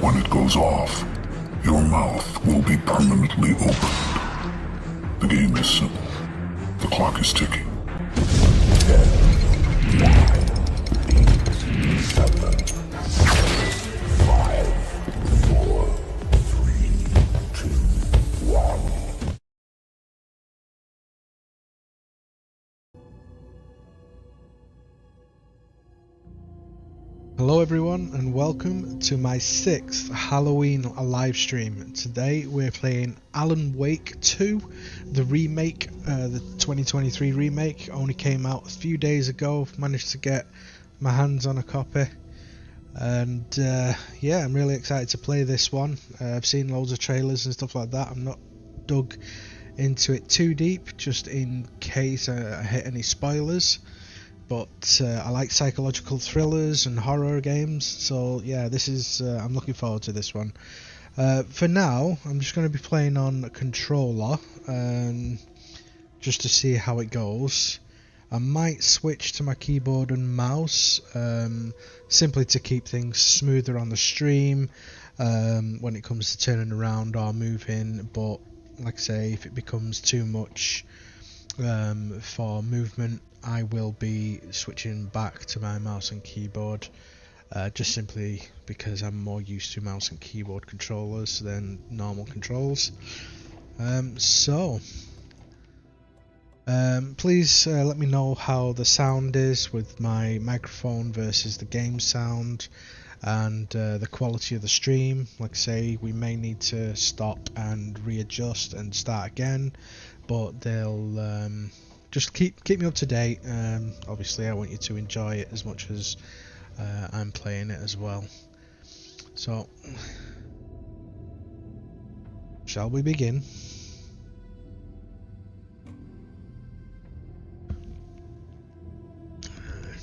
When it goes off, your mouth will be permanently opened. The game is simple. The clock is ticking. 10, 9, 8, 7, 5, 4, 3, 2, 1. Hello everyone and welcome to my 6th Halloween live stream. Today we're playing Alan Wake 2, the remake, the 2023 remake. Only came out a few days ago, managed to get my hands on a copy. And yeah, I'm really excited to play this one. I've seen loads of trailers and stuff like that. I'm not dug into it too deep, just in case I hit any spoilers. But I like psychological thrillers and horror games, so yeah, this is I'm looking forward to this one. For now, I'm just going to be playing on a controller, just to see how it goes. I might switch to my keyboard and mouse, simply to keep things smoother on the stream when it comes to turning around or moving. But like I say, if it becomes too much for movement, I will be switching back to my mouse and keyboard, just simply because I'm more used to mouse and keyboard controllers than normal controls. Please let me know how the sound is with my microphone versus the game sound, and the quality of the stream. Like I say, we may need to stop and readjust and start again, but they'll just keep me up to date. Obviously I want you to enjoy it as much as I'm playing it as well. So shall we begin?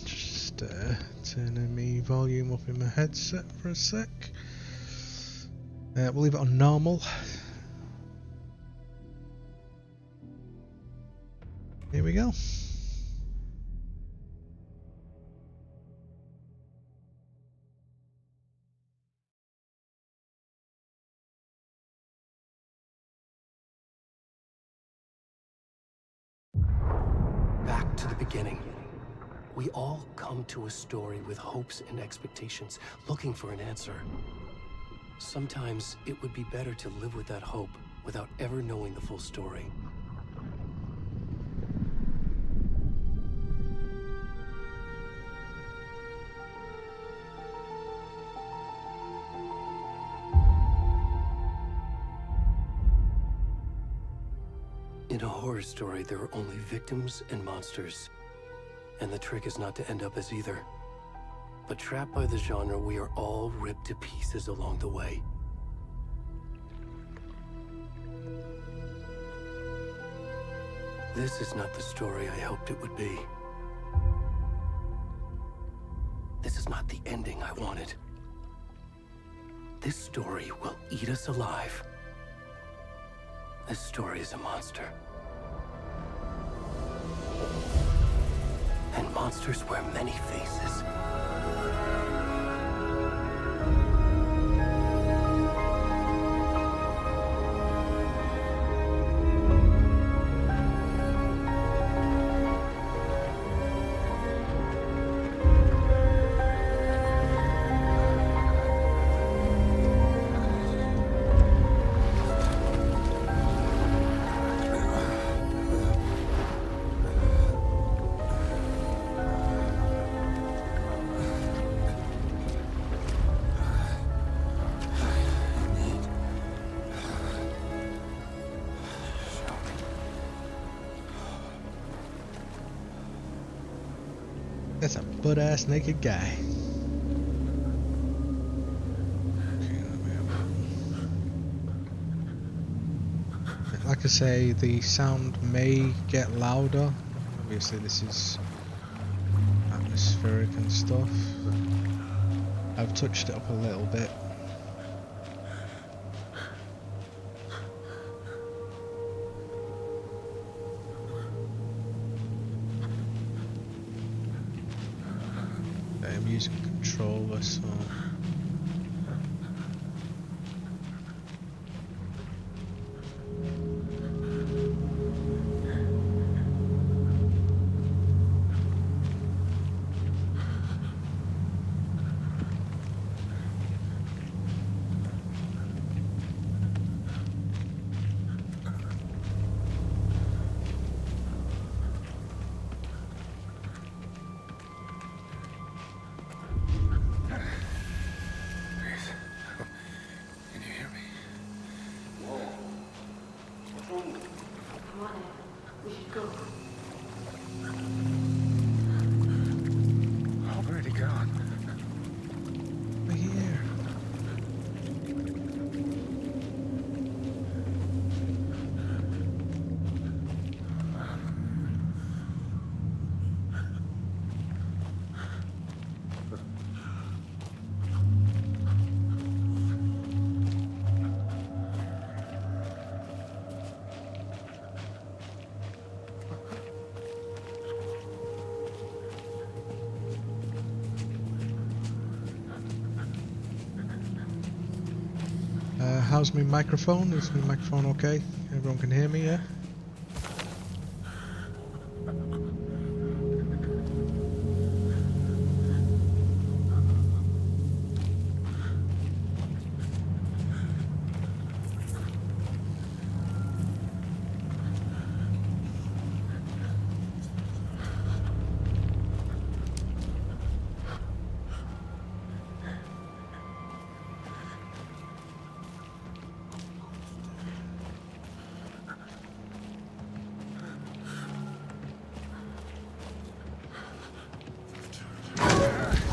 Just turning my volume up in my headset for a sec. We'll leave it on normal. Here we go. Back to the beginning. We all come to a story with hopes and expectations, looking for an answer. Sometimes it would be better to live with that hope without ever knowing the full story. In a horror story, there are only victims and monsters. And the trick is not to end up as either. But trapped by the genre, we are all ripped to pieces along the way. This is not the story I hoped it would be. This is not the ending I wanted. This story will eat us alive. This story is a monster. And monsters wear many faces. That's a butt-ass naked guy. Like I say, the sound may get louder. Obviously this is atmospheric and stuff. I've touched it up a little bit. I'm using a controller, so how's my microphone? Is my microphone okay? Everyone can hear me, yeah?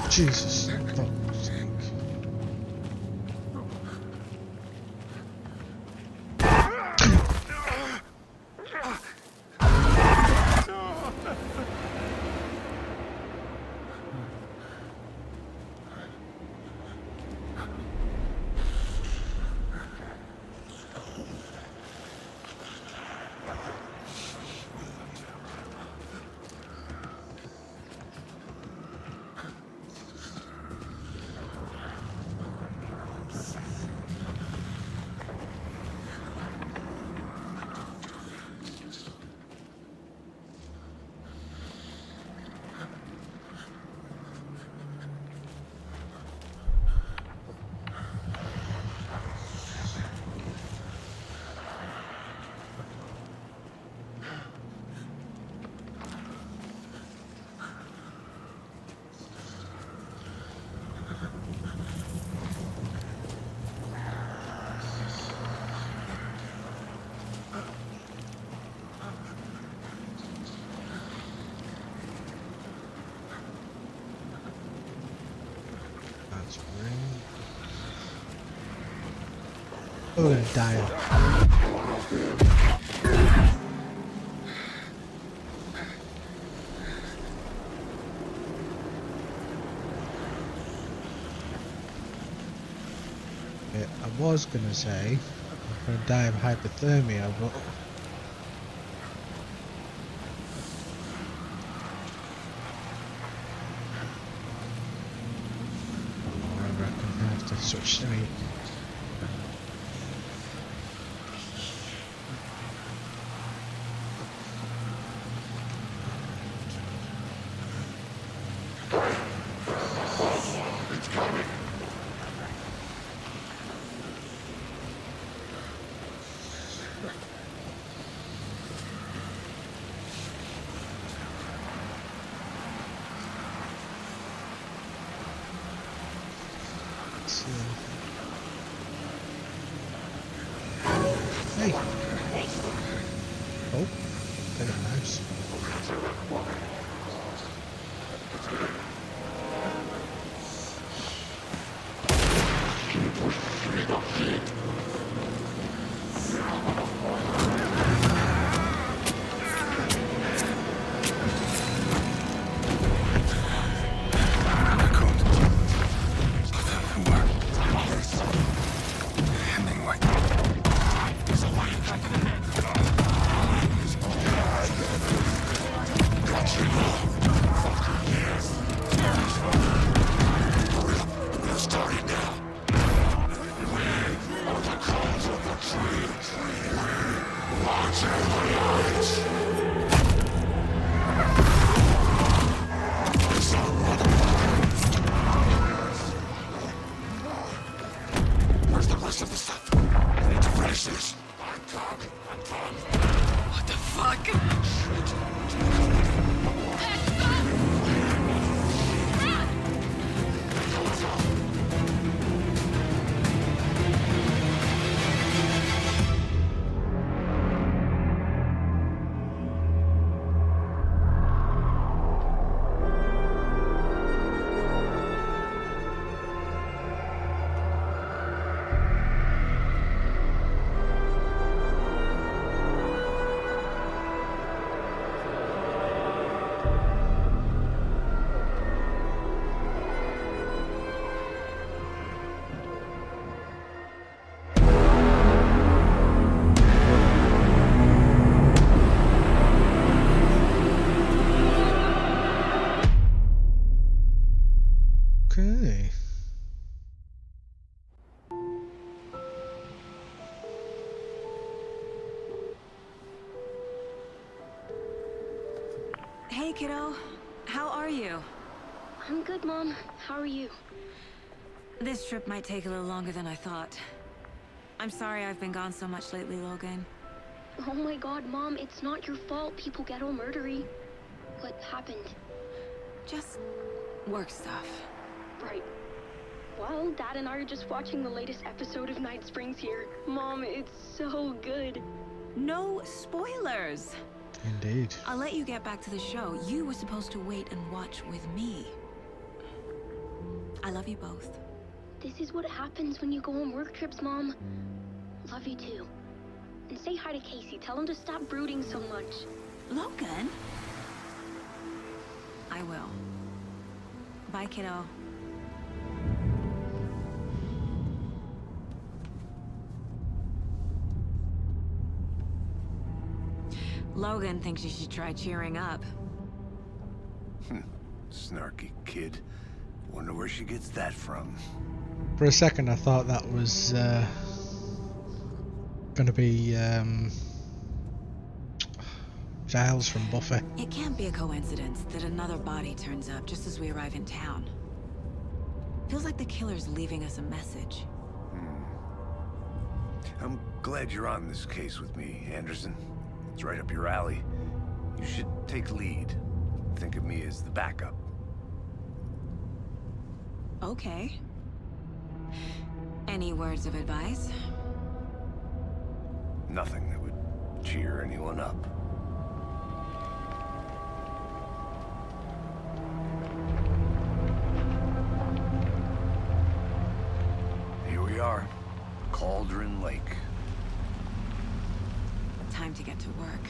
Jesus. Fuck's sake. That's brilliant. Oh, we're gonna die. I was gonna say I'm gonna die of hypothermia, but I reckon I have to switch to me. Hey! Oh, there's a mouse. Where's the rest of the stuff? I need to finish this. What the fuck? Hey, kiddo. How are you? I'm good, Mom. How are you? This trip might take a little longer than I thought. I'm sorry I've been gone so much lately, Logan. Oh my god, Mom, it's not your fault people get all murdery. What happened? Just work stuff. Right. Well, Dad and I are just watching the latest episode of Night Springs here. Mom, it's so good. No spoilers! Indeed. I'll let you get back to the show. You were supposed to wait and watch with me. I love you both. This is what happens when you go on work trips, Mom. Love you too. And say hi to Casey. Tell him to stop brooding so much. Logan? I will. Bye, kiddo. Logan thinks you should try cheering up. Snarky kid. Wonder where she gets that from. For a second I thought that was gonna be Giles from Buffy. It can't be a coincidence that another body turns up just as we arrive in town. Feels like the killer's leaving us a message. I'm glad you're on this case with me, Anderson. It's right up your alley. You should take lead. Think of me as the backup. Okay. Any words of advice? Nothing that would cheer anyone up. Here we are. Cauldron Lake. Time to get to work.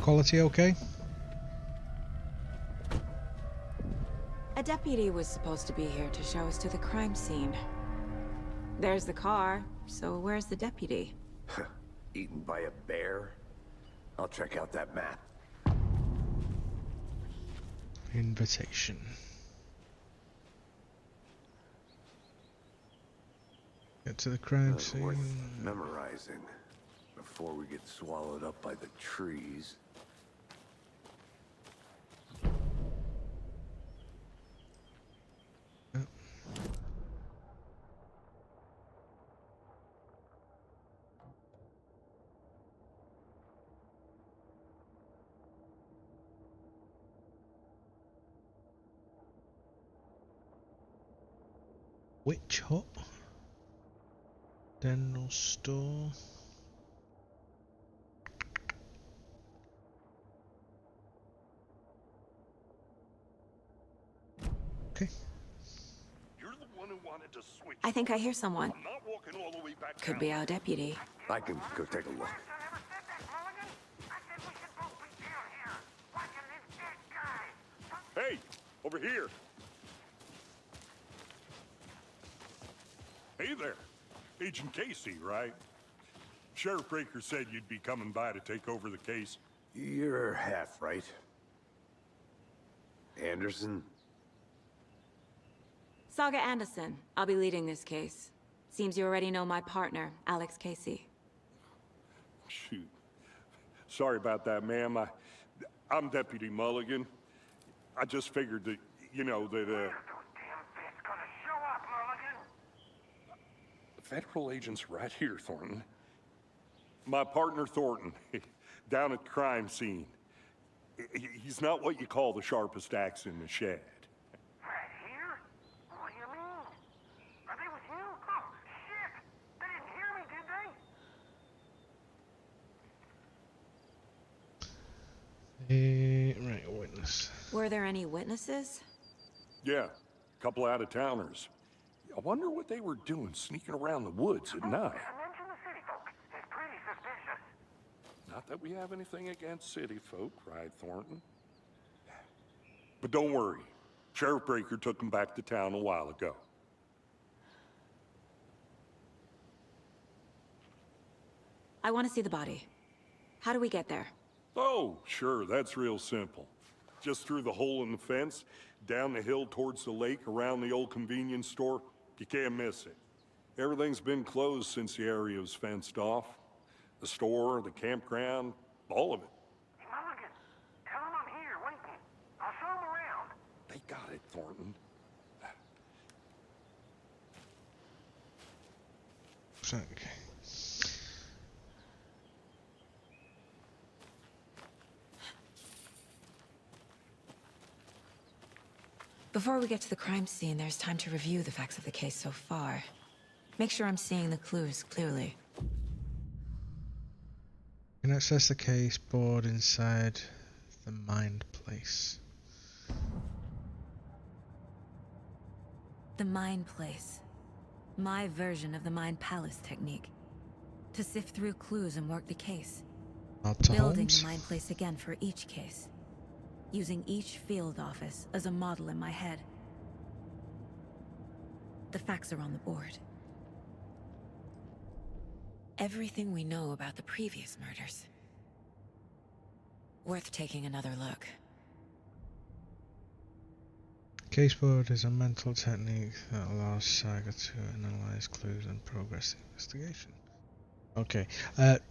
Quality okay? A deputy was supposed to be here to show us to the crime scene. There's the car, so where's the deputy? Eaten by a bear? I'll check out that map. Invitation. Get to the crime Worth scene. memorizing before we get swallowed up by the trees. Yep. Witch hut. General store. Okay. You're the one who wanted to switch. I think I hear someone. I'm not walking all the way back Could down. be our deputy. I can go take a look. Hey, over here. Hey there. Agent Casey, right? Sheriff Breaker said you'd be coming by to take over the case. You're half right. Anderson? Saga Anderson. I'll be leading this case. Seems you already know my partner, Alex Casey. Shoot. Sorry about that, ma'am. I'm Deputy Mulligan. I just figured that, you know, that, Federal agent's right here, Thornton. My partner, Thornton, down at the crime scene. He's not what you call the sharpest axe in the shed. Right here? What do you mean? Are they with you? Oh, shit! They didn't hear me, did they? Right, witness. Were there any witnesses? Yeah, a couple out-of-towners. I wonder what they were doing sneaking around the woods at night. Mention the city folk. It's pretty suspicious. Not that we have anything against city folk, cried Thornton. But don't worry. Sheriff Breaker took them back to town a while ago. I want to see the body. How do we get there? Oh, sure, that's real simple. Just through the hole in the fence, down the hill towards the lake, around the old convenience store. You can't miss it. Everything's been closed since the area was fenced off. The store, the campground, all of it. Hey, Mulligan, tell him I'm here waiting. I'll show him around. They got it, Thornton. Okay. Before we get to the crime scene, there's time to review the facts of the case so far. Make sure I'm seeing the clues clearly. You can access the case board inside the Mind Place. The Mind Place. My version of the Mind Palace technique. To sift through clues and work the case. Not to Building Holmes. the Mind Place again for each case. Using each field office as a model in my head. The facts are on the board. Everything we know about the previous murders. Worth taking another look. Caseboard is a mental technique that allows Saga to analyze clues and progress the investigation. Okay,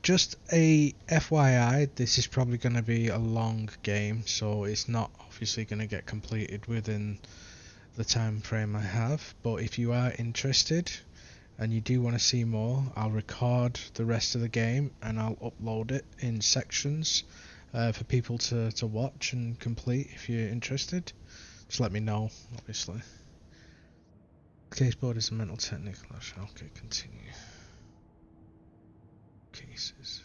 just a FYI, this is probably going to be a long game, so it's not obviously going to get completed within the time frame I have, but if you are interested and you do want to see more, I'll record the rest of the game and I'll upload it in sections for people to watch and complete if you're interested. Just let me know, obviously. Caseboard is a mental technique. Okay, continue. Cases.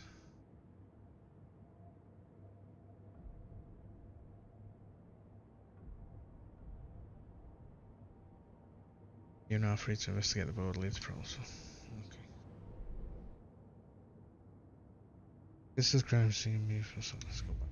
You're now free to investigate the board leads process. Okay. This is crime scene beautiful, so let's go back.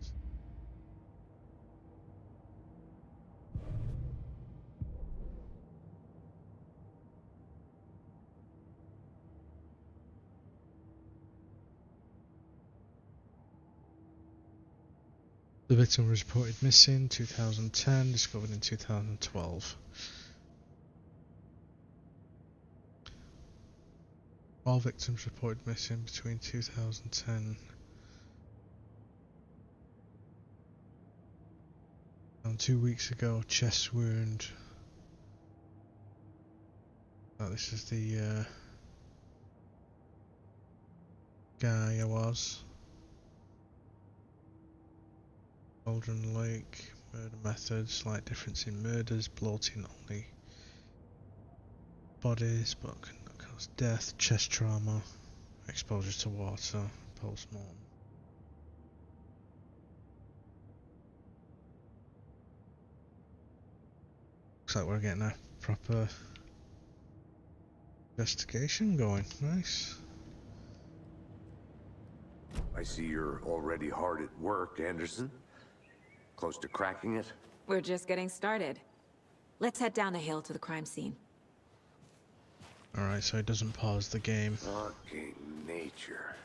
The victim was reported missing 2010, discovered in 2012. All victims reported missing between 2010 and 2 weeks ago. Chest wound. Oh, this is the guy I was. Cauldron Lake, murder method, slight difference in murders, bloating only bodies, but can not cause death, chest trauma, exposure to water, post-mortem. Looks like we're getting a proper investigation going, nice. I see you're already hard at work, Anderson. Close to cracking it? We're just getting started. Let's head down the hill to the crime scene. Alright, so it doesn't pause the game. Fucking nature.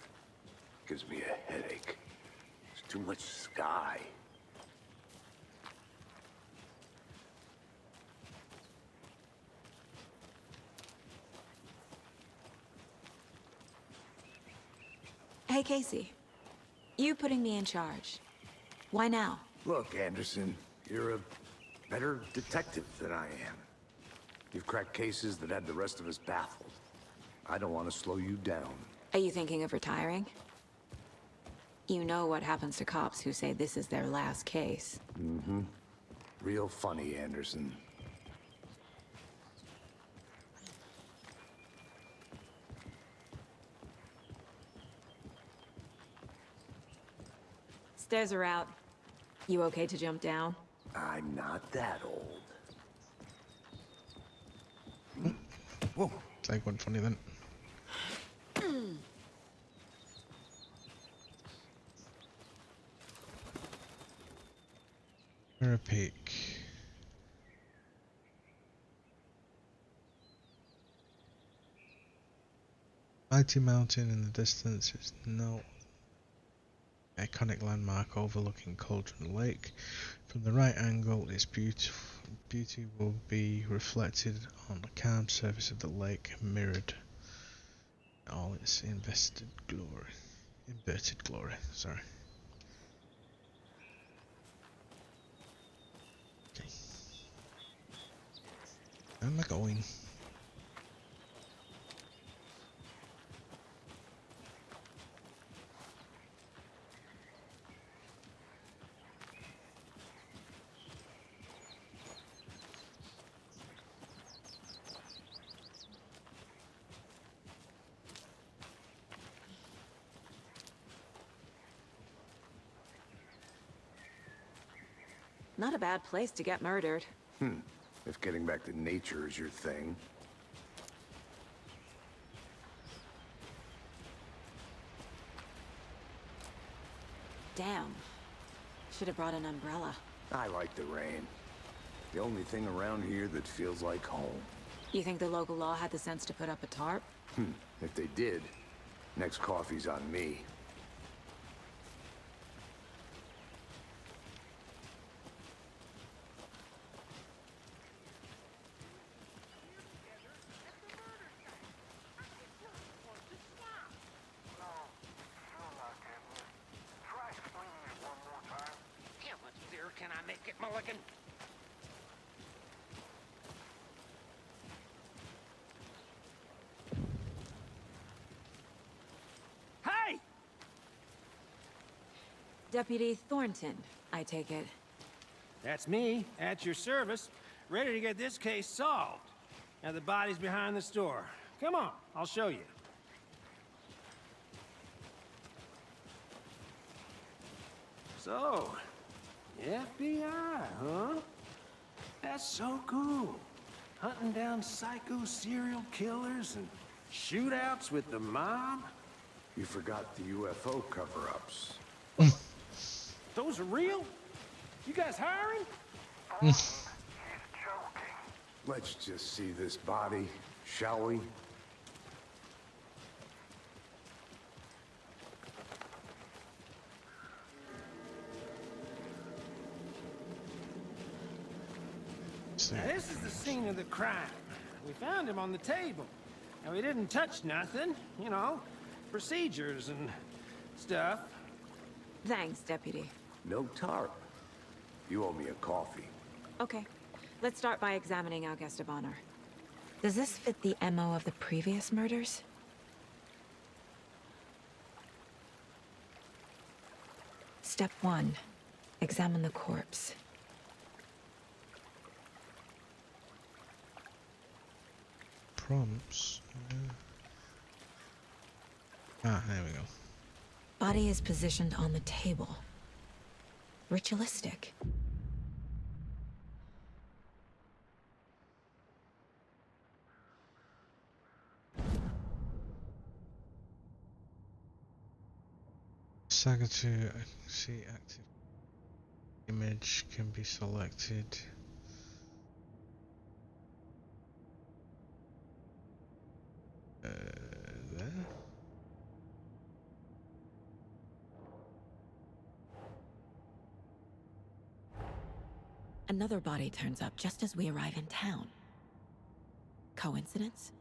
Gives me a headache. There's too much sky. Hey, Casey. You putting me in charge. Why now? Look, Anderson, you're a better detective than I am. You've cracked cases that had the rest of us baffled. I don't want to slow you down. Are you thinking of retiring? You know what happens to cops who say this is their last case. Mm-hmm. Real funny, Anderson. Stairs are out. You okay to jump down? I'm not that old. Whoa. Take one funny then. Mirror peak. Mighty mountain in the distance is no iconic landmark overlooking Cauldron Lake. From the right angle, its beauty will be reflected on the calm surface of the lake, mirrored All its invested glory. Inverted glory, sorry. Okay. Where am I going? Not a bad place to get murdered. If getting back to nature is your thing. Damn. Should have brought an umbrella. I like the rain. The only thing around here that feels like home. You think the local law had the sense to put up a tarp? If they did, next coffee's on me. How much clearer can I make it, Mulligan? Hey! Deputy Thornton, I take it. That's me, at your service, ready to get this case solved. Now the body's behind the store. Come on, I'll show you. So, FBI, huh? That's so cool. Hunting down psycho serial killers and shootouts with the mob. You forgot the UFO cover-ups. Those are real? You guys hiring? He's joking. Let's just see this body, shall we? So, Now, this is the scene of the crime. We found him on the table. Now, we didn't touch nothing, you know, procedures and stuff. Thanks, Deputy. No tarp. You owe me a coffee. Okay. Let's start by examining our guest of honor. Does this fit the MO of the previous murders? Step 1. Examine the corpse. prompts. Ah, there we go. Body is positioned on the table. Ritualistic. Saga to see active image can be selected. There. Another body turns up just as we arrive in town. Coincidence?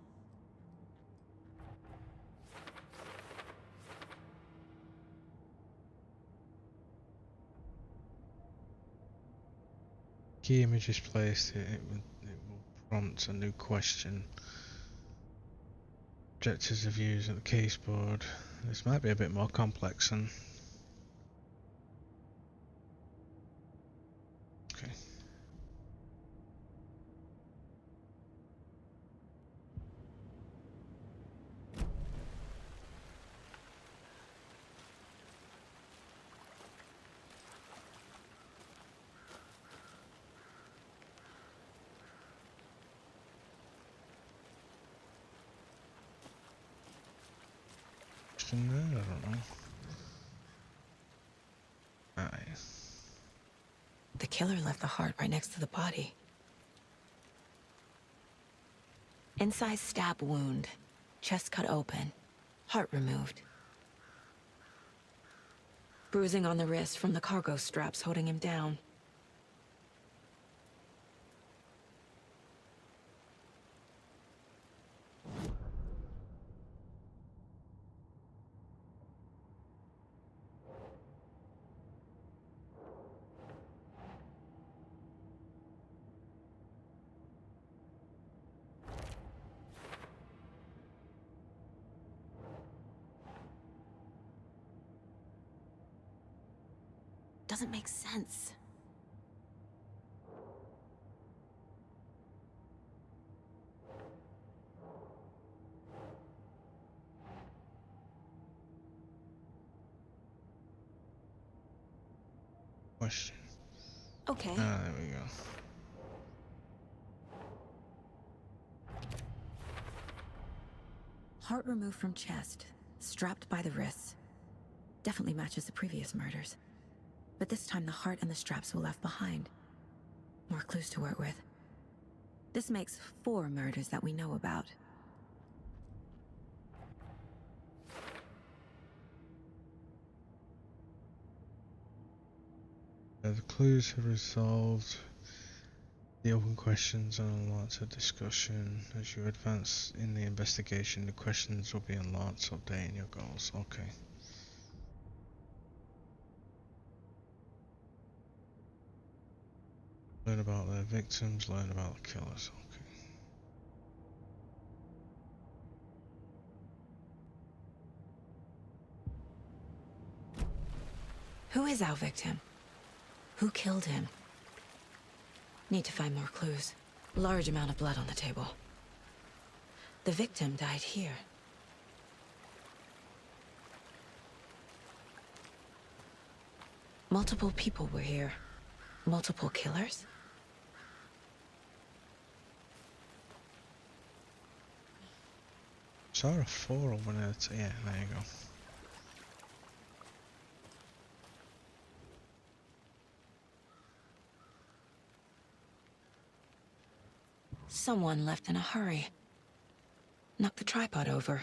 Key image is placed. It will prompt a new question. Objectives of use at the case board. This might be a bit more complex than. Okay. In there? I don't know. Aye. The killer left the heart right next to the body. Incised stab wound. Chest cut open. Heart removed. Bruising on the wrist from the cargo straps holding him down. doesn't make sense. Question. Okay. Ah, there we go. Heart removed from chest, strapped by the wrists. Definitely matches the previous murders. But this time the heart and the straps were left behind. More clues to work with. This makes 4 murders that we know about. The clues have resolved the open questions and unlocked a discussion. As you advance in the investigation, the questions will be unlocked, updating your goals. Okay. Learn about the victims, learn about the killers. Okay. Who is our victim? Who killed him? Need to find more clues. Large amount of blood on the table. The victim died here. Multiple people were here. Multiple killers? Saw a 4 or 1 at a time. Yeah, there you go. Someone left in a hurry. Knocked the tripod over.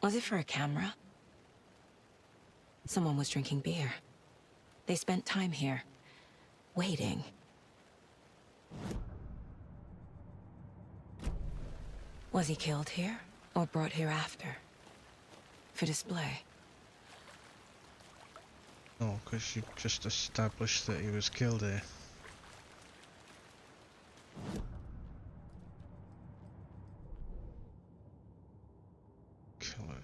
Was it for a camera? Someone was drinking beer. They spent time here, waiting. Was he killed here, or brought here after? For display? No, because you just established that he was killed here. Killers.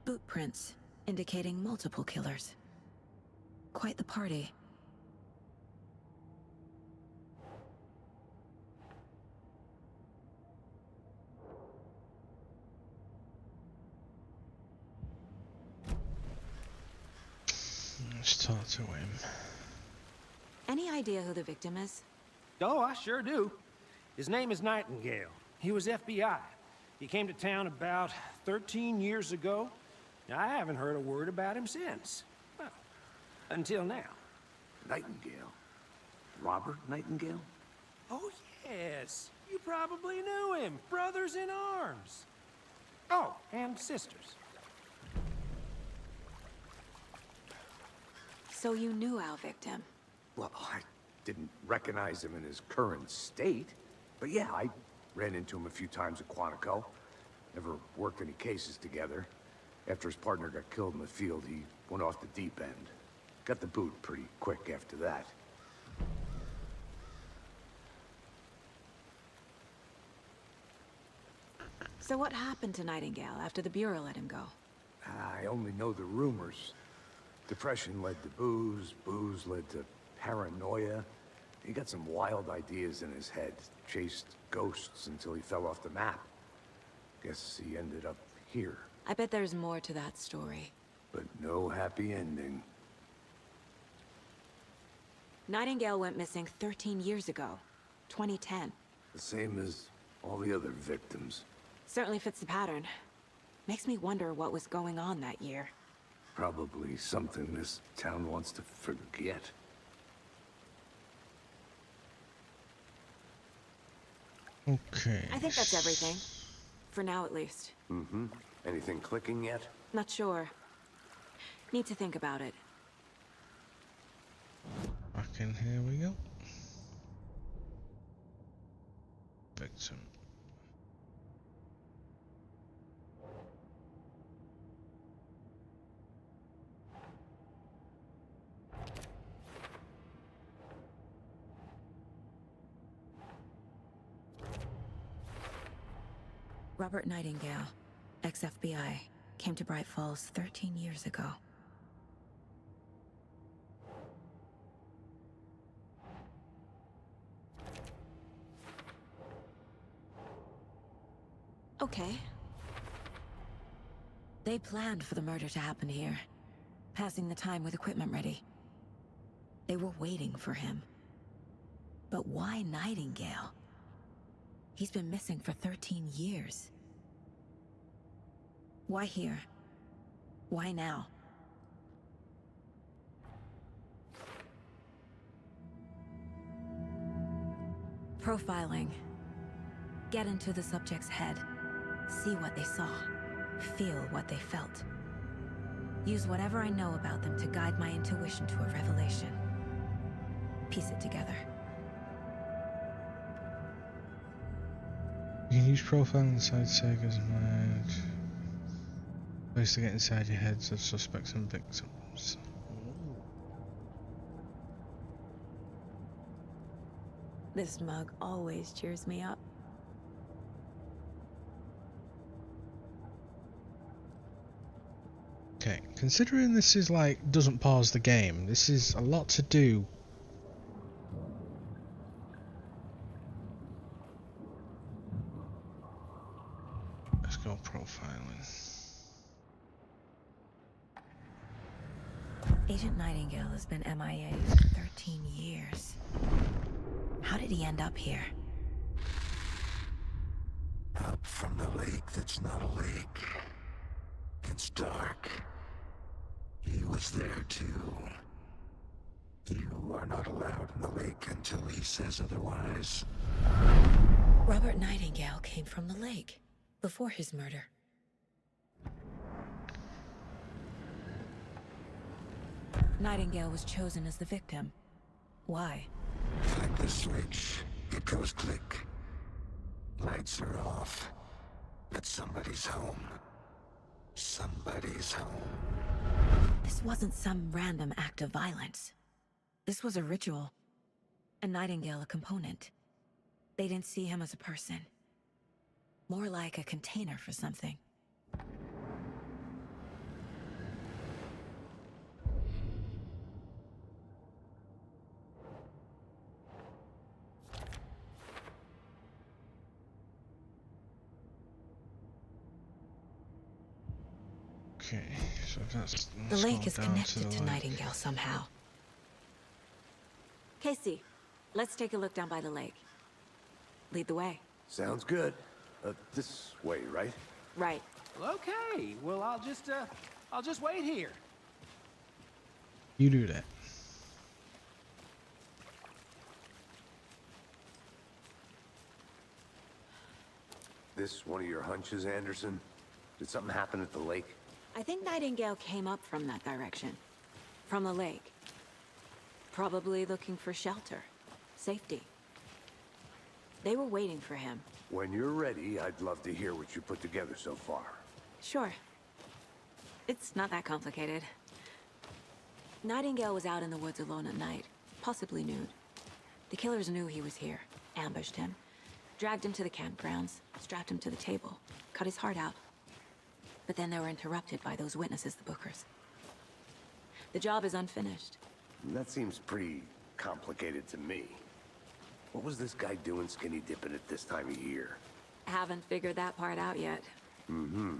Boot prints, indicating multiple killers. Quite the party. Let's talk to him. Any idea who the victim is? Oh, I sure do. His name is Nightingale. He was FBI. He came to town about 13 years ago. I haven't heard a word about him since. Well, until now. Nightingale? Robert Nightingale? Oh, yes. You probably knew him. Brothers in arms. Oh, and sisters. So you knew our victim? Well, I didn't recognize him in his current state. But yeah, I ran into him a few times at Quantico. Never worked any cases together. After his partner got killed in the field, he went off the deep end. Got the boot pretty quick after that. So what happened to Nightingale after the Bureau let him go? I only know the rumors. Depression led to booze, booze led to paranoia. He got some wild ideas in his head, chased ghosts until he fell off the map. Guess he ended up here, I bet there's more to that story. but no happy ending. Nightingale went missing 13 years ago, 2010. The same as all the other victims. Certainly fits the pattern. Makes me wonder what was going on that year. Probably something this town wants to forget. Okay. I think that's everything. For now, at least. Mm-hmm. Anything clicking yet? Not sure. Need to think about it. Back in here we go. Victim. Robert Nightingale, ex-FBI, came to Bright Falls 13 years ago. Okay. They planned for the murder to happen here, passing the time with equipment ready. They were waiting for him. But why Nightingale? He's been missing for 13 years. Why here? Why now? Profiling. Get into the subject's head. See what they saw. Feel what they felt. Use whatever I know about them to guide my intuition to a revelation. Piece it together. You can use profiling inside Sega's mind. Ways to get inside your heads of suspects and victims. This mug always cheers me up. Okay, considering this is like doesn't pause the game, this is a lot to do. Let's go profiling. Agent Nightingale has been MIA for 13 years. How did he end up here? Up from the lake that's not a lake. It's dark. He was there too. You are not allowed in the lake until he says otherwise. Robert Nightingale came from the lake before his murder. Nightingale was chosen as the victim. Why? Flick the switch. It goes click. Lights are off. But somebody's home. Somebody's home. This wasn't some random act of violence. This was a ritual. And Nightingale a component. They didn't see him as a person. More like a container for something. Okay, so that's The lake is connected to Nightingale somehow. Casey, let's take a look down by the lake. Lead the way. Sounds good. This way, right? Right. Well, okay. Well, I'll just wait here. You do that. This one of your hunches, Anderson? Did something happen at the lake? I think Nightingale came up from that direction. From the lake. Probably looking for shelter. Safety. They were waiting for him. When you're ready, I'd love to hear what you put together so far. Sure. It's not that complicated. Nightingale was out in the woods alone at night, possibly nude. The killers knew he was here, ambushed him, dragged him to the campgrounds, strapped him to the table, cut his heart out. But then they were interrupted by those witnesses, the Bookers. The job is unfinished. That seems pretty complicated to me. What was this guy doing skinny dipping at this time of year? Haven't figured that part out yet. Mm-hmm.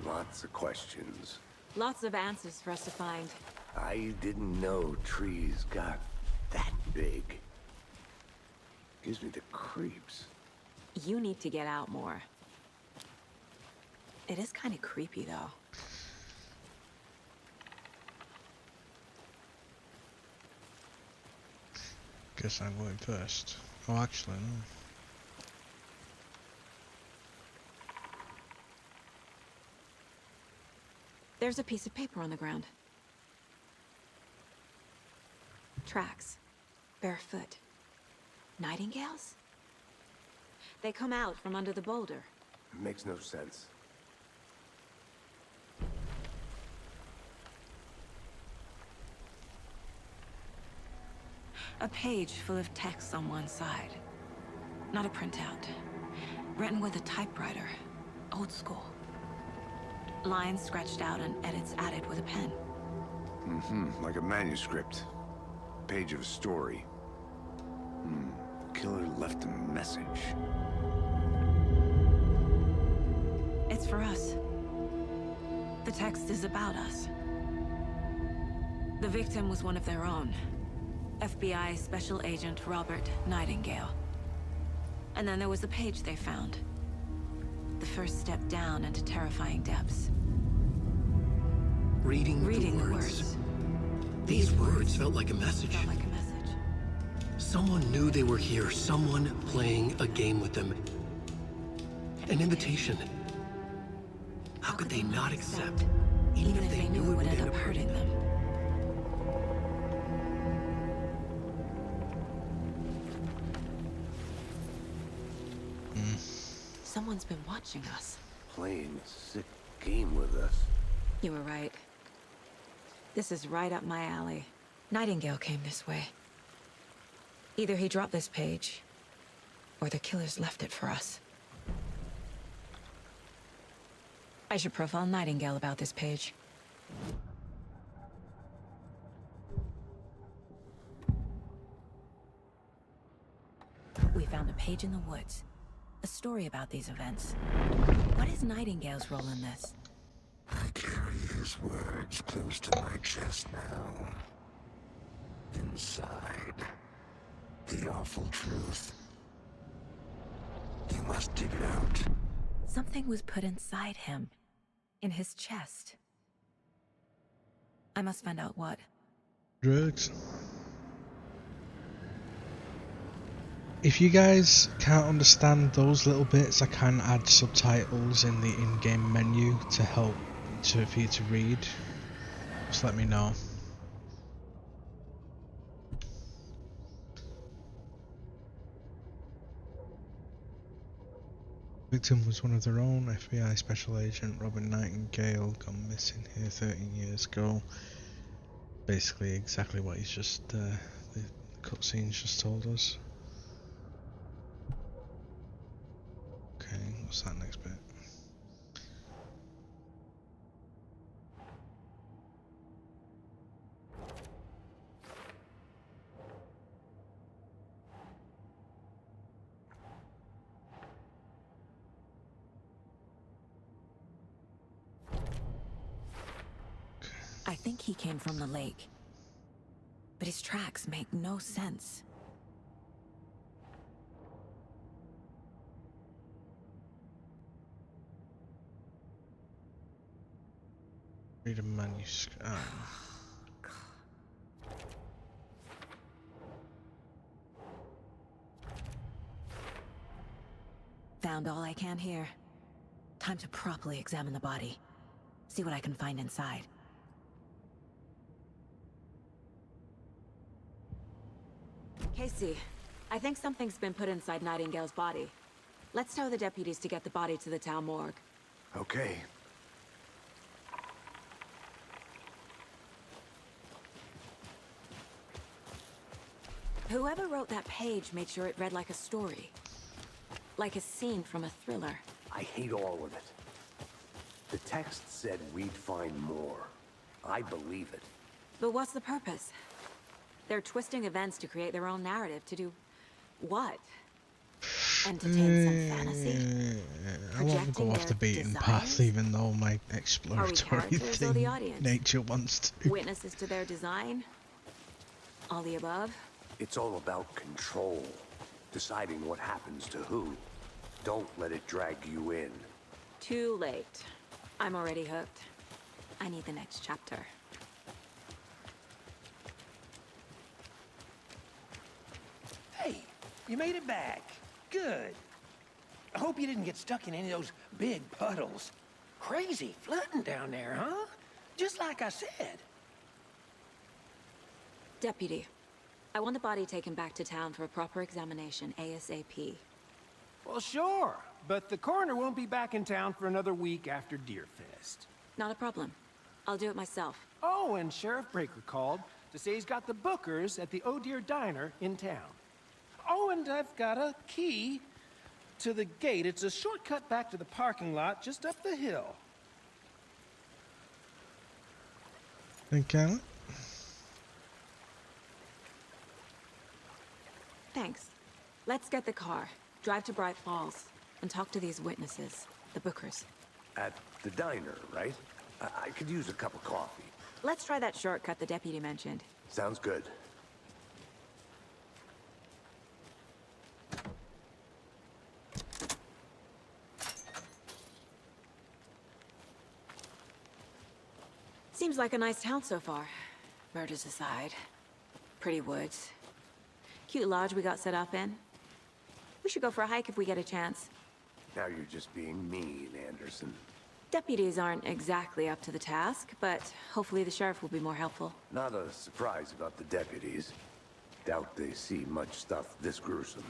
Lots of questions. Lots of answers for us to find. I didn't know trees got that big. Gives me the creeps. You need to get out more. It is kind of creepy, though. Guess I'm going first. Oh, actually, no. There's a piece of paper on the ground. Tracks. Barefoot. Nightingales? They come out from under the boulder. It makes no sense. A page full of text on one side. Not a printout. Written with a typewriter. Old school. Lines scratched out and edits added with a pen. Like a manuscript. Page of a story. Killer left a message. It's for us. The text is about us. The victim was one of their own. FBI Special Agent Robert Nightingale. And then there was the page they found. The first step down into terrifying depths. Reading the the words. These words felt like a message. Felt like a message. Someone knew they were here. Someone playing a game with them. An invitation. How could they not accept? Even if they knew it would end up hurting them. Someone's been watching us. Playing a sick game with us. You were right. This is right up my alley. Nightingale came this way. Either he dropped this page, or the killers left it for us. I should profile Nightingale about this page. We found a page in the woods. A story about these events. What is Nightingale's role in this? I carry his words close to my chest now. Inside, the awful truth. You must dig it out. Something was put inside him. In his chest. I must find out what. Drugs. If you guys can't understand those little bits, I can add subtitles in the in-game menu to help for you to read. Just let me know. Victim was one of their own. FBI Special Agent Robert Nightingale gone missing here 13 years ago. Basically exactly what he's just, the cutscenes just told us. Okay, what's that next bit? I think he came from the lake. But his tracks make no sense. Read a manuscript. Found all I can here. Time to properly examine the body. See what I can find inside. Casey, I think something's been put inside Nightingale's body. Let's tell the deputies to get the body to the town morgue. Okay. Whoever wrote that page made sure it read like a story. Like a scene from a thriller. I hate all of it. The text said we'd find more. I believe it. But what's the purpose? They're twisting events to create their own narrative to do what? Entertain some fantasy? I won't go off the beaten path, even though my exploratory nature wants to. Witnesses to their design? All the above? It's all about control. Deciding what happens to who. Don't let it drag you in. Too late. I'm already hooked. I need the next chapter. Hey, you made it back. Good. I hope you didn't get stuck in any of those big puddles. Crazy flooding down there, huh? Just like I said. Deputy, I want the body taken back to town for a proper examination ASAP. Well, sure. But the coroner won't be back in town for another week after Deerfest. Not a problem. I'll do it myself. Oh, and Sheriff Breaker called to say he's got the bookers at the Oh Deer Diner in town. Oh, and I've got a key to the gate. It's a shortcut back to the parking lot just up the hill. Okay. Thanks. Let's get the car, drive to Bright Falls, and talk to these witnesses, the Bookers. At the diner, right? I could use a cup of coffee. Let's try that shortcut the deputy mentioned. Sounds good. Seems like a nice town so far. Murders aside. Pretty woods. Cute lodge we got set up in. We should go for a hike if we get a chance. Now you're just being mean, Anderson. Deputies aren't exactly up to the task, but hopefully the sheriff will be more helpful. Not a surprise about the deputies. Doubt they see much stuff this gruesome.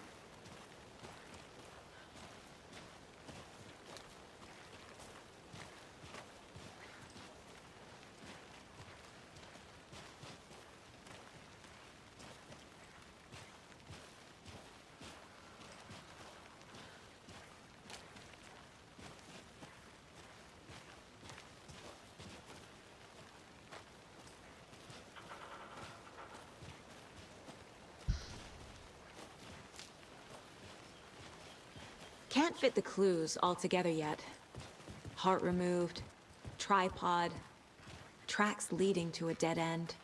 Can't fit the clues all together yet. Heart removed, tripod, tracks leading to a dead end.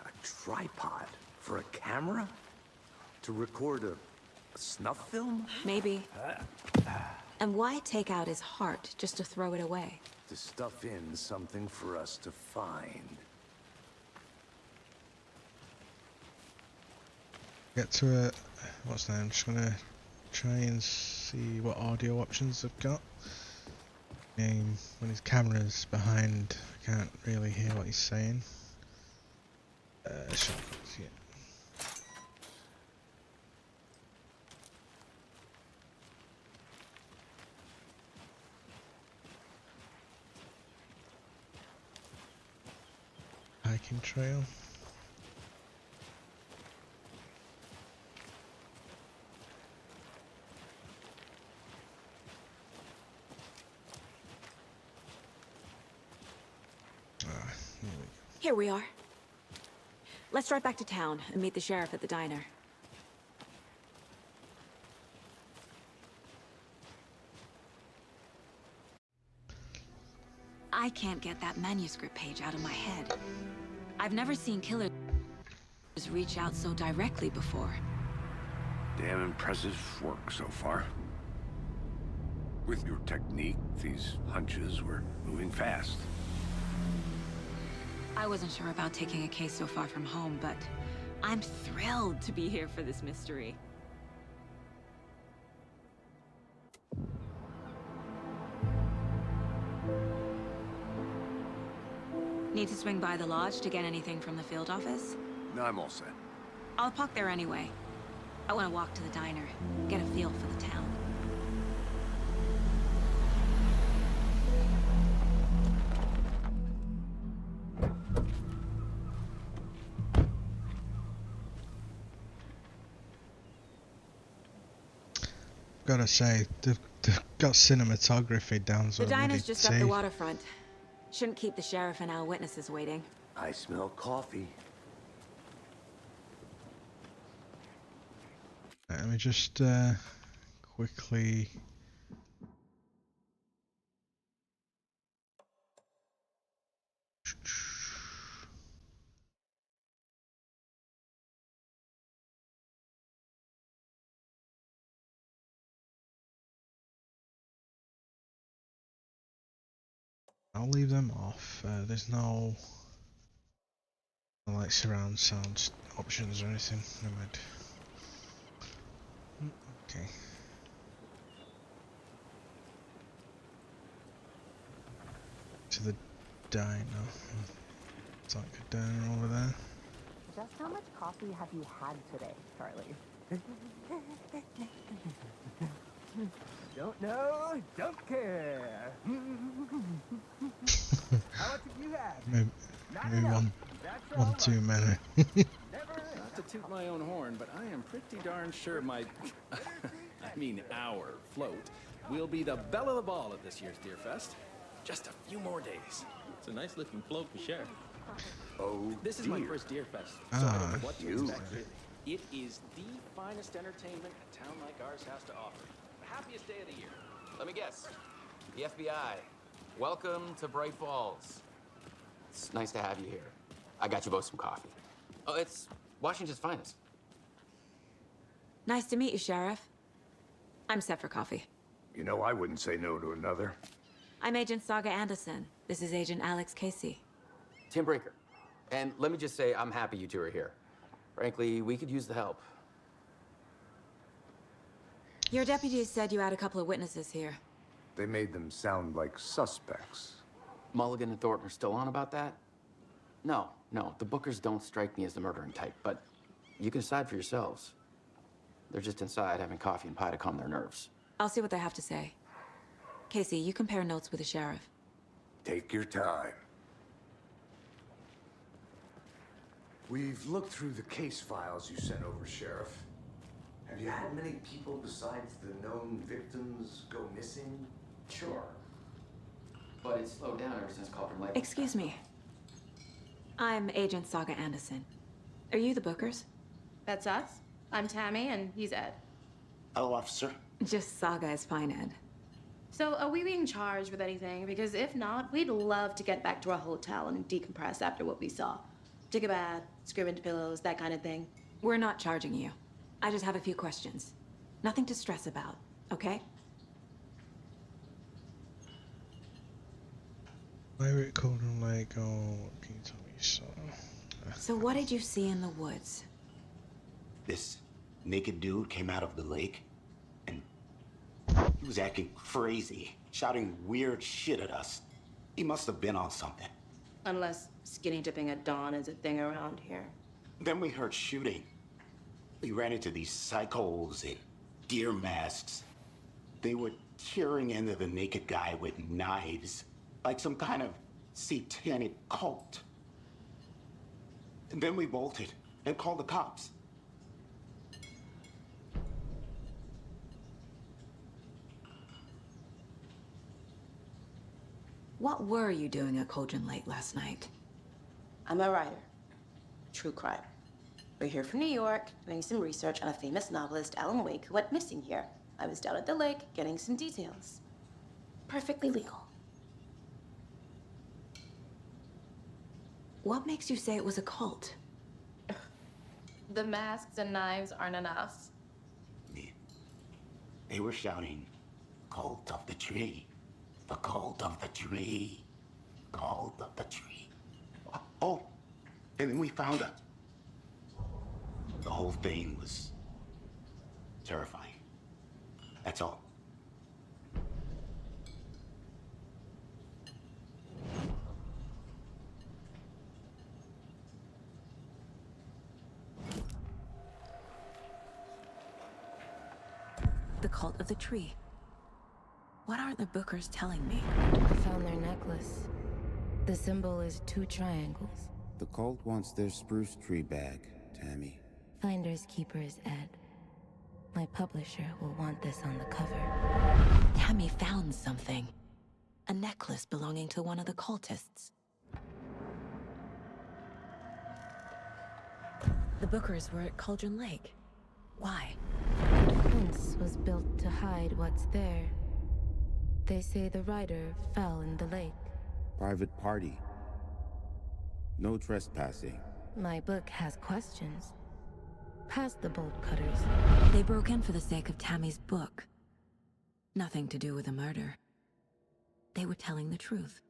A tripod? For a camera? To record a snuff film? Maybe. And why take out his heart just to throw it away? To stuff in something for us to find. Get to a... what's that? I'm just gonna try and see what audio options I've got. When his camera's behind, I can't really hear what he's saying. Shortcuts, yeah. Hiking trail. Here we are. Let's drive back to town and meet the sheriff at the diner. I can't get that manuscript page out of my head. I've never seen killers reach out so directly before. Damn impressive work so far. With your technique, these hunches were moving fast. I wasn't sure about taking a case so far from home, but I'm thrilled to be here for this mystery. Need to swing by the lodge to get anything from the field office? No, I'm all set. I'll park there anyway. I want to walk to the diner, get a feel for the town. Gotta say, they've got cinematography down so the diner's just up the safe. waterfront. Shouldn't keep the sheriff and our witnesses waiting. I smell coffee. Let me just quickly... I'll leave them off. There's no like surround sound options or anything. Never mind. Okay. To the diner. It's like a diner over there. Just how much coffee have you had today, Charlie? Don't know, don't care. How much have you had? Maybe one too many. Not to toot my own horn, but I am pretty darn sure my mean our float, will be the belle of the ball at this year's Deer Fest. Just a few more days. It's a nice looking float for sure. Oh, This is my first Deer Fest, so I don't know what to expect really. It is the finest entertainment a town like ours has to offer. The happiest day of the year. Let me guess. The FBI. Welcome to Bright Falls. It's nice to have you here. I got you both some coffee. Oh, it's Washington's finest. Nice to meet you, Sheriff. I'm set for coffee. You know, I wouldn't say no to another. I'm Agent Saga Anderson. This is Agent Alex Casey. Tim Breaker. And let me just say, I'm happy you two are here. Frankly, we could use the help. Your deputies said you had a couple of witnesses here. They made them sound like suspects. Mulligan and Thornton are still on about that? No, the Bookers don't strike me as the murdering type, but you can decide for yourselves. They're just inside having coffee and pie to calm their nerves. I'll see what they have to say. Casey, you compare notes with the sheriff. Take your time. We've looked through the case files you sent over, Sheriff. Have you had many people besides the known victims go missing? Sure. But it's slowed down ever since Cauldron Lake. Excuse me. I'm Agent Saga Anderson. Are you the Bookers? That's us. I'm Tammy, and he's Ed. Hello, officer. Just Saga is fine, Ed. So, are we being charged with anything? Because if not, we'd love to get back to our hotel and decompress after what we saw. Take a bath, scream into pillows, that kind of thing. We're not charging you. I just have a few questions. Nothing to stress about, okay? Pirate Cauldron Lake, oh, can you tell me so? So what did you see in the woods? This naked dude came out of the lake, and he was acting crazy, shouting weird shit at us. He must have been on something. Unless skinny dipping at dawn is a thing around here. Then we heard shooting. We ran into these psychos in deer masks. They were tearing into the naked guy with knives, like some kind of satanic cult. And then we bolted and called the cops. What were you doing at Cauldron Lake last night? I'm a writer. True crime. We're here from New York, doing some research on a famous novelist, Alan Wake, who went missing here. I was down at the lake, getting some details. Perfectly legal. What makes you say it was a cult? The masks and knives aren't enough. They were shouting, "Cult of the tree. The cult of the tree. Cult of the tree." Oh, and then we found it. The whole thing was terrifying. That's all. The cult of the tree. What aren't the Bookers telling me? I found their necklace. The symbol is 2 triangles. The cult wants their spruce tree back, Tammy. Finders keepers, Ed. My publisher will want this on the cover. Tammy found something. A necklace belonging to one of the cultists. The Bookers were at Cauldron Lake. Why? The fence was built to hide what's there. They say the rider fell in the lake. Private party. No trespassing. My book has questions. Past the bolt cutters. They broke in for the sake of Tammy's book. Nothing to do with a murder. They were telling the truth.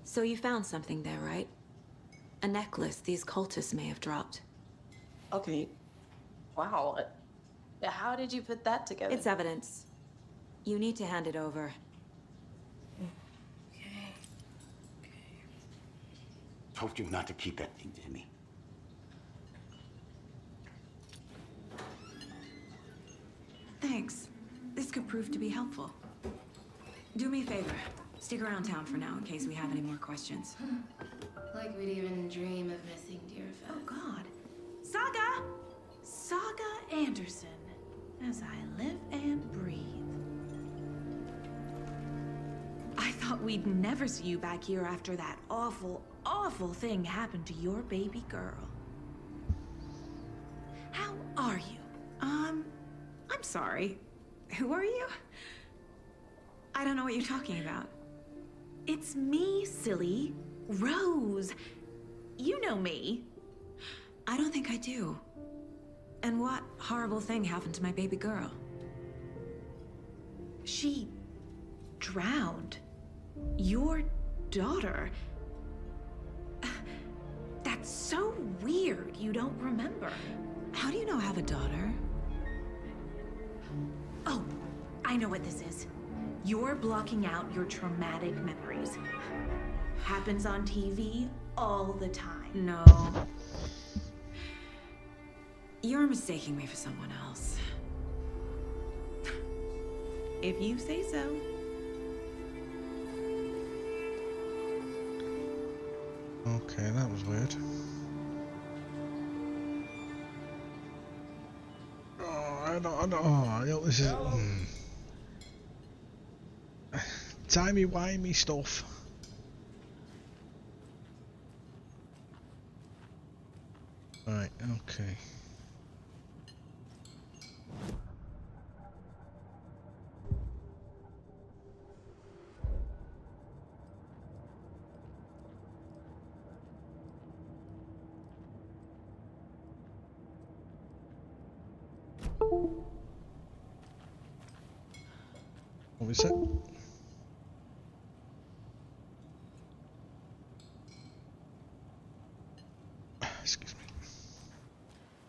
So you found something there, right? A necklace these cultists may have dropped. Okay. Wow. How did you put that together? It's evidence. You need to hand it over. Told you not to keep that thing, Timmy. Thanks. This could prove to be helpful. Do me a favor. Stick around town for now in case we have any more questions. Like we'd even dream of missing Deerfest. Oh, God. Saga Anderson. As I live and breathe. I thought we'd never see you back here after that awful, awful thing happened to your baby girl. How are you? I'm sorry. Who are you? I don't know what you're talking about. It's me, silly. Rose. You know me. I don't think I do. And what horrible thing happened to my baby girl? She drowned. Your daughter. That's so weird you don't remember. How do you know I have a daughter? Oh, I know what this is. You're blocking out your traumatic memories. Happens on TV all the time. No. You're mistaking me for someone else. If you say so. Okay, that was weird. I don't, this is... Timey-wimey stuff. Right, okay. What was it? Excuse me.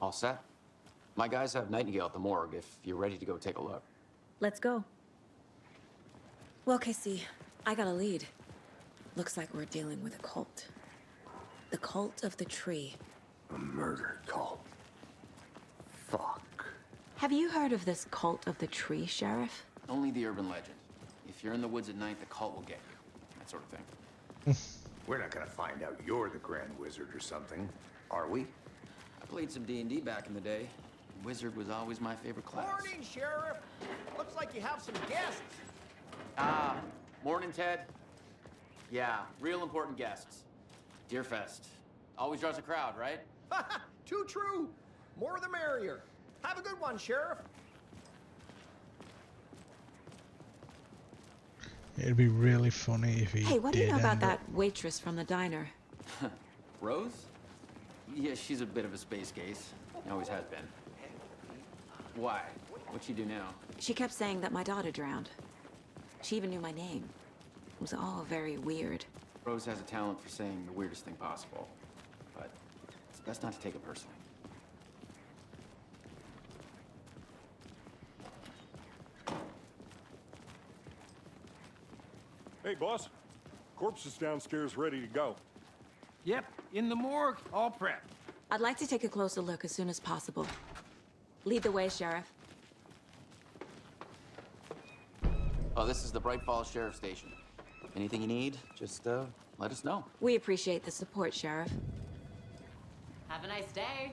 All set? My guys have Nightingale at the morgue if you're ready to go take a look. Let's go. Well, Casey, I got a lead. Looks like we're dealing with a cult. The cult of the tree. A murder cult. Fuck. Have you heard of this cult of the tree, Sheriff? Only the urban legend. If you're in the woods at night, the cult will get you. That sort of thing. We're not gonna find out you're the Grand Wizard or something, are we? I played some D&D back in the day. Wizard was always my favorite class. Morning, Sheriff. Looks like you have some guests. Morning, Ted. Yeah, real important guests. Deerfest. Always draws a crowd, right? Too true. More the merrier. Have a good one, Sheriff. It'd be really funny if he Hey, what do you know about end up- that waitress from the diner? Rose? Yeah, she's a bit of a space case. Always has been. Why? What'd she do now? She kept saying that my daughter drowned. She even knew my name. It was all very weird. Rose has a talent for saying the weirdest thing possible. But it's best not to take it personally. Hey, boss. Corpse is downstairs ready to go. Yep, in the morgue, all prepped. I'd like to take a closer look as soon as possible. Lead the way, Sheriff. Oh, this is the Bright Falls Sheriff Station. Anything you need, just let us know. We appreciate the support, Sheriff. Have a nice day.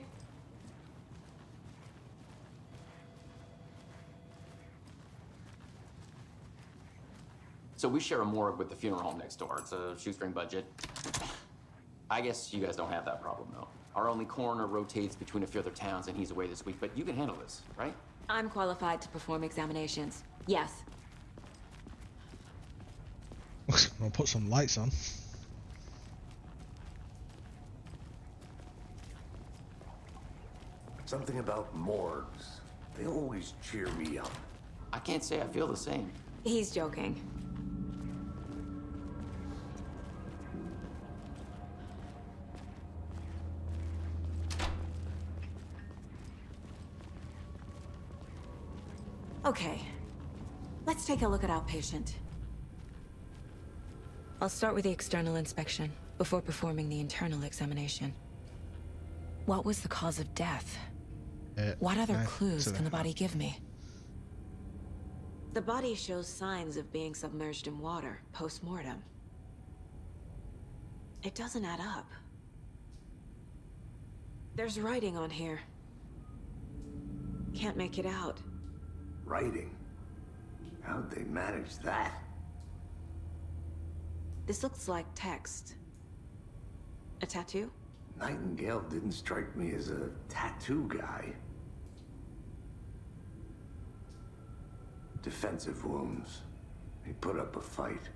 So we share a morgue with the funeral home next door. It's a shoestring budget. I guess you guys don't have that problem, though. Our only coroner rotates between a few other towns, and he's away this week, but you can handle this, right? I'm qualified to perform examinations. Yes. I'll put some lights on. Something about morgues. They always cheer me up. I can't say I feel the same. He's joking. Okay, let's take a look at our patient. I'll start with the external inspection before performing the internal examination. What was the cause of death? What other clues can the body give me? The body shows signs of being submerged in water post-mortem. It doesn't add up. There's writing on here. Can't make it out. Writing? How'd they manage that? This looks like text. A tattoo? Nightingale didn't strike me as a tattoo guy. Defensive wounds. He put up a fight.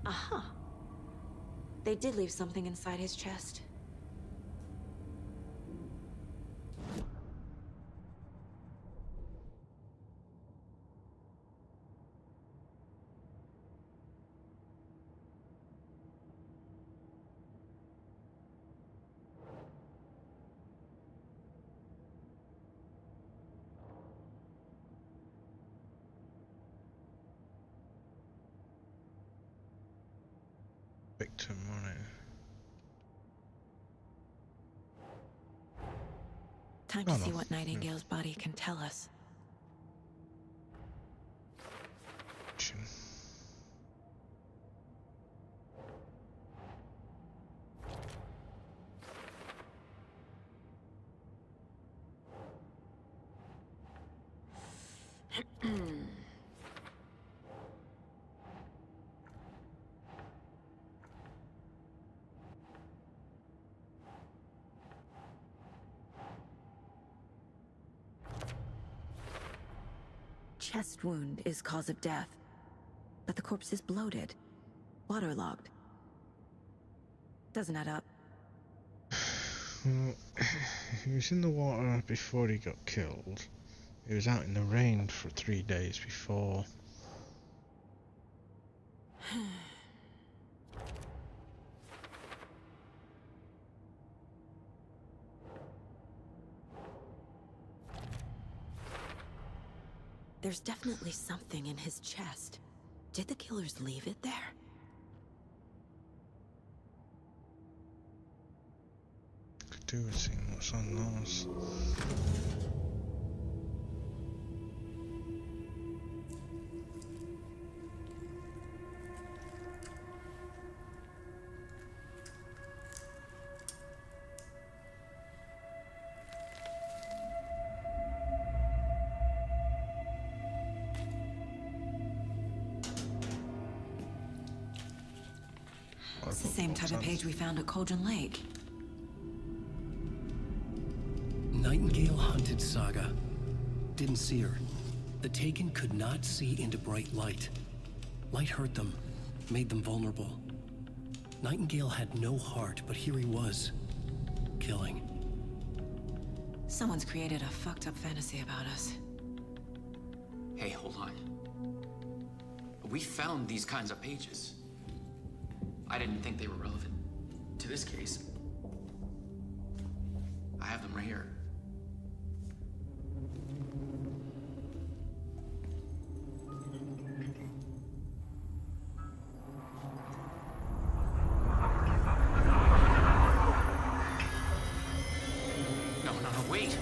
Uh-huh. They did leave something inside his chest. Victim on it. Time to see what Nightingale's body can tell us. Chest wound is cause of death, but the corpse is bloated, waterlogged. Doesn't add up. Well, he was in the water before he got killed. He was out in the rain for 3 days before. There's definitely something in his chest. Did the killers leave it there? Could do with seeing what's on those. It's the same type of page we found at Cauldron Lake. Nightingale hunted Saga. Didn't see her. The Taken could not see into bright light. Light hurt them, made them vulnerable. Nightingale had no heart, but here he was, killing. Someone's created a fucked up fantasy about us. Hey, hold on. We found these kinds of pages. I didn't think they were relevant to this case. I have them right here. No, wait.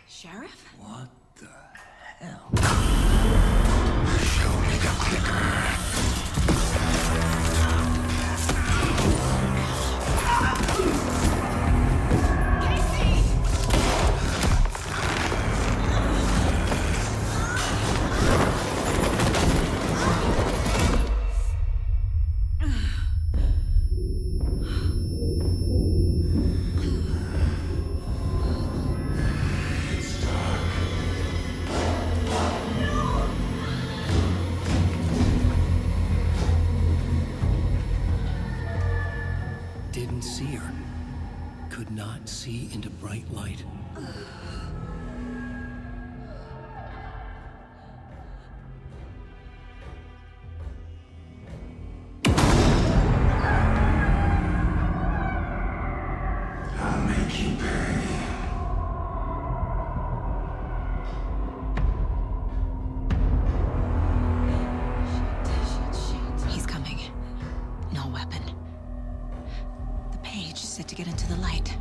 Sheriff? What the hell? Show me the clicker. Didn't see her. Could not see into bright light. I'll make you pay. He's coming. No weapon. The page is set to get into the light.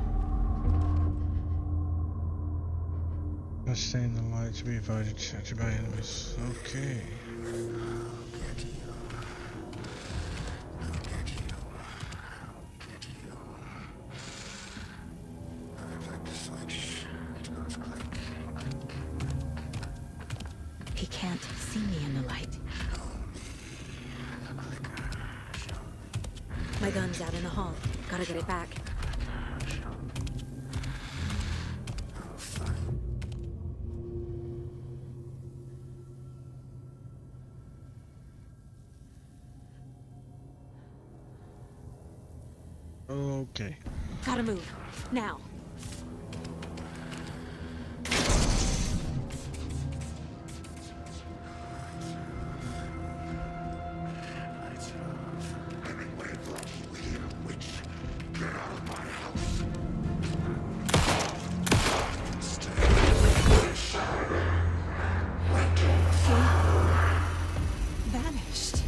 stay in the light to be avoided detected by enemies. Okay. He can't see me in the light. My gun's out in the hall. Gotta get it back. Okay. Gotta move. Now. Vanished.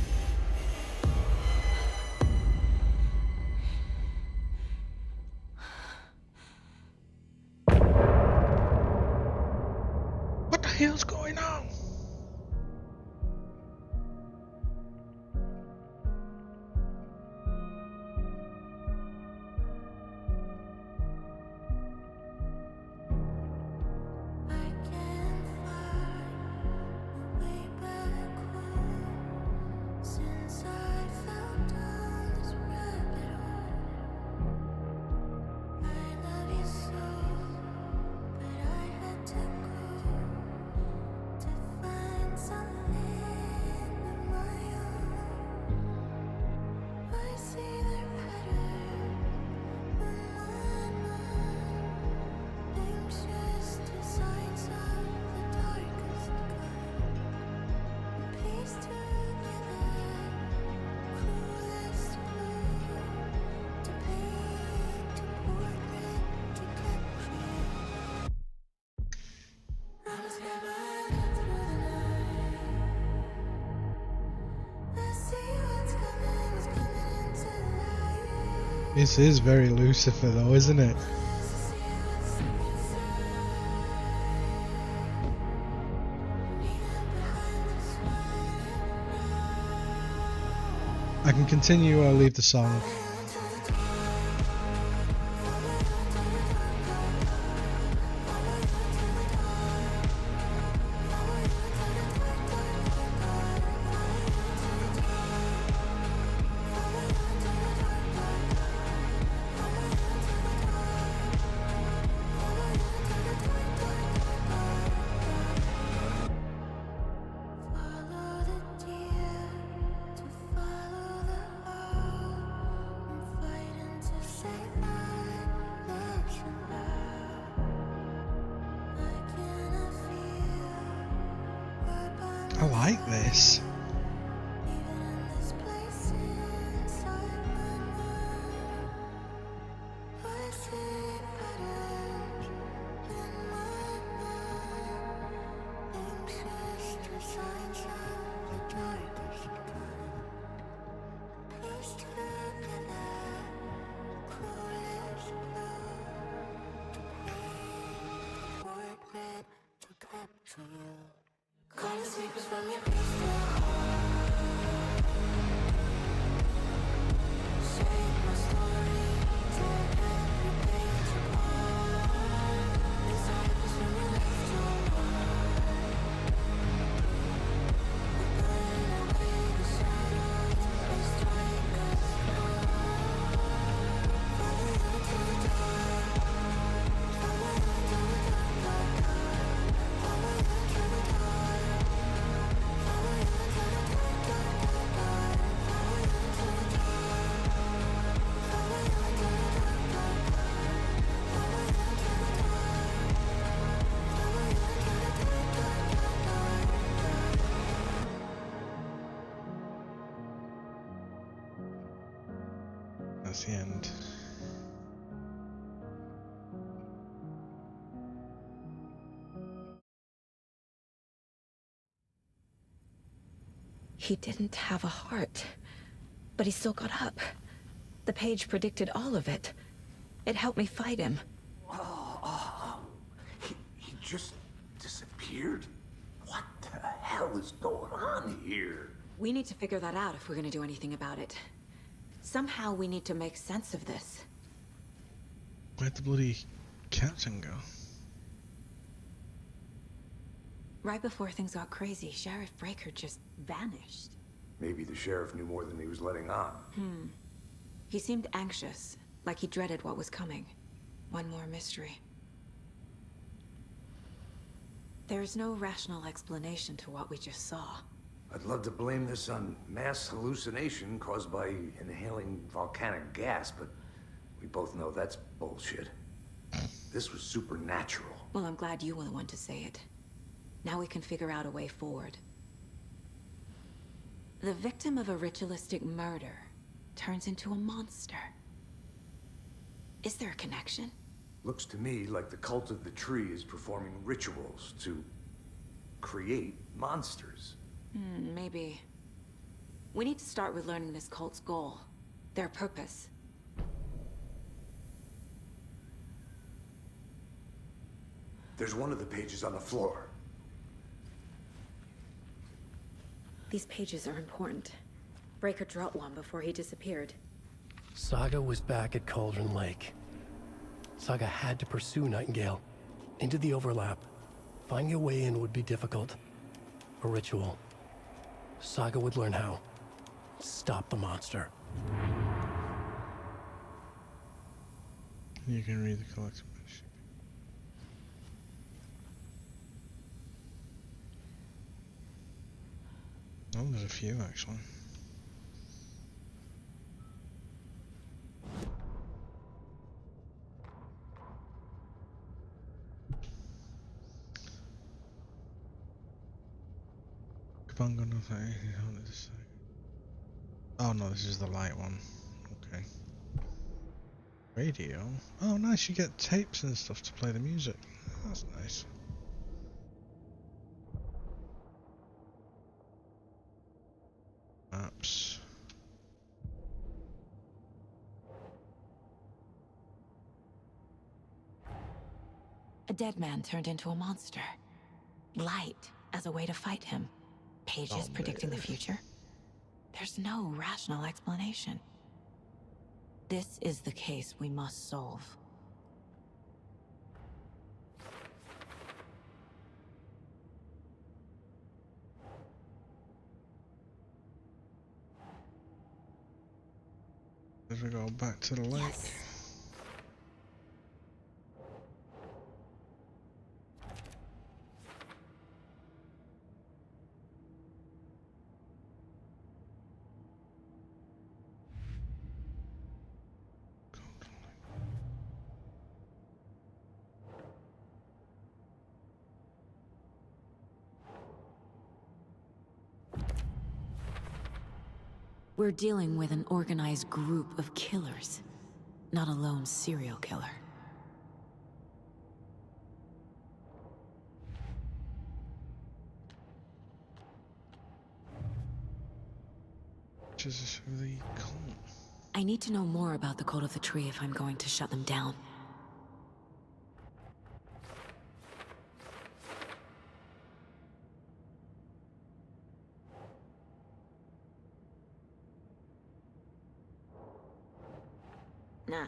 What the hell's going on? Since I fell down this rabbit hole, I love you so, but I had to go to find something of my own. I see their pattern in my mind, anxious designs of the darkest kind, pieced together. Coolest blue to paint a portrait to capture you. I was never through the night. I see what's coming into the light. This is very Lucifer though, isn't it? I can continue or leave the song. Follow the deer to follow the hole, and fighting to save my legs and I cannot feel or by I like this. even in this place inside my mind. I see patterns in my mind, anxious designs of the darkest kind, pieced together, coolest blue to paint a portrait to capture you. Calling secrets from your crystal heart. Save my story, tear every page apart. Inside is when you left your heart. We're burning away the shadows, they strike us apart. Follow you to the dark, follow you to the dark, dark, dark. Follow you to the dark, follow you to the dark, dark, dark, dark. Follow you to the dark, follow you to the dark, dark, dark. Follow you to the dark, follow you to the dark, dark, dark, dark. That's the end. He didn't have a heart, but he still got up. The page predicted all of it. It helped me fight him. He just disappeared? What the hell is going on here? We need to figure that out if we're gonna do anything about it. Somehow we need to make sense of this. Where'd the bloody captain go? Right before things got crazy, Sheriff Breaker just vanished. Maybe the sheriff knew more than he was letting on. He seemed anxious, like he dreaded what was coming. One more mystery. There's no rational explanation to what we just saw. I'd love to blame this on mass hallucination caused by inhaling volcanic gas, but we both know that's bullshit. This was supernatural. Well, I'm glad you were the one to say it. Now we can figure out a way forward. The victim of a ritualistic murder turns into a monster. Is there a connection? Looks to me like the cult of the tree is performing rituals to create monsters. Maybe. We need to start with learning this cult's goal. Their purpose. There's one of the pages on the floor. These pages are important. Breaker dropped one before he disappeared. Saga was back at Cauldron Lake. Saga had to pursue Nightingale. Into the overlap. Finding a way in would be difficult. A ritual. Saga would learn how. Stop the monster. You can read the collectible. Oh, there's a few actually. Oh no, this is the light one. Okay. Radio. Oh nice, you get tapes and stuff to play the music. That's nice. Maps. A dead man turned into a monster. Light as a way to fight him. Pages predicting the future. There's no rational explanation. This is the case we must solve. As we go back to the lake. Yes. We're dealing with an organized group of killers, not a lone serial killer. Jesus, who they call? I need to know more about the Cult of the Tree if I'm going to shut them down. Nah.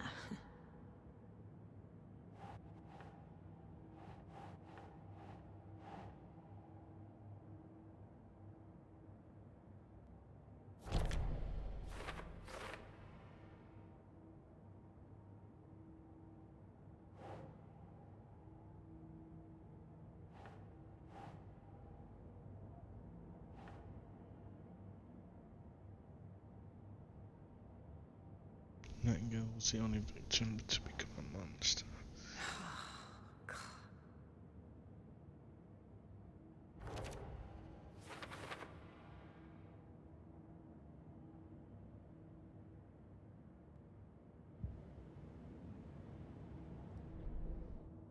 Nightingale was the only victim to become a monster.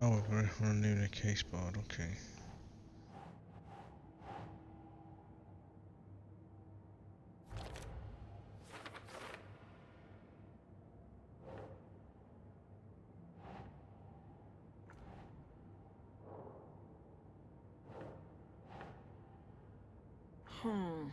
Oh, we're on a case board, okay. Oh,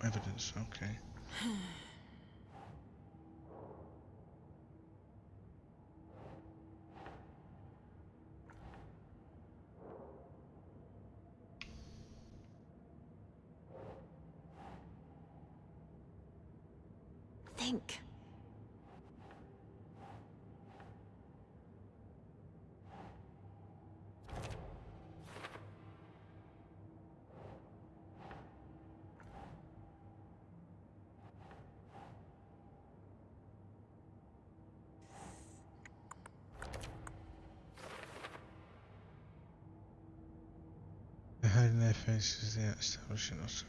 evidence. Okay. Think. They're hiding their faces. They're establishing us.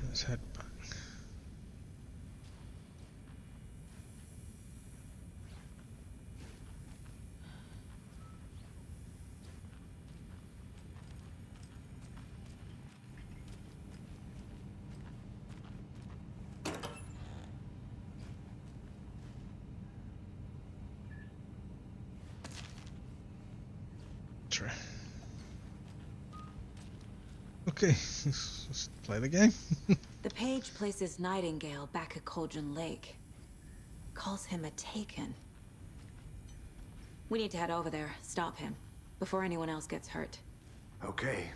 Let's head back. Try. Okay, let's play the game. The page places Nightingale back at Cauldron Lake. Calls him a Taken. We need to head over there, stop him, before anyone else gets hurt. Okay.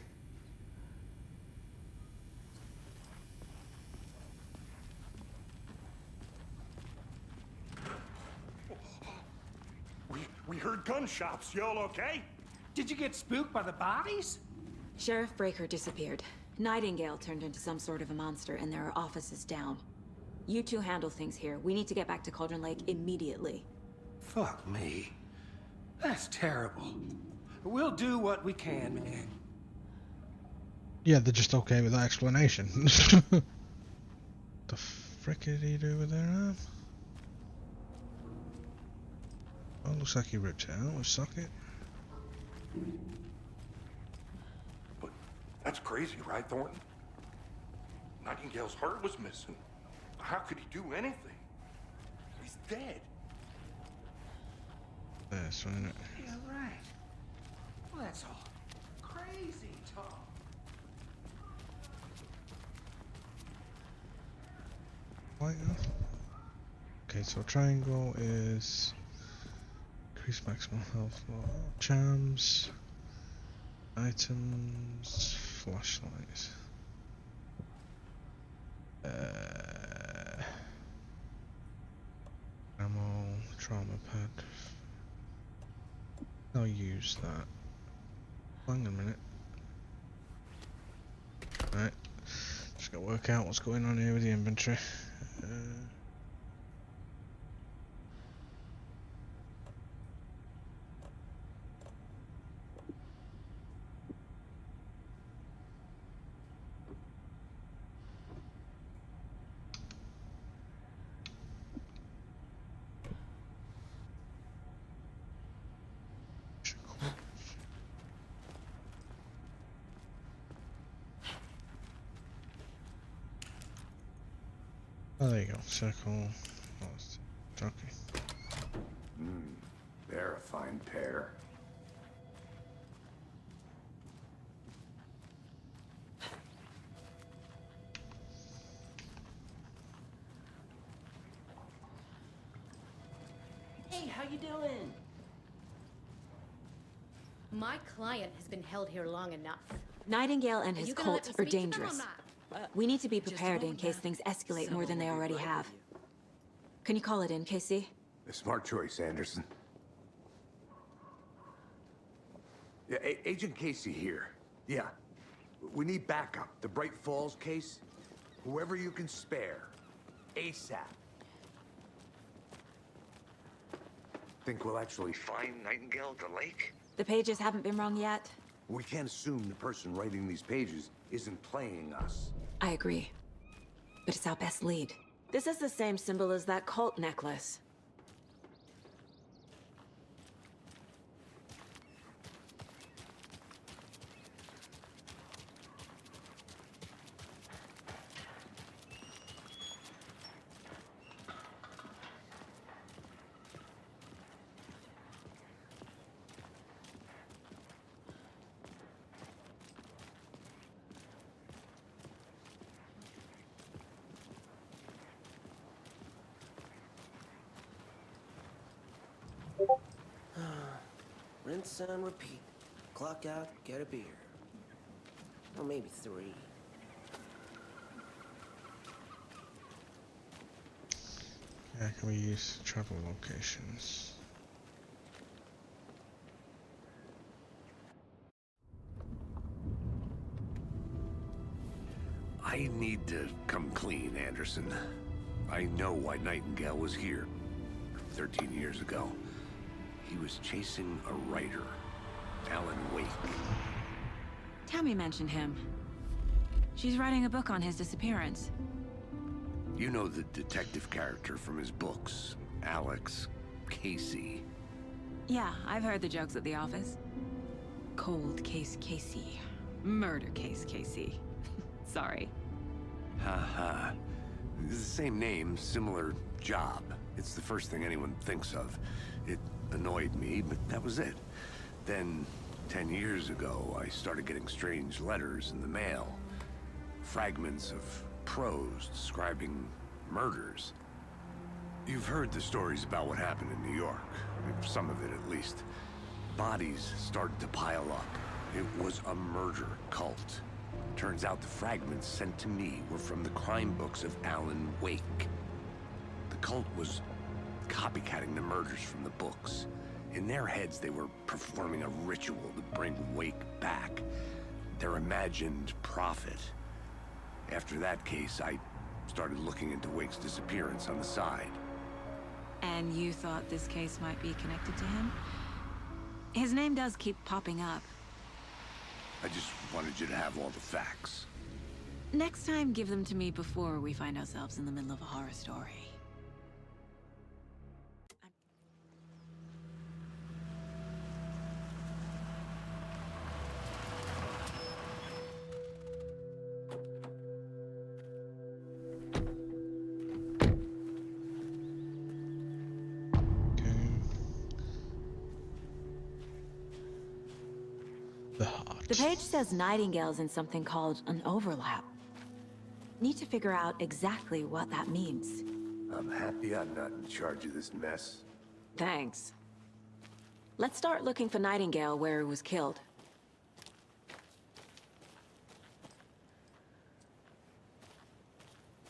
We heard gunshots. Y'all okay? Did you get spooked by the bodies? Sheriff Breaker disappeared. Nightingale turned into some sort of a monster, and there are offices down. You two handle things here. We need to get back to Cauldron Lake immediately. Fuck me. That's terrible. We'll do what we can, man. Yeah, they're just okay with that explanation. The frick did he do with their arm? Oh, looks like he ripped it out with socket. But that's crazy, right, Thornton? Nightingale's heart was missing. How could he do anything? He's dead. That's right. Yeah, right. Well, that's all crazy talk. Light up. Okay, so triangle is increase maximum health, charms, items, flashlights. Ammo, trauma pad. I'll use that. Hang on a minute. Right, just gotta work out what's going on here with the inventory. Oh, there you go. Circle. Okay. They're a fine pair. Hey, how you doing? My client has been held here long enough. Nightingale and Are his you gonna let cult me are speak to them or dangerous. not? We need to be prepared in case things escalate more than they already have. Can you call it in, Casey? A smart choice, Anderson. Yeah, Agent Casey here. Yeah. We need backup. The Bright Falls case. Whoever you can spare. ASAP. Think we'll actually find Nightingale at the lake? The pages haven't been wrong yet. We can't assume the person writing these pages isn't playing us. I agree. But it's our best lead. This is the same symbol as that cult necklace. Rinse and repeat. Clock out, get a beer. Or maybe 3. Yeah, can we use travel locations? I need to come clean, Anderson. I know why Nightingale was here 13 years ago. He was chasing a writer, Alan Wake. Tammy mentioned him. She's writing a book on his disappearance. You know the detective character from his books, Alex Casey. Yeah, I've heard the jokes at the office. Cold case Casey. Murder case Casey. Sorry. Ha. It's the same name, similar job. It's the first thing anyone thinks of. It annoyed me, but that was it. Then, 10 years ago, I started getting strange letters in the mail. Fragments of prose describing murders. You've heard the stories about what happened in New York. Some of it, at least. Bodies started to pile up. It was a murder cult. Turns out the fragments sent to me were from the crime books of Alan Wake. The cult was copycatting the murders from the books. In their heads, they were performing a ritual to bring Wake back. Their imagined prophet. After that case, I started looking into Wake's disappearance on the side. And you thought this case might be connected to him? His name does keep popping up. I just wanted you to have all the facts. Next time, give them to me before we find ourselves in the middle of a horror story. The page says Nightingale's in something called an overlap. Need to figure out exactly what that means. I'm happy I'm not in charge of this mess. Thanks. Let's start looking for Nightingale where he was killed.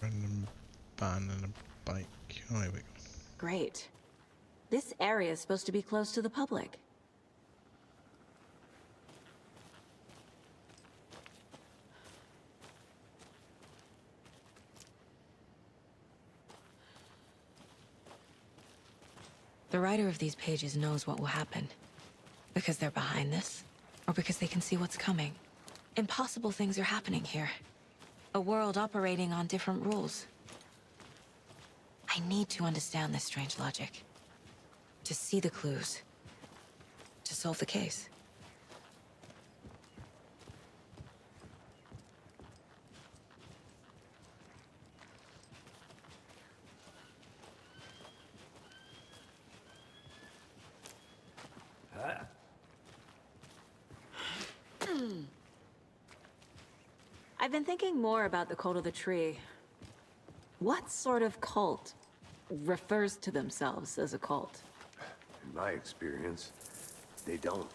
Random van and a bike. Oh, here we go. Great. This area is supposed to be closed to the public. The writer of these pages knows what will happen. Because they're behind this, or because they can see what's coming. Impossible things are happening here. A world operating on different rules. I need to understand this strange logic. To see the clues. To solve the case. I've been thinking more about the cult of the tree. What sort of cult refers to themselves as a cult? In my experience, they don't.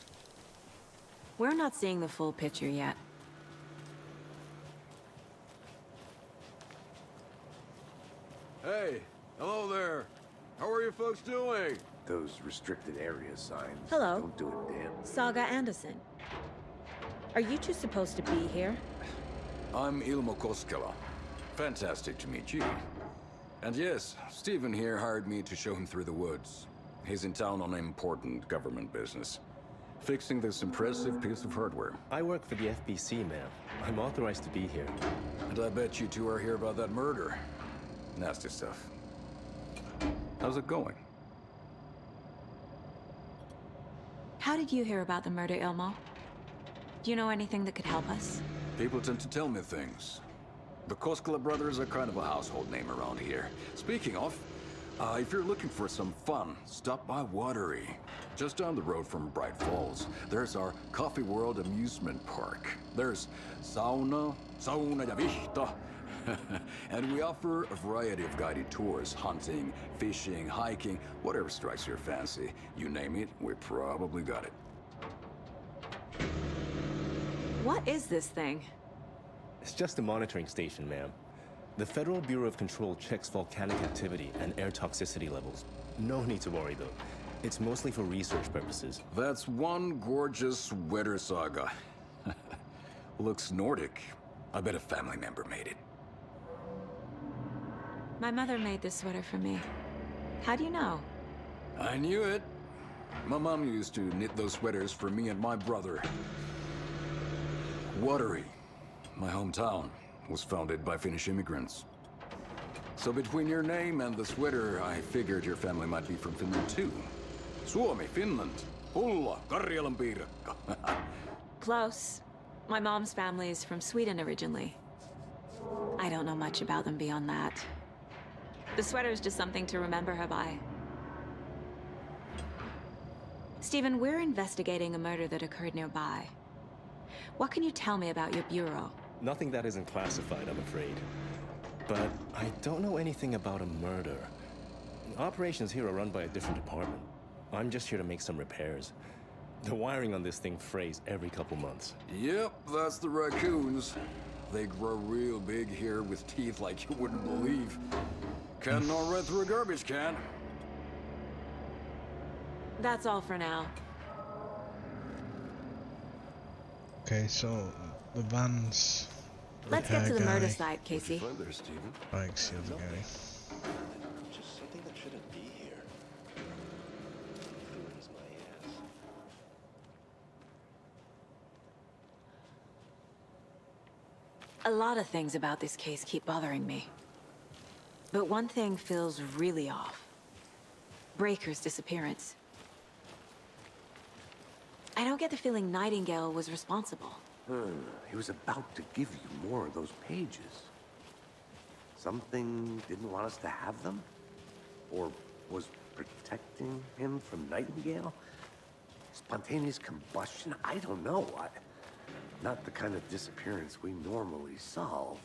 We're not seeing the full picture yet. Hey, hello there. How are you folks doing? Those restricted area signs. Hello. Don't do it, Dan. Saga Anderson. Are you two supposed to be here? I'm Ilmo Koskela. Fantastic to meet you. And yes, Stephen here hired me to show him through the woods. He's in town on important government business. Fixing this impressive piece of hardware. I work for the FBC, ma'am. I'm authorized to be here. And I bet you two are here about that murder. Nasty stuff. How's it going? How did you hear about the murder, Ilmo? Do you know anything that could help us? People tend to tell me things. The Koskela brothers are kind of a household name around here. Speaking of, if you're looking for some fun, stop by Watery. Just down the road from Bright Falls, there's our Coffee World amusement park. There's sauna ja vihta. And we offer a variety of guided tours, hunting, fishing, hiking, whatever strikes your fancy. You name it, we probably got it. What is this thing? It's just a monitoring station, ma'am. The Federal Bureau of Control checks volcanic activity and air toxicity levels. No need to worry, though. It's mostly for research purposes. That's one gorgeous weather saga. Looks Nordic. I bet a family member made it. My mother made this sweater for me. How do you know? I knew it. My mom used to knit those sweaters for me and my brother. Watery, my hometown, was founded by Finnish immigrants. So between your name and the sweater, I figured your family might be from Finland too. Suomi, Finland, Pulla, Karjalan piirakka. Close. My mom's family is from Sweden originally. I don't know much about them beyond that. The sweater is just something to remember her by. Stephen, we're investigating a murder that occurred nearby. What can you tell me about your bureau? Nothing that isn't classified, I'm afraid. But I don't know anything about a murder. Operations here are run by a different department. I'm just here to make some repairs. The wiring on this thing frays every couple months. Yep, that's the raccoons. They grow real big here with teeth like you wouldn't believe. Can't know right through a garbage can. That's all for now. Okay, so the van's... Let's get to the murder site, Casey. Bike's the other guy. Just something that shouldn't be here. Ruins my ass. A lot of things about this case keep bothering me. But one thing feels really off. Breaker's disappearance. I don't get the feeling Nightingale was responsible. He was about to give you more of those pages. Something didn't want us to have them? Or was protecting him from Nightingale? Spontaneous combustion? I don't know. Not the kind of disappearance we normally solve.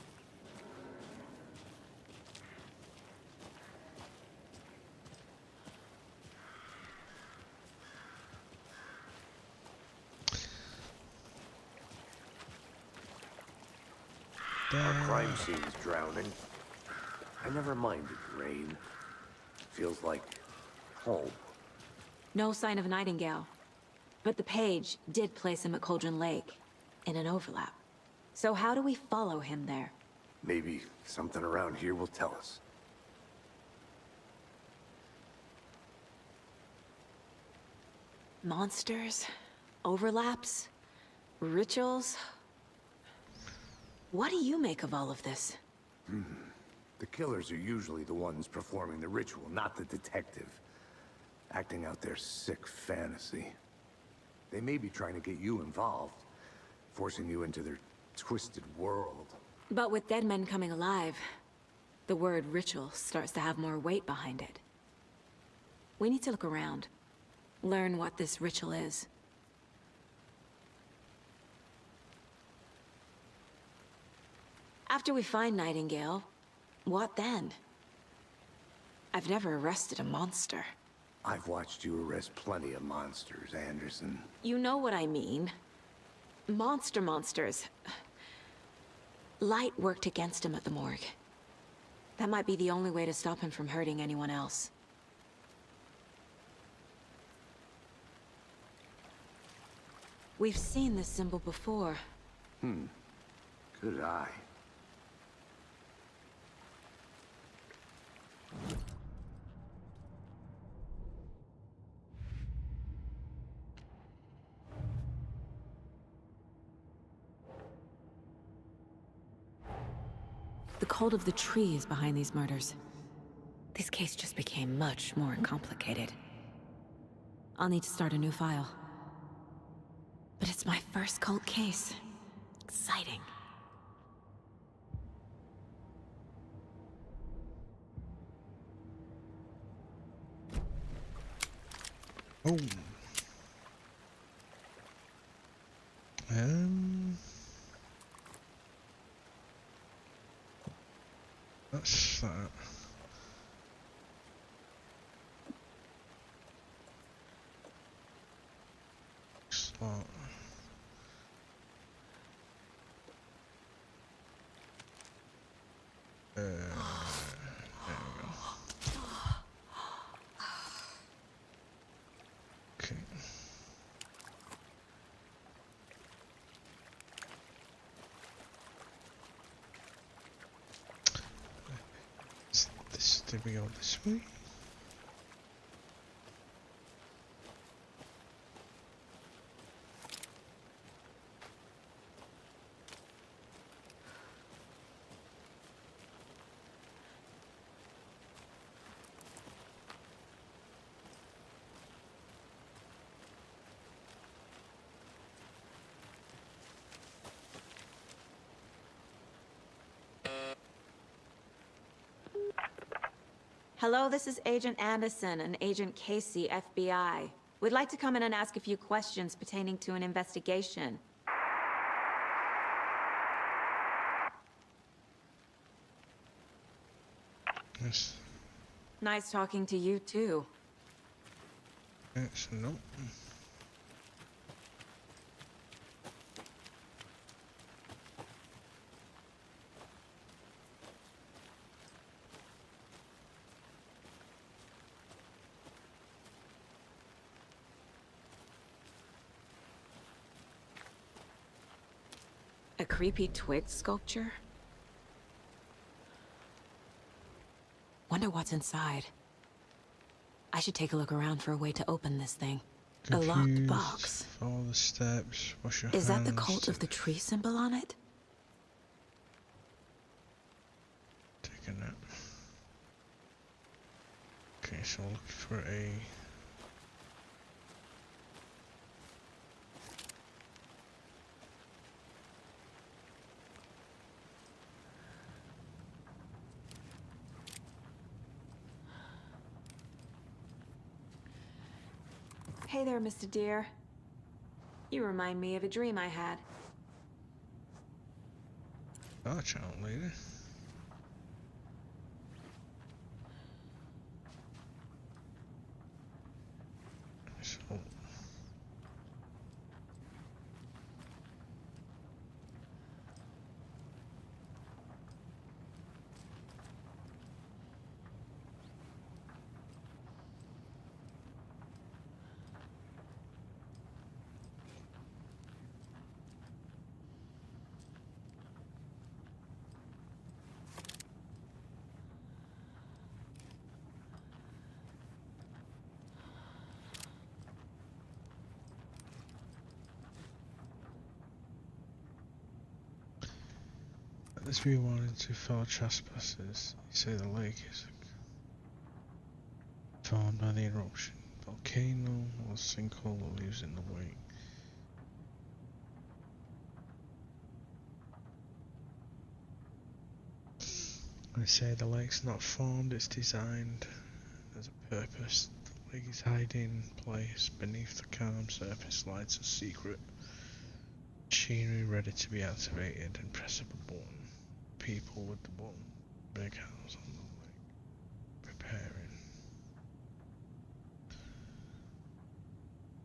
Our crime scene's drowning. I never minded rain. Feels like home. No sign of Nightingale. But the page did place him at Cauldron Lake, in an overlap. So how do we follow him there? Maybe something around here will tell us. Monsters? Overlaps? Rituals? What do you make of all of this? The killers are usually the ones performing the ritual, not the detective. Acting out their sick fantasy. They may be trying to get you involved, forcing you into their twisted world. But with dead men coming alive, the word ritual starts to have more weight behind it. We need to look around. Learn what this ritual is. After we find Nightingale, what then? I've never arrested a monster. I've watched you arrest plenty of monsters, Anderson. You know what I mean. Monsters. Light worked against him at the morgue. That might be the only way to stop him from hurting anyone else. We've seen this symbol before. Good eye. The cult of the tree is behind these murders. This case just became much more complicated. I'll need to start a new file. But it's my first cult case. Exciting. Oh. That's that. Slot. There we go. Okay. Did we go this way? Hello, this is Agent Anderson and Agent Casey, FBI. We'd like to come in and ask a few questions pertaining to an investigation. Yes. Nice talking to you, too. Yes, no. A creepy twig sculpture? Wonder what's inside. I should take a look around for a way to open this thing. A locked box. Follow the steps. Wash your hands. Is that the cult of the tree symbol on it? Take a nap. Okay, so look for a... Hey there, Mr. Deer. You remind me of a dream I had. Oh, child lady. So... Let's be warning to fellow trespassers. You say the lake is formed by the eruption, volcano, or sinkhole that leaves in the wake. I say the lake's not formed, it's designed. There's a purpose. The lake is hiding in place beneath the calm surface lies a secret machinery ready to be activated and press a button. People with the button. Big house on the lake. Preparing.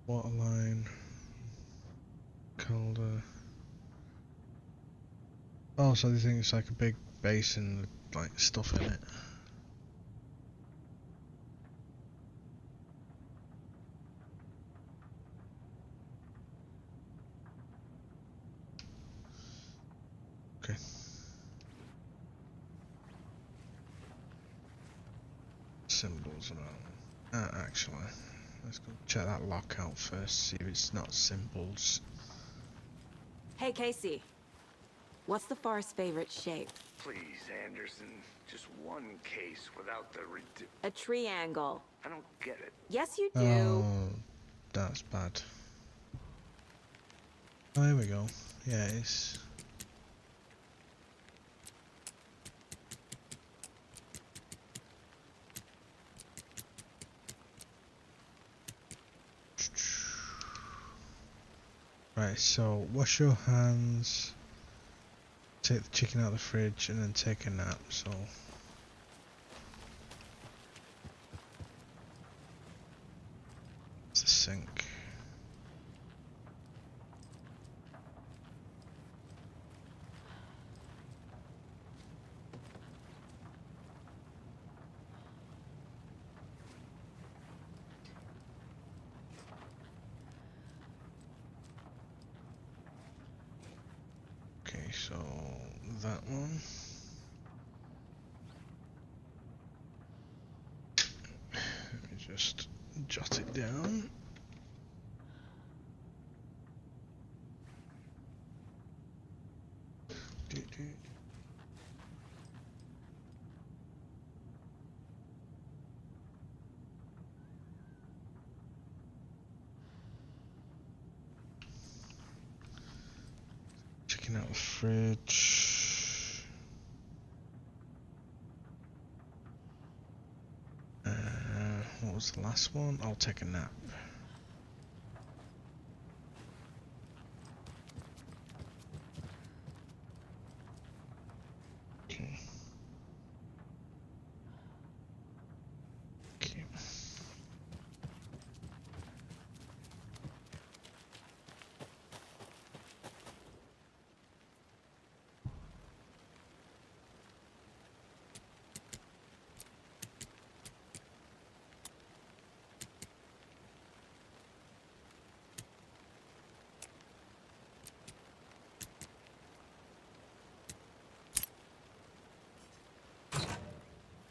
Waterline. Calder. Oh, so they think it's like a big basin with like stuff in it. Okay. Symbols around. Actually, let's go check that lock out first, see if it's not symbols. Hey, Casey. What's the forest's favorite shape? Please, Anderson. Just one case without the A triangle. I don't get it. Yes, you do. Oh, that's bad. Oh, here we go. Yeah, it's... Right, so wash your hands, take the chicken out of the fridge, and then take a nap, so... It's the sink. Okay, so that one. Let me just jot it down. Checking out the fridge. What was the last one? I'll take a nap. Okay. Okay.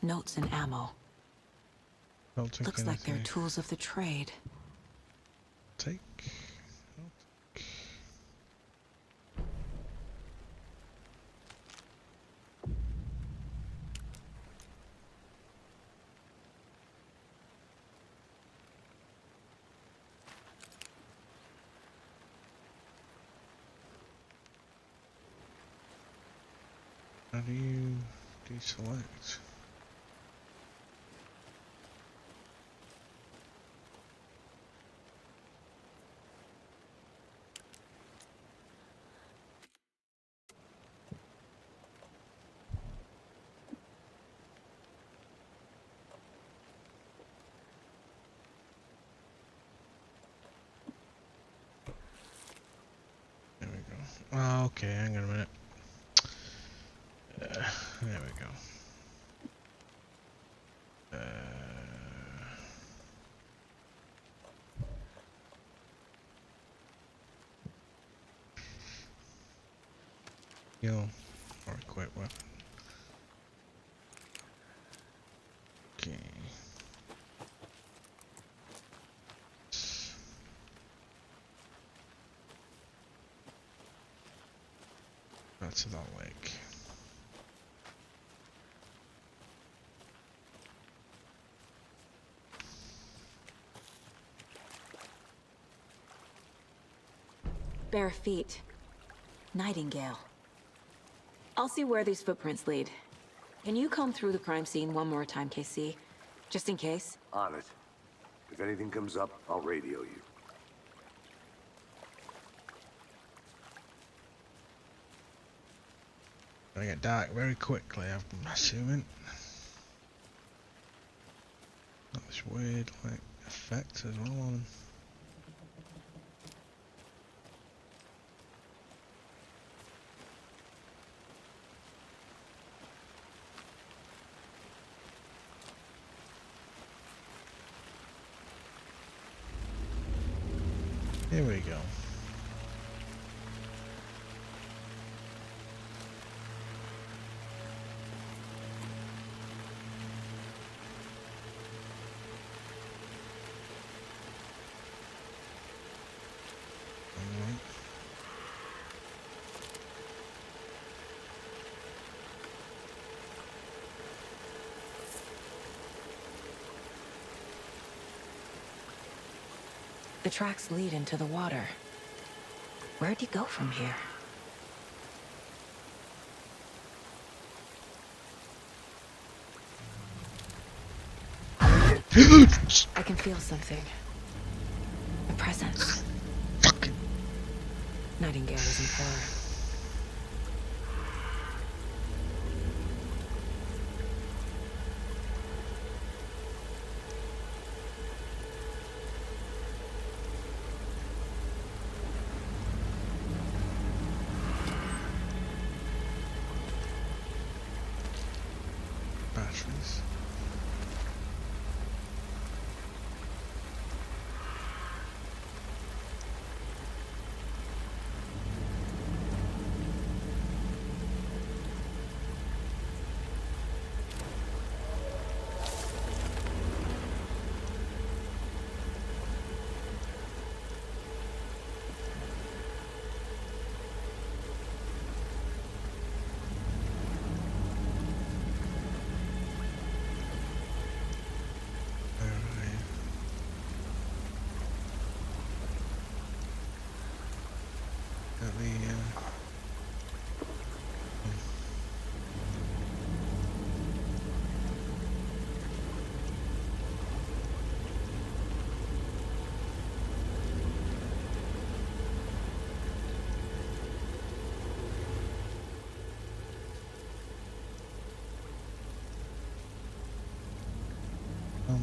Notes and ammo. Don't take Looks like they're anything. tools of the trade. Take. How do you deselect? There we go. Oh, okay, hang on a minute. There we go. Heal or equip weapon. Okay. That's that lake. Bare feet. Nightingale. I'll see where these footprints lead. Can you comb through the crime scene one more time, KC? Just in case? On it. If anything comes up, I'll radio you. Gonna get dark very quickly, I'm assuming. Got this weird, like, effect as well on. Here we go. The tracks lead into the water. Where'd he go from here? I can feel something. A presence. Nightingale isn't far. Batteries.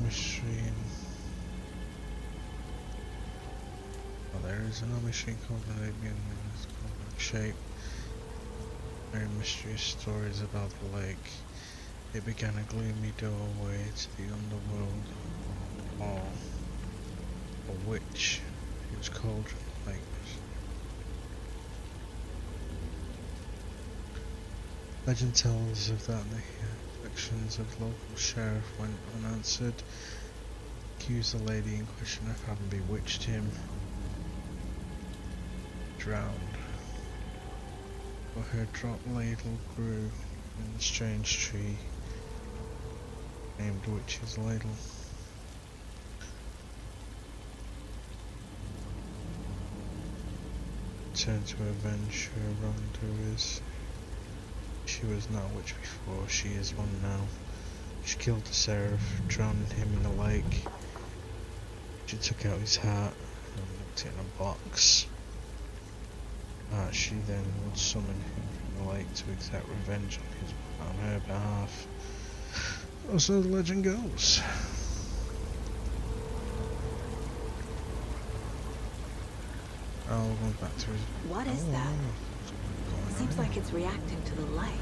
Machine. Well, there is another machine called the Arabian shape. Very mysterious stories about the lake. It began a gloomy doorway to the underworld, or a witch. It was called Lake. Legend tells of that the actions of the local sheriff went unanswered. Accused the lady in question of having bewitched him. Drowned. But her drop ladle grew in the strange tree named Witch's Ladle. Turned to avenge her wrongdoers. She was not a witch before, she is one now. She killed the seraph, drowned him in the lake. She took out his heart and locked it in a box. She then would summon him from the lake to exact revenge on her behalf. So the legend goes. Oh, going back to his... What is that? Seems like it's reacting to the light.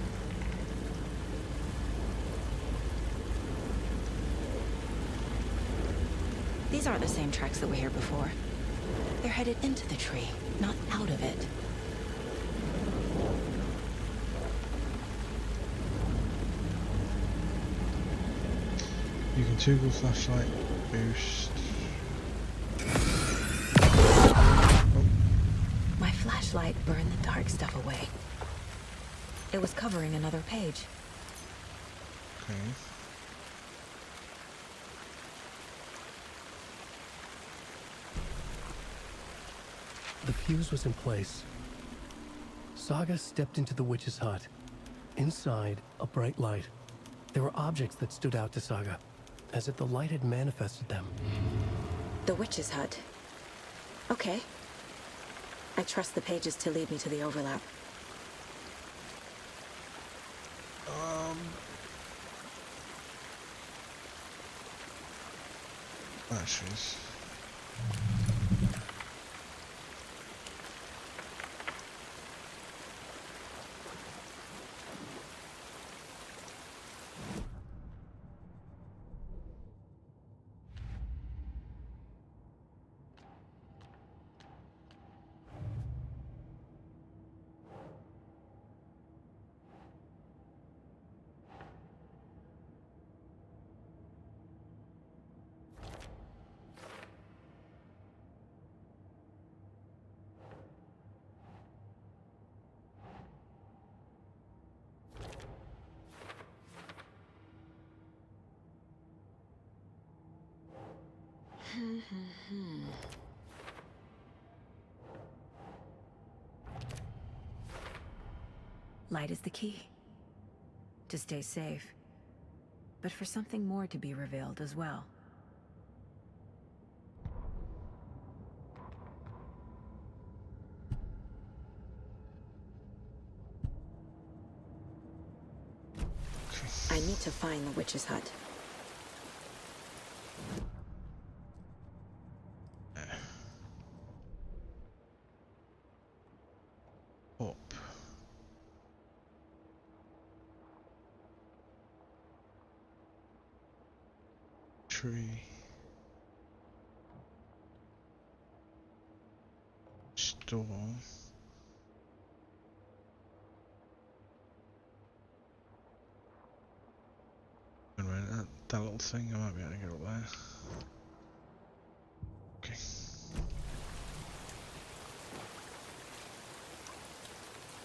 These aren't the same tracks that were here before. They're headed into the tree, not out of it. You can toggle flashlight boost. My flashlight burned the dark stuff away. It was covering another page. Okay. The fuse was in place. Saga stepped into the witch's hut. Inside, a bright light. There were objects that stood out to Saga, as if the light had manifested them. The witch's hut. Okay. I trust the pages to lead me to the overlap. Batteries. Light is the key. To stay safe. But for something more to be revealed as well. I need to find the witch's hut. Up. Tree. Storm. Wait a minute, that little thing, I might be able to get up there. Okay.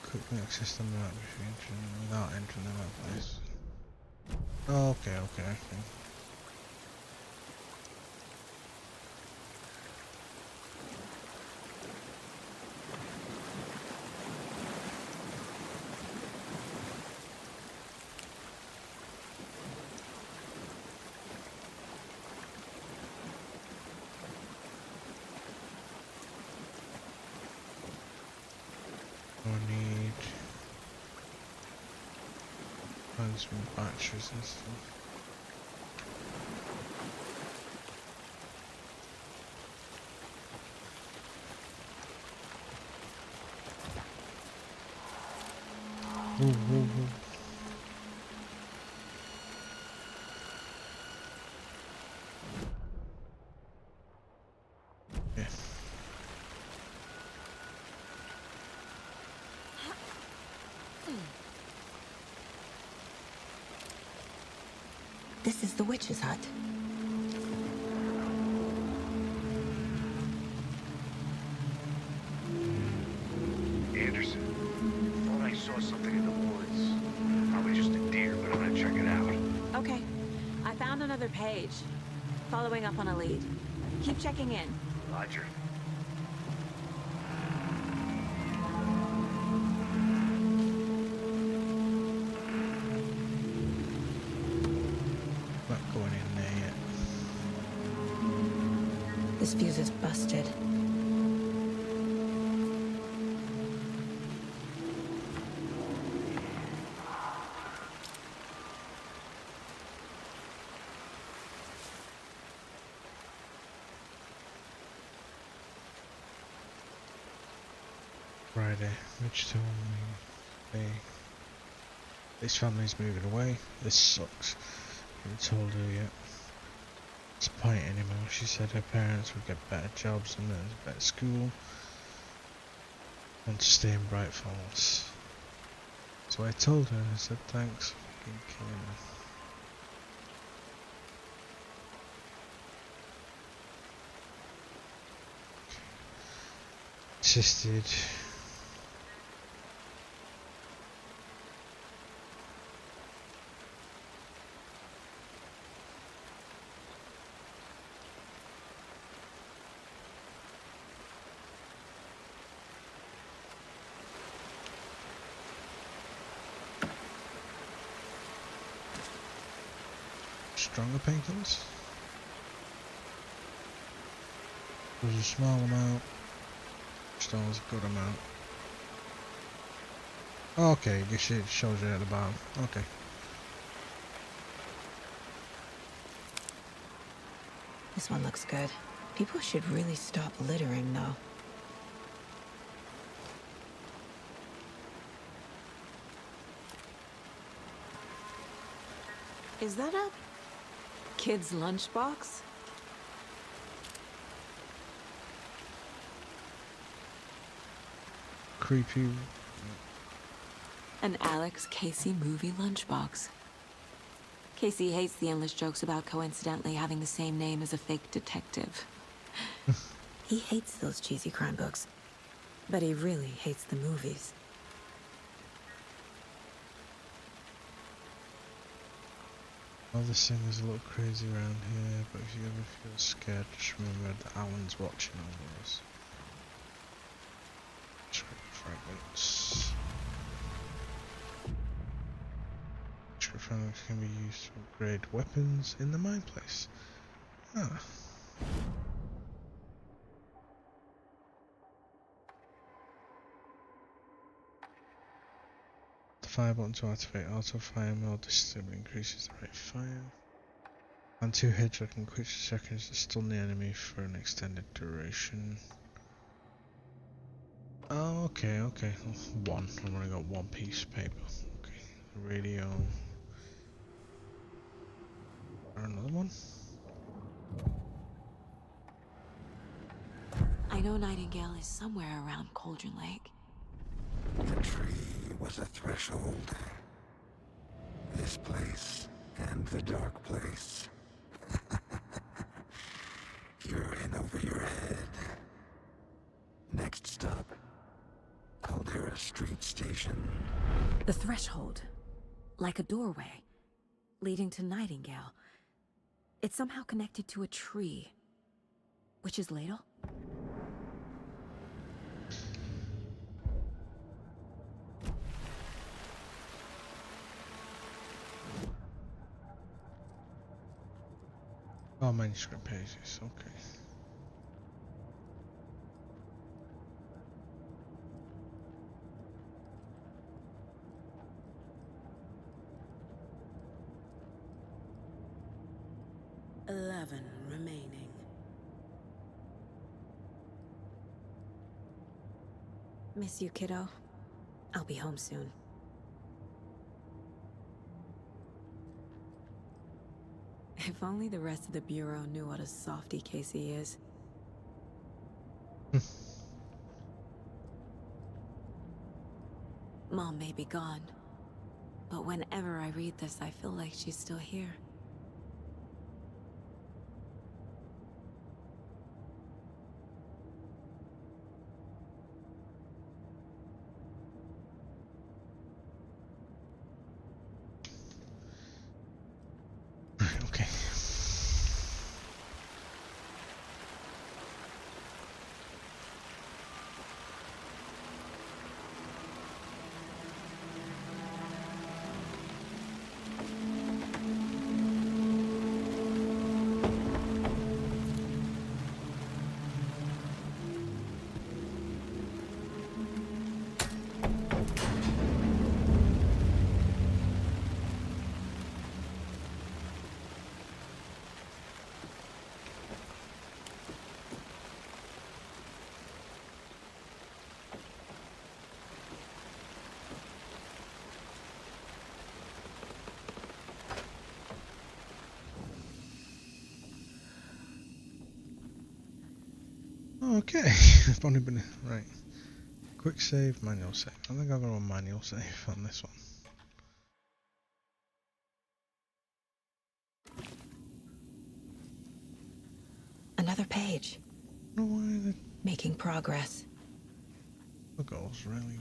Quickly access the map if you enter without entering the map place. Okay. I need some batteries and stuff. Ooh. Yeah. This is the witch's hut. Anderson, thought I saw something in the woods. Probably just a deer, but I'm gonna check it out. Okay. I found another page. Following up on a lead. Keep checking in. Roger. Not going in there yet. This fuse is busted. Friday, which told me this family's moving away. This sucks. I haven't told her yet. It's a point anymore. She said her parents would get better jobs and a better school. Want to stay in Bright Falls. So I told her. I said thanks for killing me. Insisted. Stronger painkillers? There's a small amount. Still is a good amount. Okay, I guess it shows you at the bottom. Okay. This one looks good. People should really stop littering, though. Is that a kid's lunchbox? Creepy. An Alex Casey movie lunchbox. Casey hates the endless jokes about coincidentally having the same name as a fake detective. He hates those cheesy crime books. But he really hates the movies. All this thing is a little crazy around here, but if you ever feel scared, just remember that Alan's watching over us. Fragments. refineries can be used to upgrade weapons in the mine place. Ah. The fire button to activate auto fire mode. This increases the rate of fire. And 2 headshot can quick seconds to stun the enemy for an extended duration. Oh, okay. One. I've only got one piece of paper. Okay. Radio. Or another one. I know Nightingale is somewhere around Cauldron Lake. The tree was a threshold. This place and the dark place. You're in over your head. Next stop, Caldera Street Station. The threshold. Like a doorway. Leading to Nightingale. It's somehow connected to a tree. Witch's Ladle? Oh, manuscript pages, okay. Remaining. Miss you, kiddo. I'll be home soon. If only the rest of the Bureau knew what a softy Casey is. Mom may be gone, but whenever I read this, I feel like she's still here. Okay. Okay, I've only been right. Quick save, manual save. I think I'll go on manual save on this one. Another page. No, why the Making progress. goal's really weird.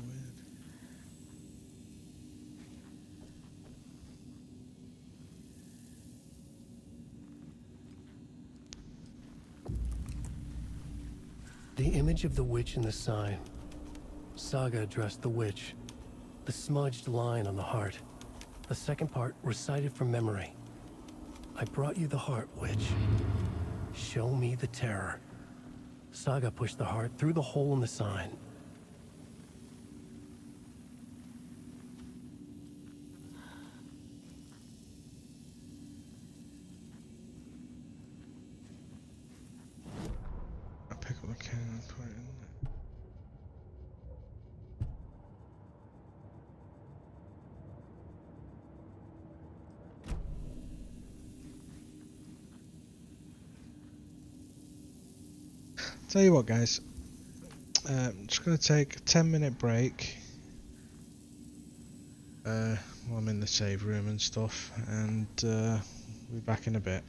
The image of the witch in the sign. Saga addressed the witch. The smudged line on the heart. The second part recited from memory. I brought you the heart, witch. Show me the terror. Saga pushed the heart through the hole in the sign. I'll pick up the can and put it in there. Tell you what, guys, I'm just going to take a 10-minute break while I'm in the save room and stuff, and we'll be back in a bit.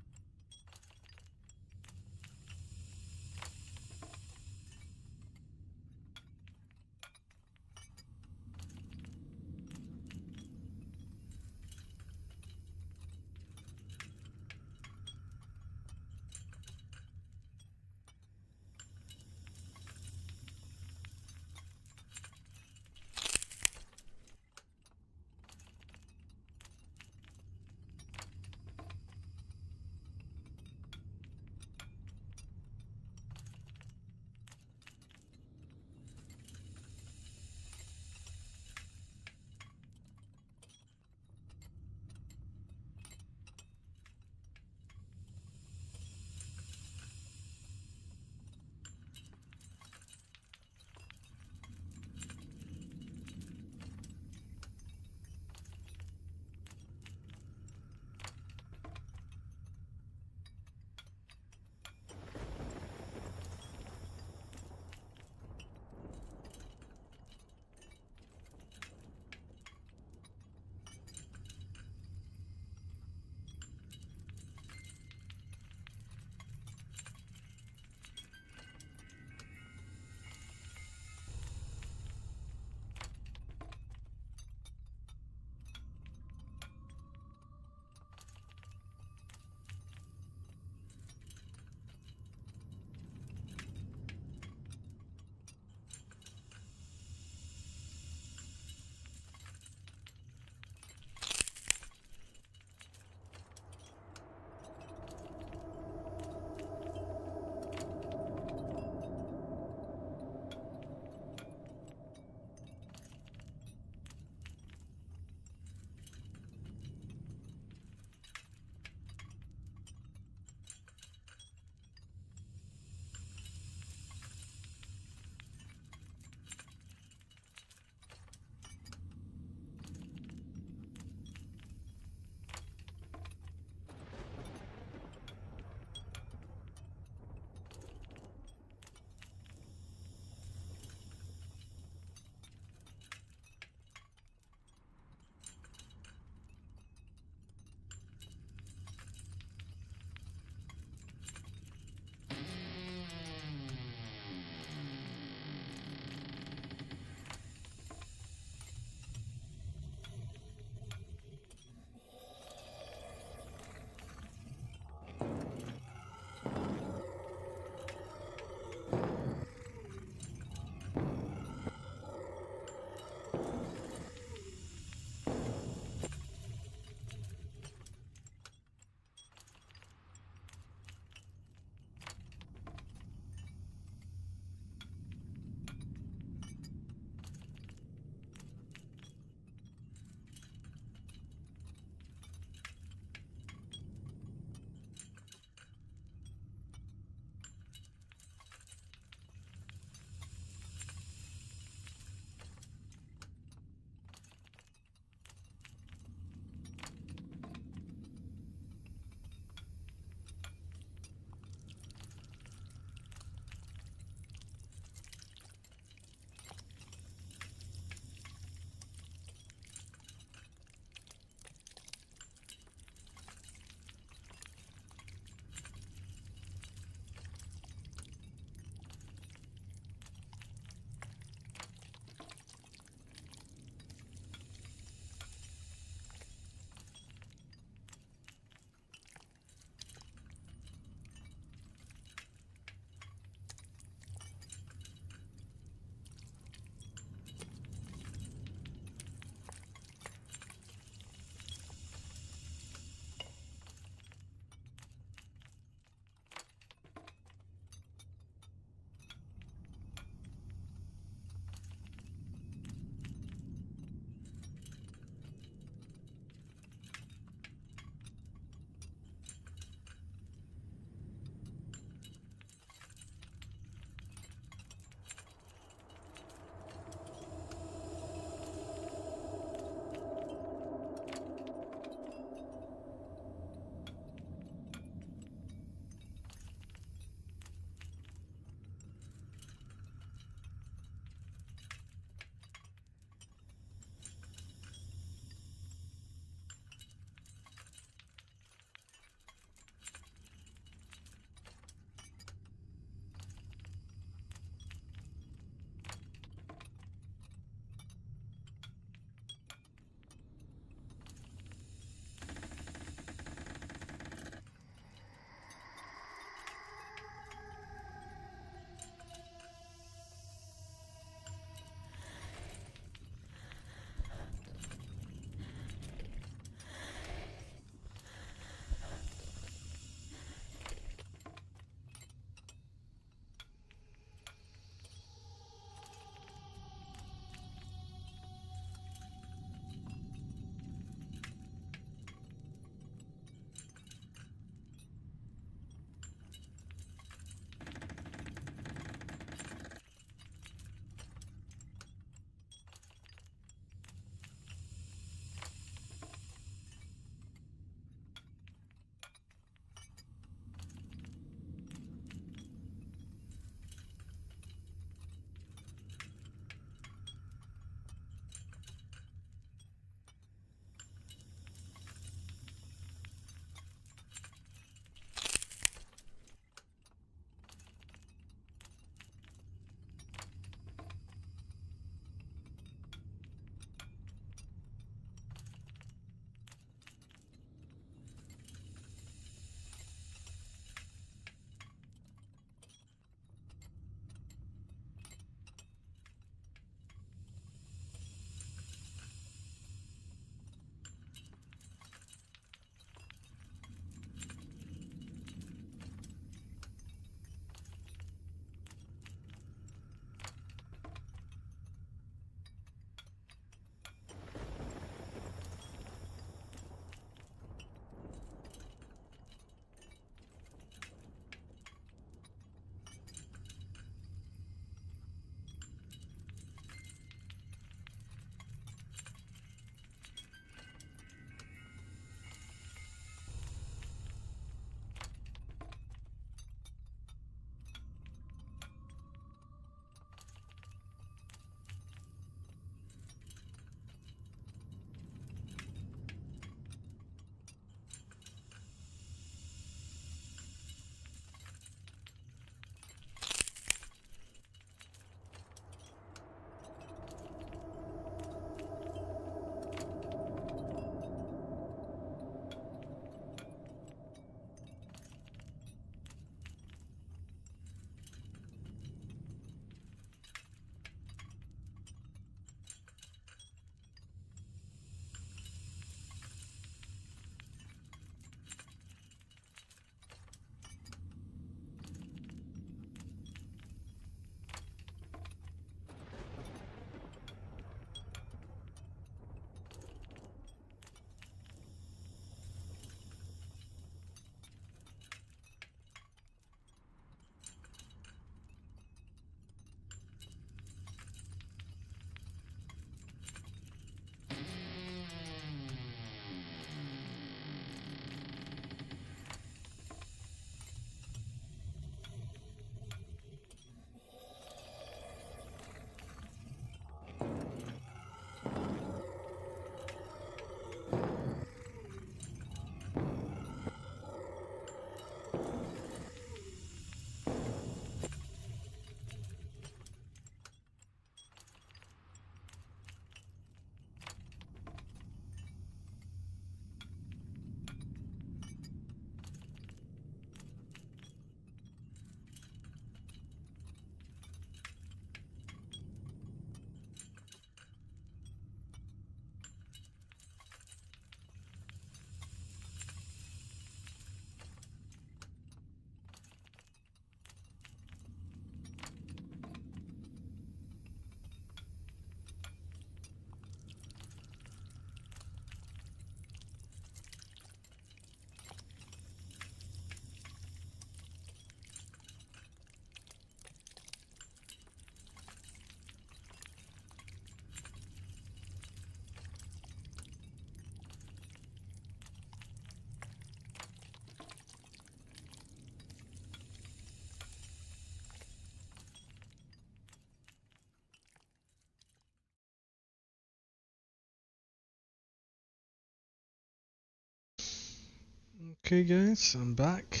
Okay guys, I'm back.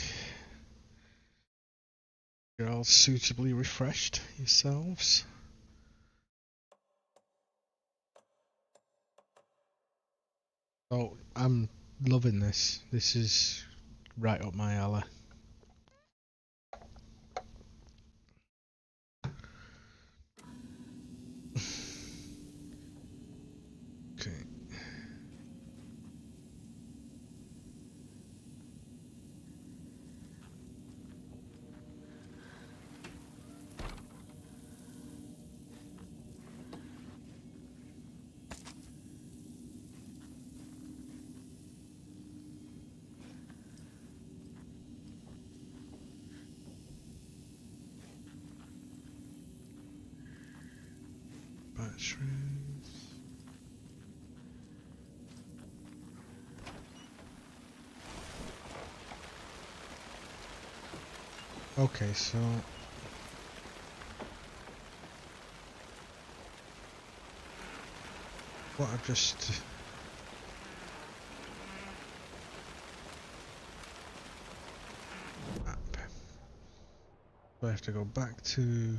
You're all suitably refreshed yourselves. Oh, I'm loving this. This is right up my alley. Okay. Batteries. Okay, so what I've just map. So I have to go back to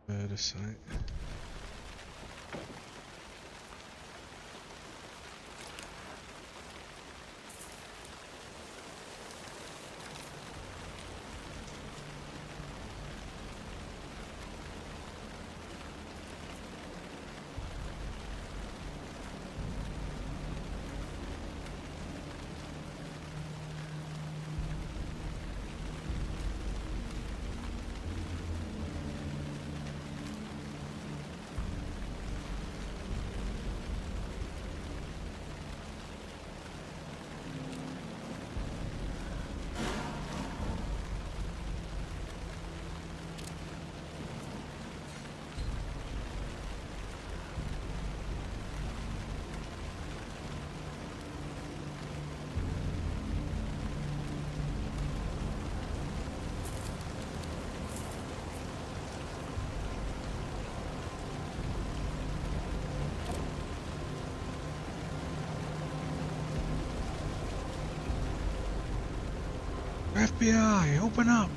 the site. FBI, open up!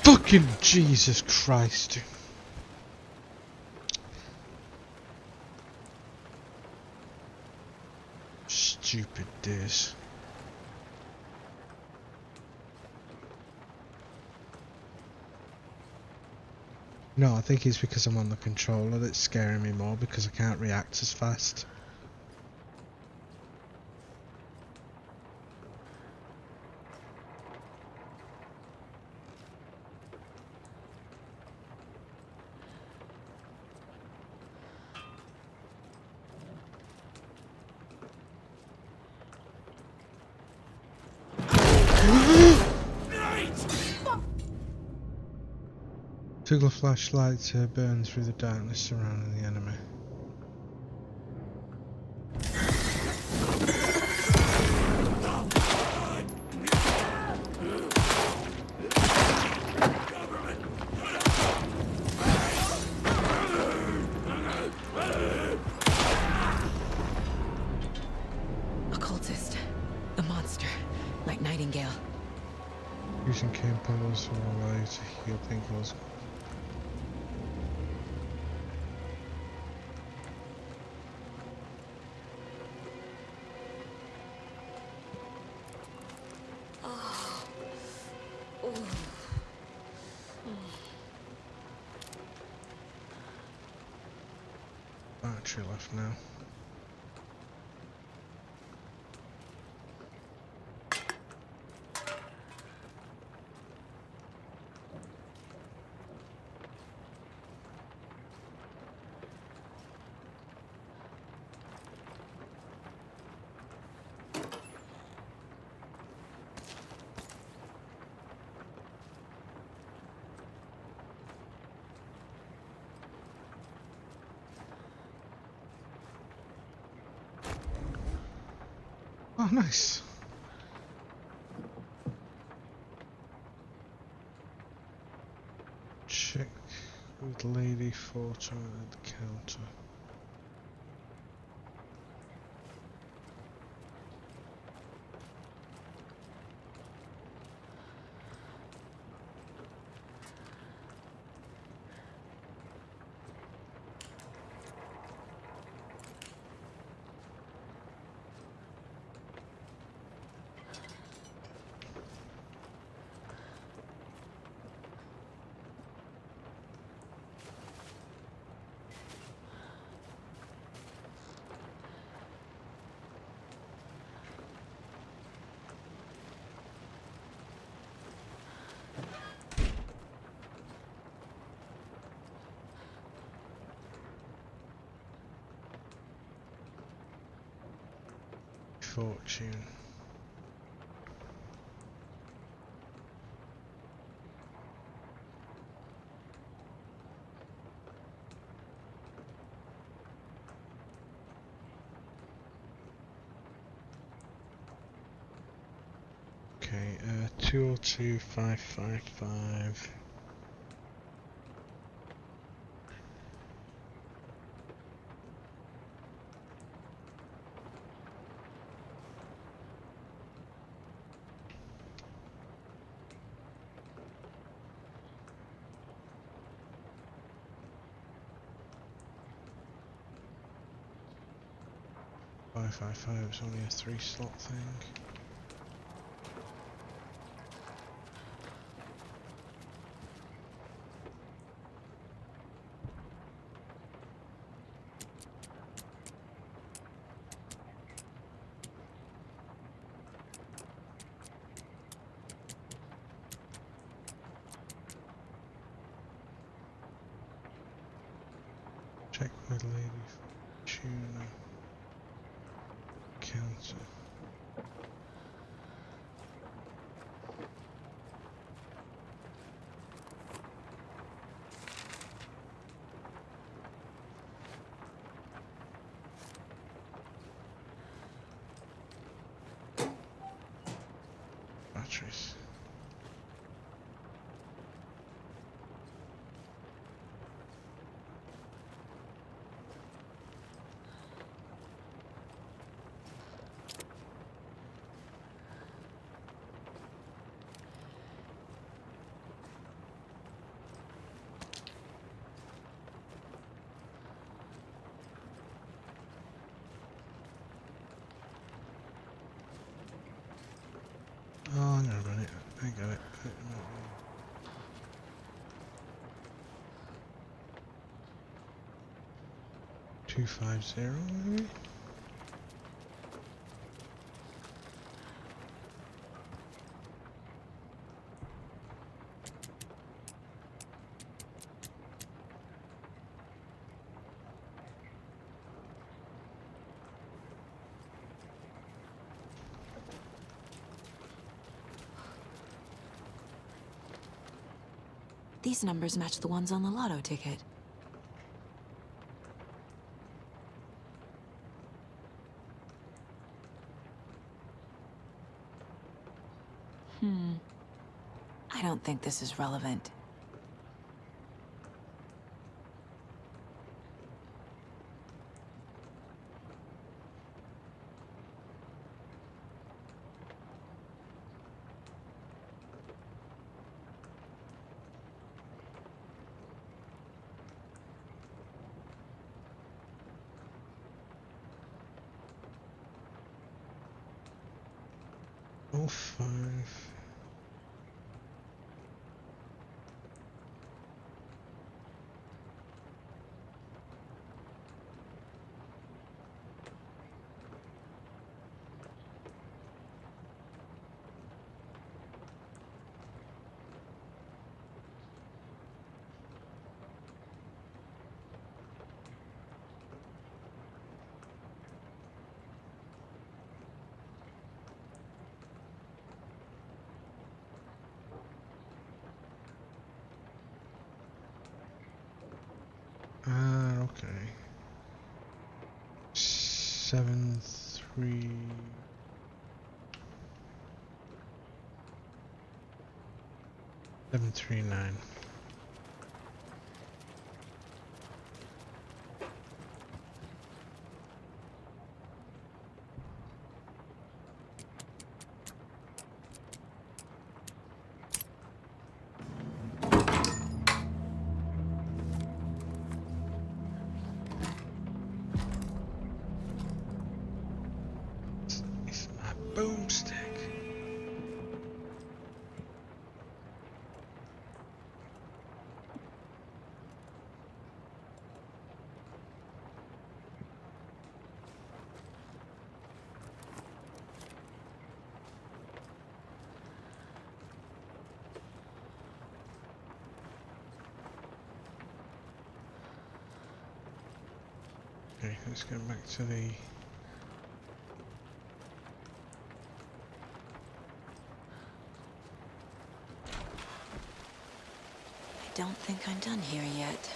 Fucking Jesus Christ! Stupid this. No, I think it's because I'm on the controller that's scaring me more because I can't react as fast. Toggle flashlight to burn through the darkness surrounding the enemy. Occultist. A monster. Like Nightingale. Using cane pebbles will allow you to heal pinkles. Battery left now. Oh, nice. check with Lady Fortune at the counter. Fortune. Okay, 202555. It's only a 3-slot thing. Check with Lady Fortune. Counter. Batteries. Oh, no, run it. I got it. 250 maybe? These numbers match the ones on the lotto ticket. I don't think this is relevant. Oh, 5. Okay. 7-3. 739. Okay, let's go back to the... I don't think I'm done here yet.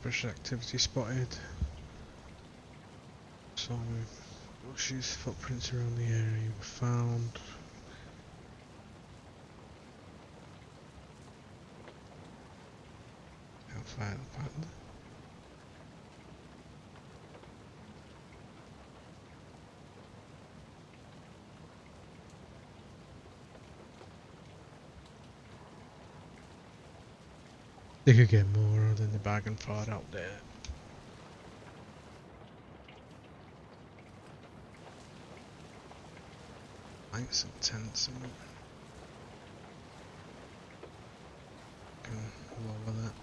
Special activity spotted. Some bushes, footprints around the area were found. Outside the panda. They could get more than the bag and far out there. Like some tents and can lower that.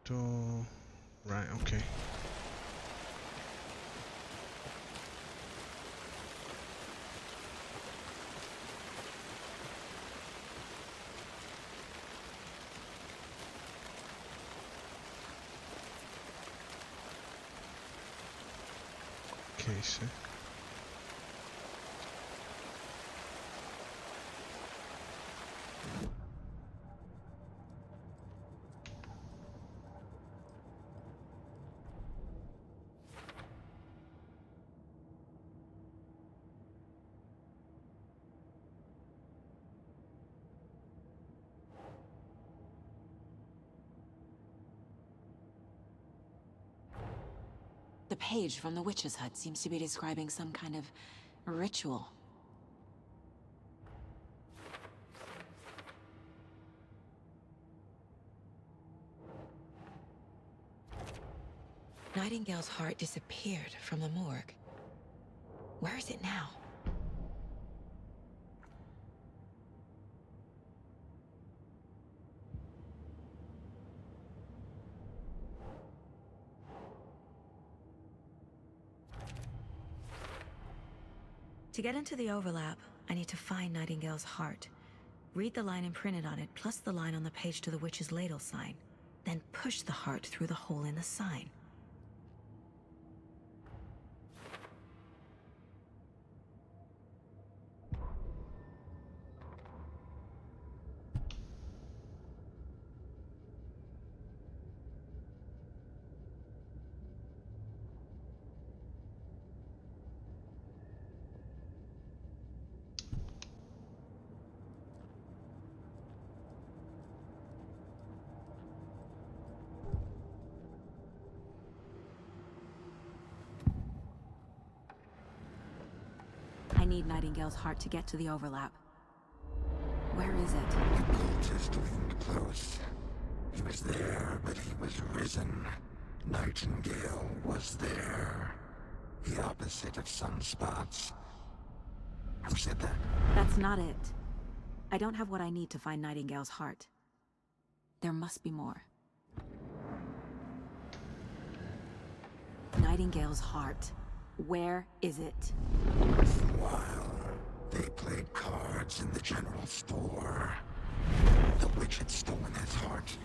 Door. Right, okay. Okay, so The page from the witch's hut seems to be describing some kind of ritual. Nightingale's heart disappeared from the morgue. Where is it now? To get into the overlap, I need to find Nightingale's heart. Read the line imprinted on it, plus the line on the page to the witch's ladle sign. Then push the heart through the hole in the sign. I need Nightingale's heart to get to the overlap. Where is it? The cultist leaned close. He was there, but he was risen. Nightingale was there. The opposite of sunspots. Who said that? That's not it. I don't have what I need to find Nightingale's heart. There must be more. Nightingale's heart. Where is it? While they played cards in the general store, the witch had stolen his heart.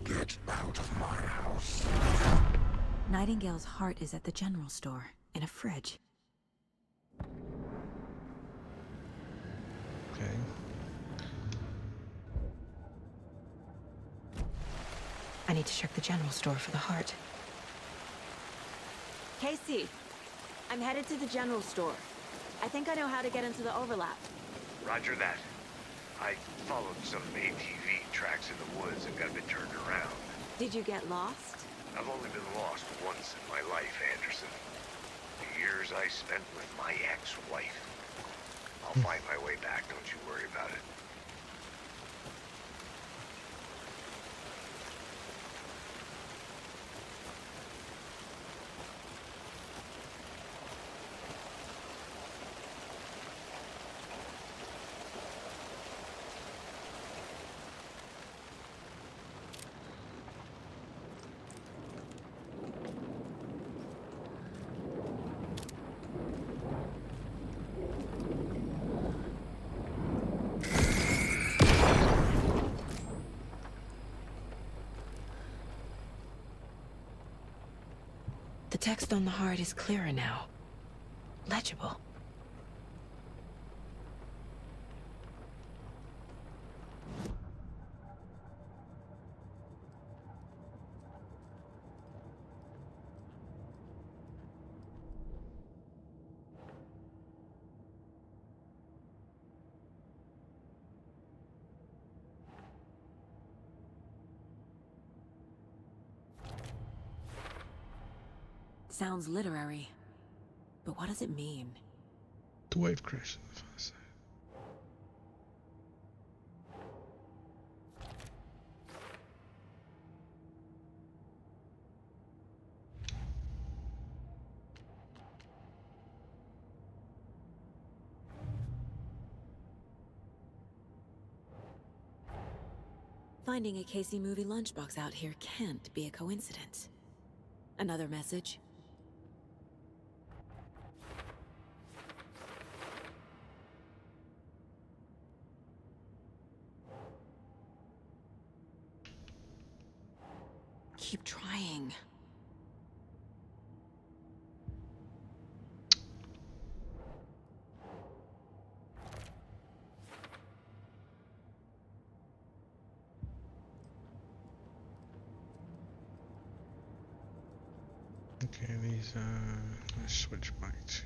Get out of my house. Nightingale's heart is at the general store, in a fridge. okay. I need to check the general store for the heart. Casey, I'm headed to the general store. I think I know how to get into the overlap. Roger that. I followed some ATV tracks in the woods and got a bit turned around. Did you get lost? I've only been lost once in my life, Anderson. The years I spent with my ex-wife. I'll find my way back, don't you worry about it. The text on the heart is clearer now. Legible. Sounds literary, but what does it mean? The wave crashed on the far side. Finding a Casey movie lunchbox out here can't be a coincidence. Another message? Keep trying. Okay, these let's switch back to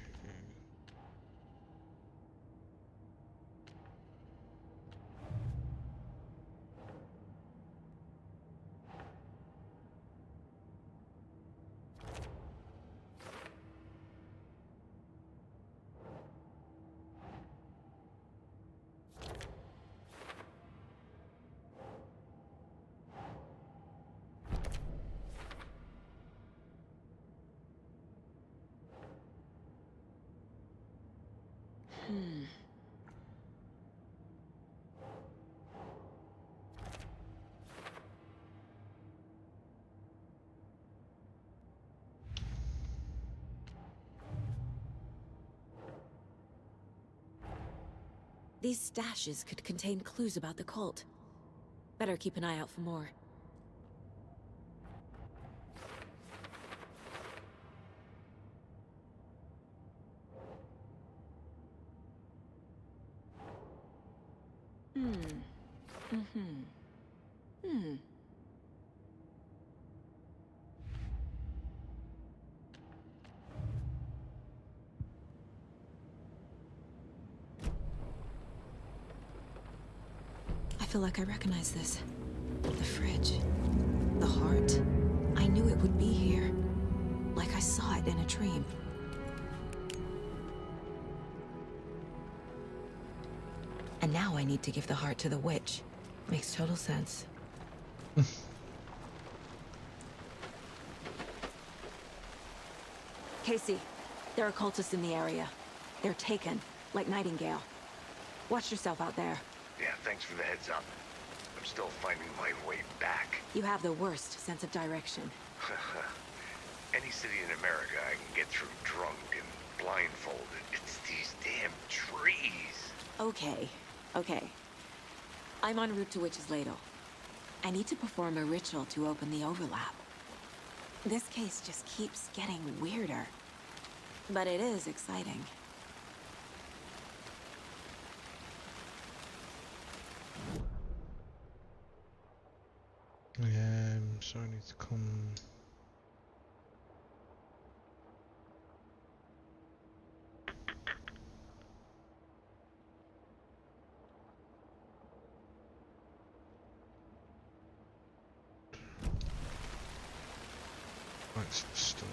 These stashes could contain clues about the cult. Better keep an eye out for more. I feel like I recognize this. The fridge. The heart. I knew it would be here. Like I saw it in a dream. And now I need to give the heart to the witch. Makes total sense. Casey, there are cultists in the area. They're taken, like Nightingale. Watch yourself out there. Yeah, thanks for the heads up. I'm still finding my way back. You have the worst sense of direction. Any city in America I can get through drunk and blindfolded. It's these damn trees. Okay, okay. I'm en route to Witch's Ladle. I need to perform a ritual to open the overlap. This case just keeps getting weirder. But it is exciting. So I need to come. back to the store.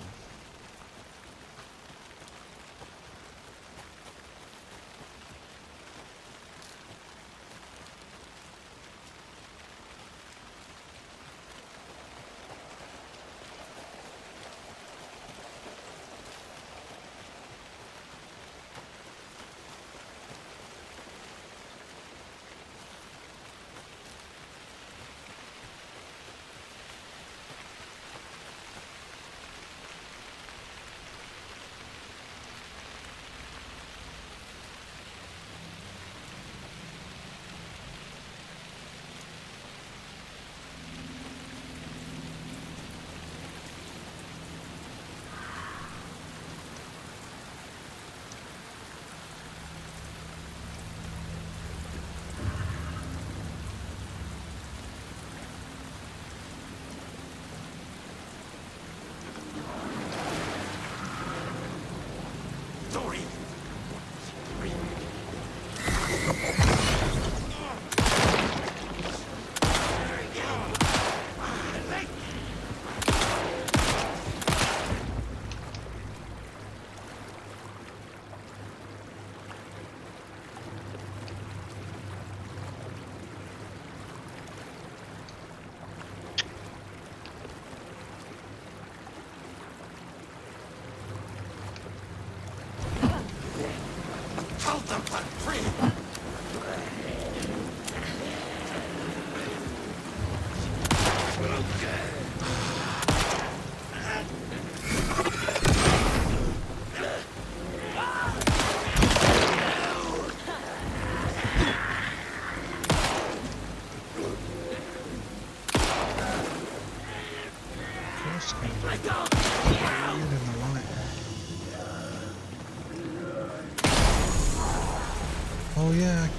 Oh yeah, you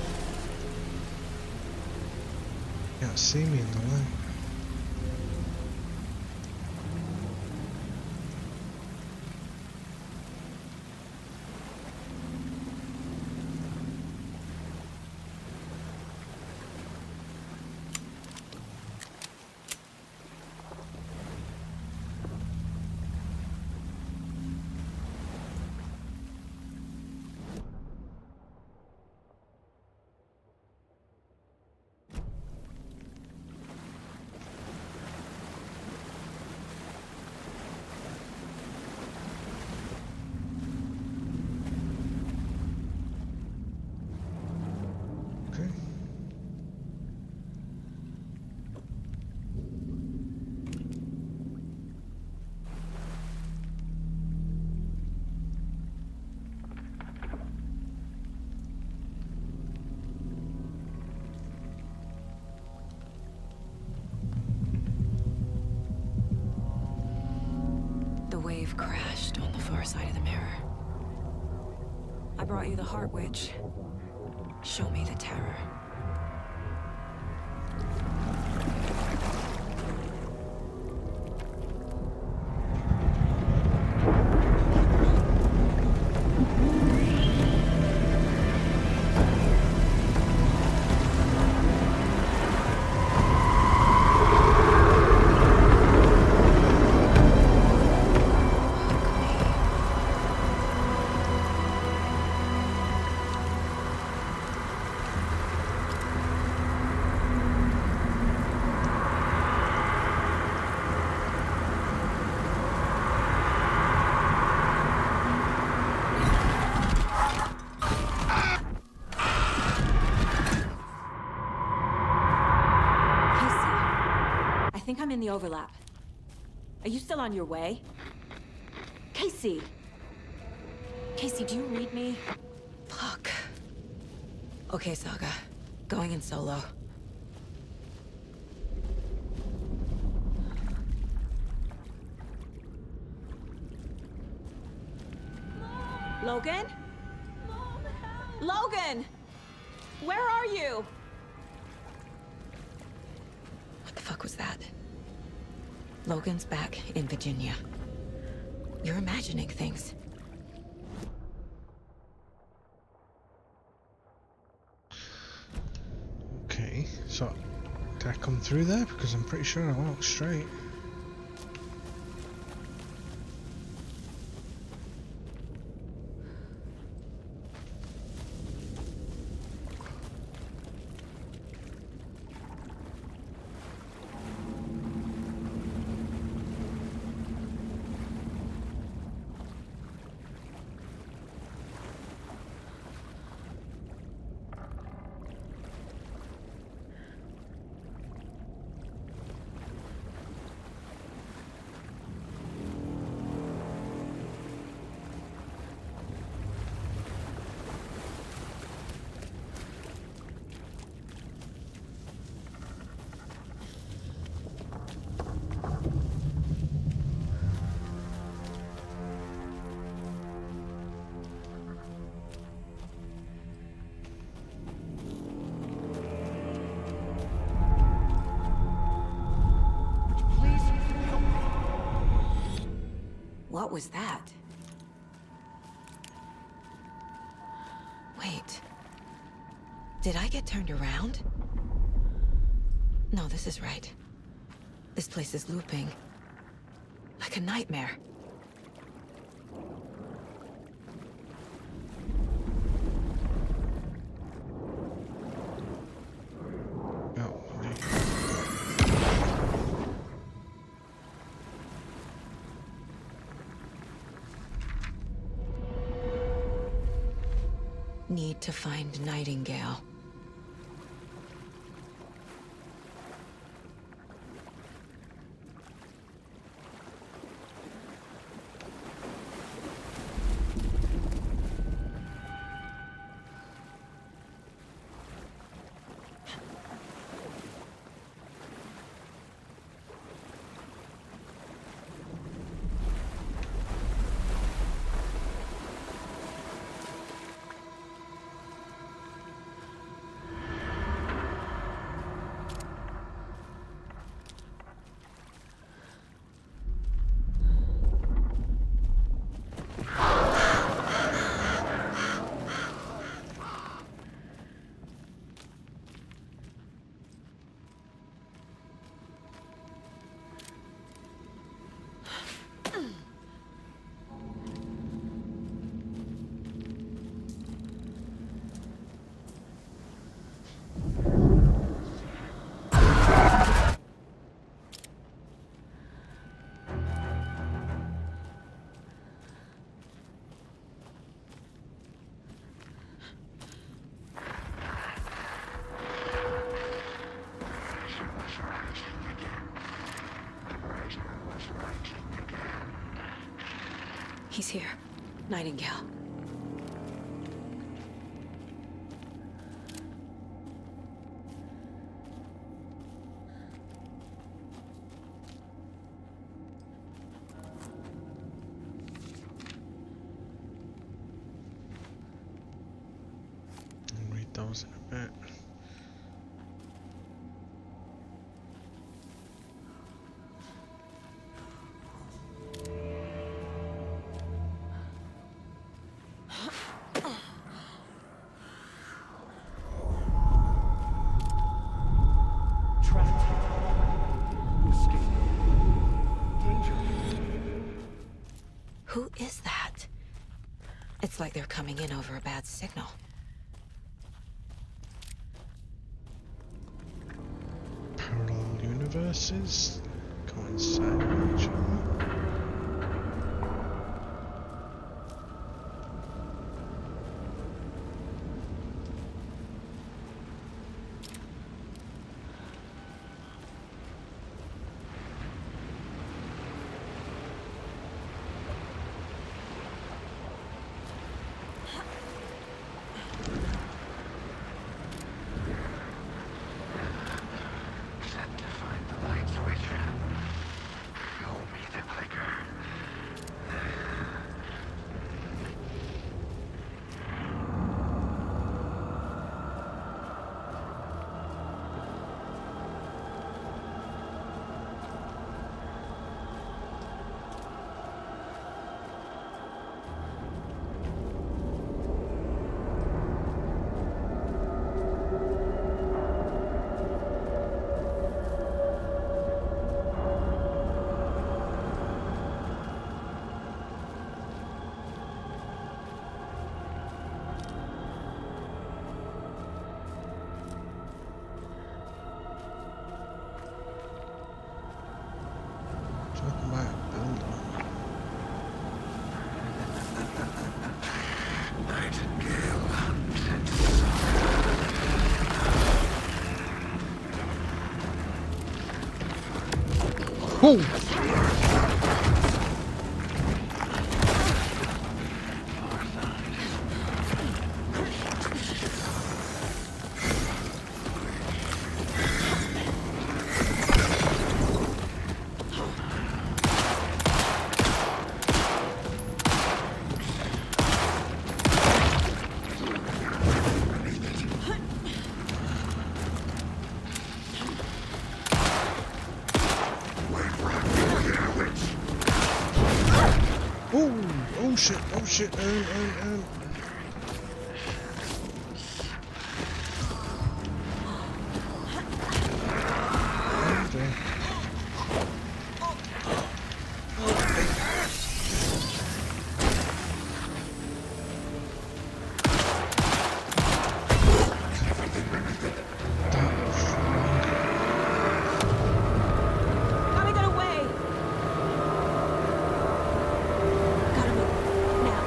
can't see me in the light. The wave crashed on the far side of the mirror. I brought you the Heart Witch. Show me the terror. I think I'm in the overlap. Are you still on your way? Casey! Casey, do you read me? Fuck. Okay, Saga. Going in solo. Logan? Logan! Where are you? What the fuck was that? Logan's back in Virginia. You're imagining things. Okay, so did I come through there? Because I'm pretty sure I walked straight. What was that? Wait. Did I get turned around? No, this is right. This place is looping. Like a nightmare. Need to find Nightingale. He's here. Nightingale. I'll read those in a bit. Who is that? It's like they're coming in over a bad signal. Parallel universes coincide with each other. Whoa! Wait, Oh shit, oh shit, Okay. Gotta get away! Gotta move. Now.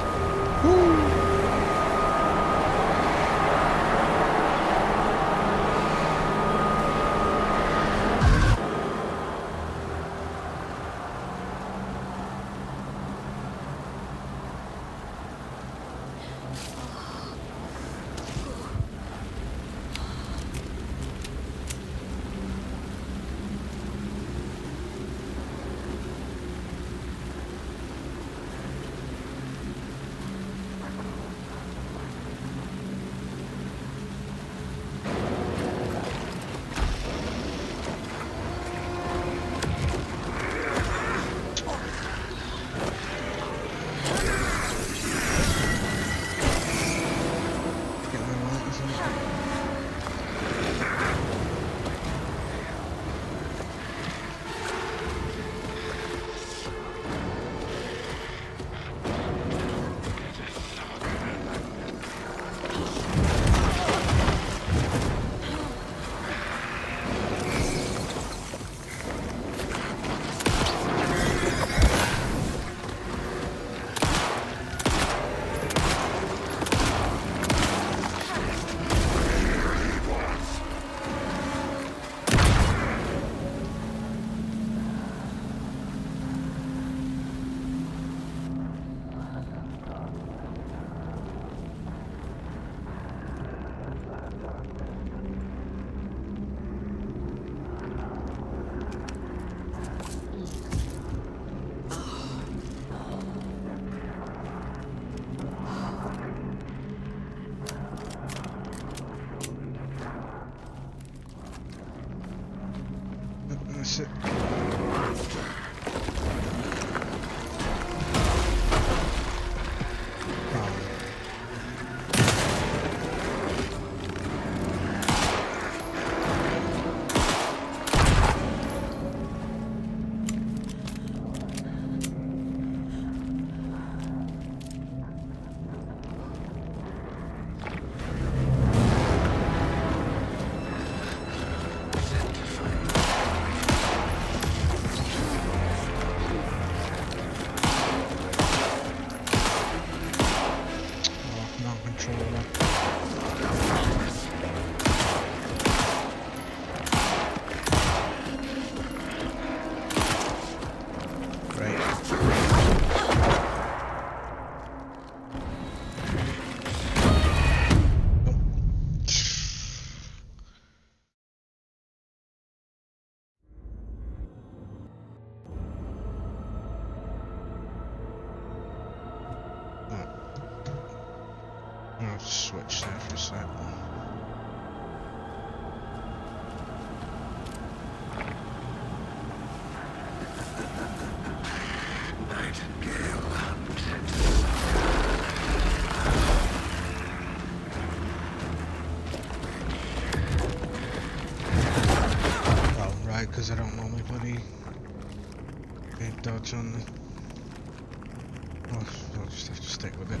That's it. I'll switch there for a sec. Oh, right, because I don't normally bloody dodge on the... Oh, I'll just have to stick with it.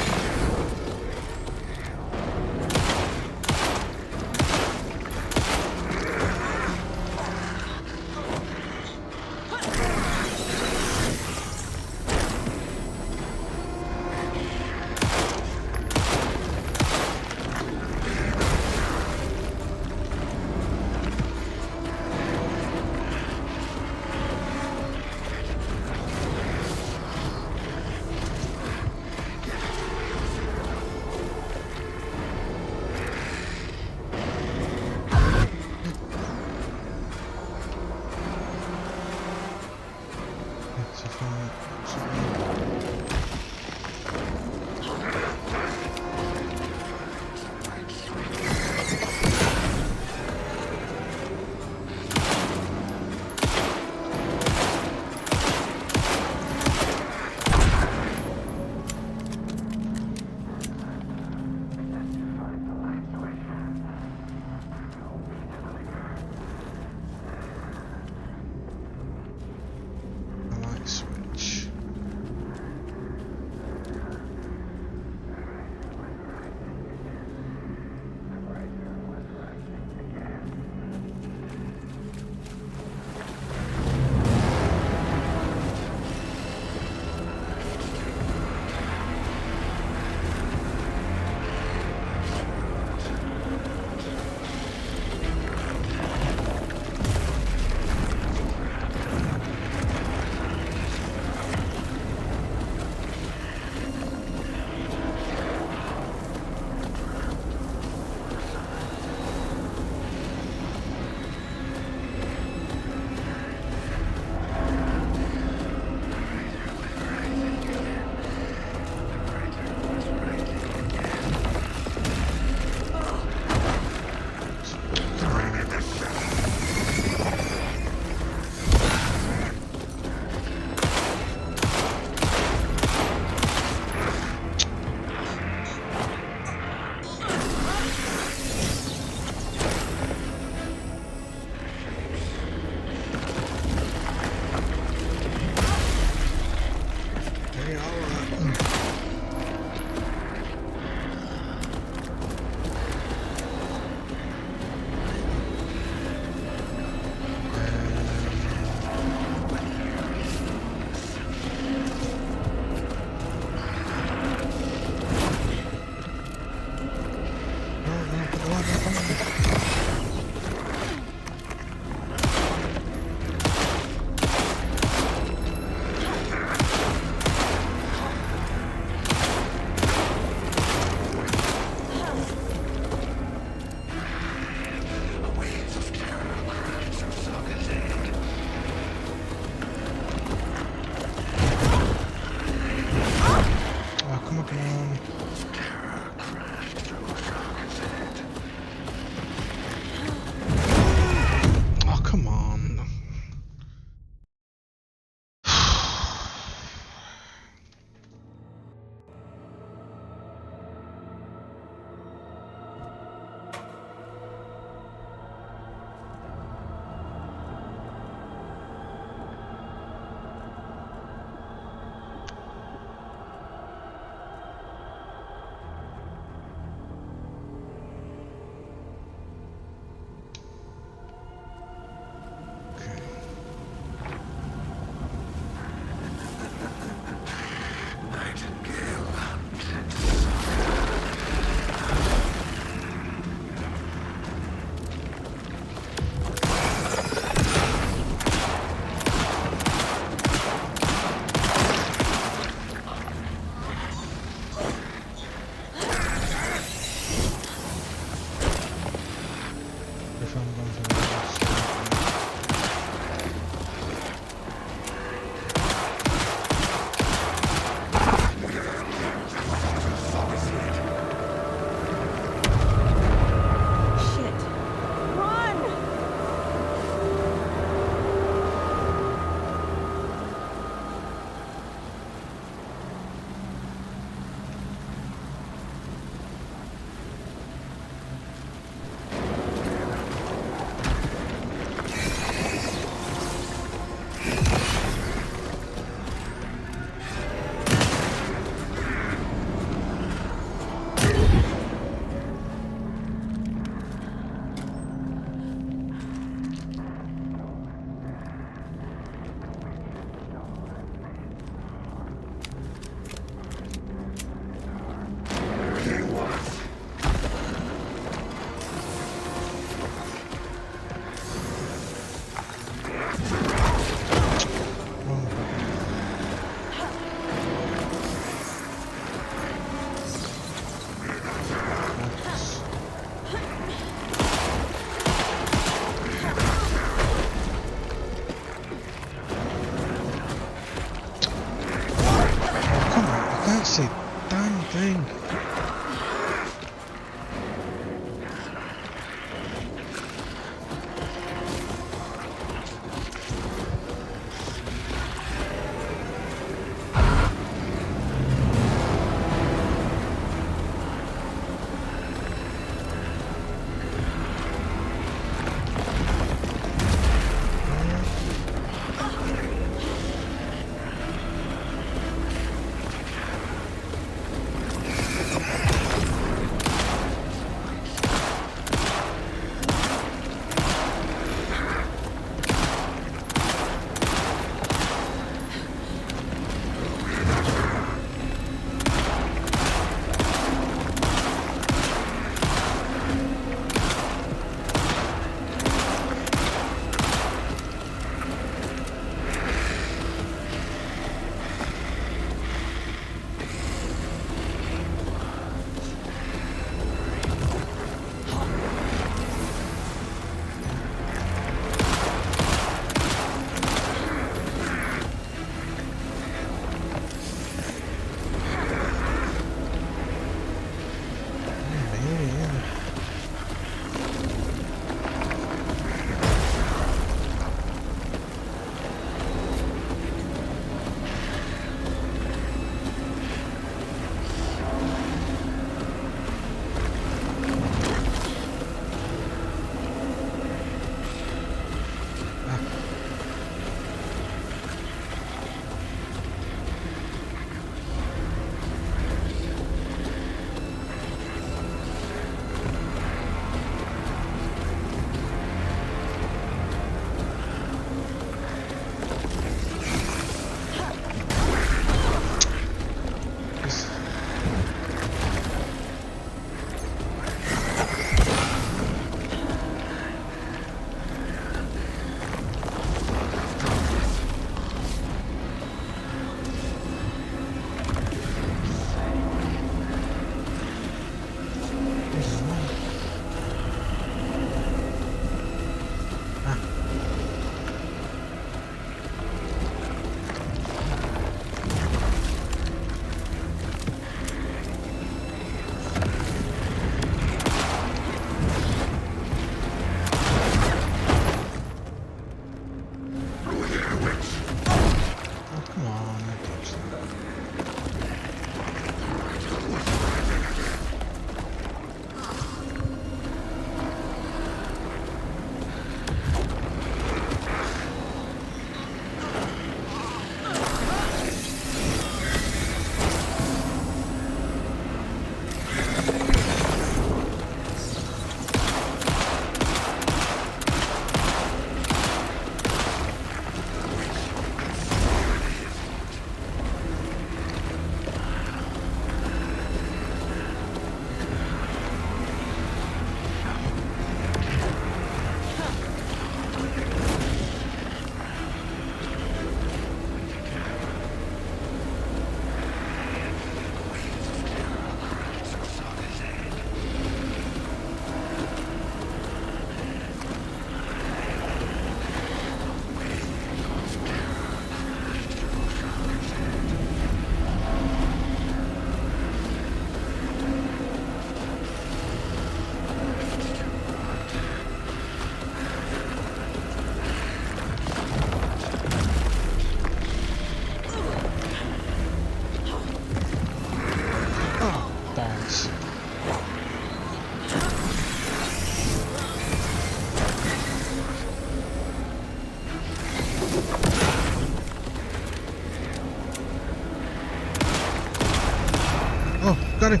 Got him.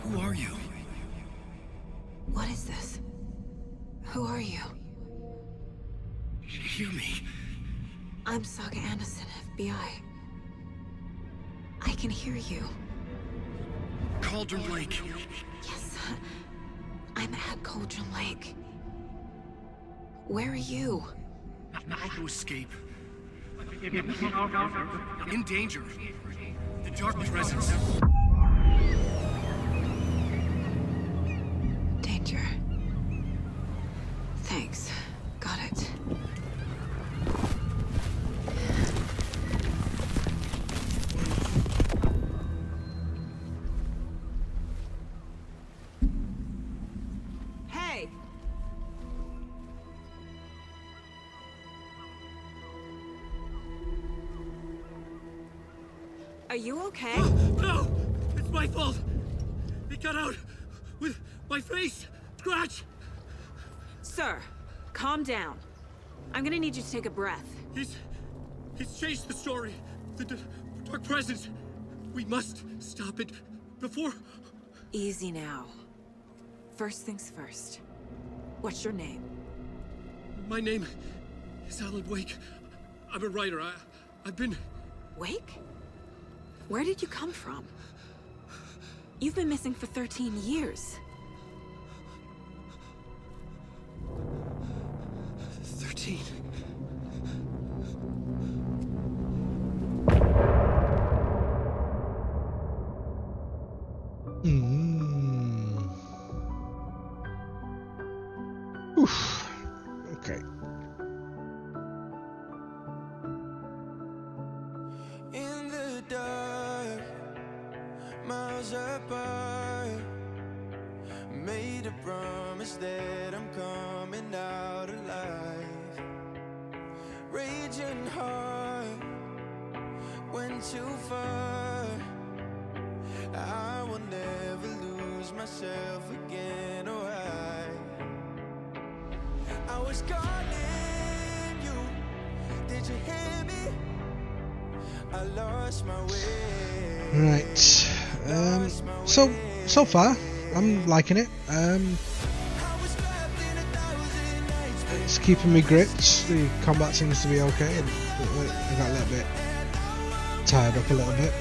Who are you? What is this? Who are you? Hear me. I'm Saga Anderson, FBI. I can hear you. Cauldron Lake. Yes, I'm at Cauldron Lake. Where are you? How to escape. In danger. The dark presence. Danger. Thanks. Got it. Hey! Are you okay? No! It's my fault! It got out with my face! Scratch! Sir, calm down. I'm gonna need you to take a breath. He's changed the story. The dark presence. We must stop it before... Easy now. First things first. What's your name? My name is Alan Wake. I'm a writer. I've been... Wake? Where did you come from? You've been missing for 13 years. 13. Oof. Okay. In the dark, miles apart, made a promise that I'm coming out alive. Raging heart, went too far. I will never lose myself again, oh I was calling you, did you hear me? I lost my way. Right. So far, I'm liking it. It's keeping me gripped. The combat seems to be okay, and I got a little bit tired up a little bit.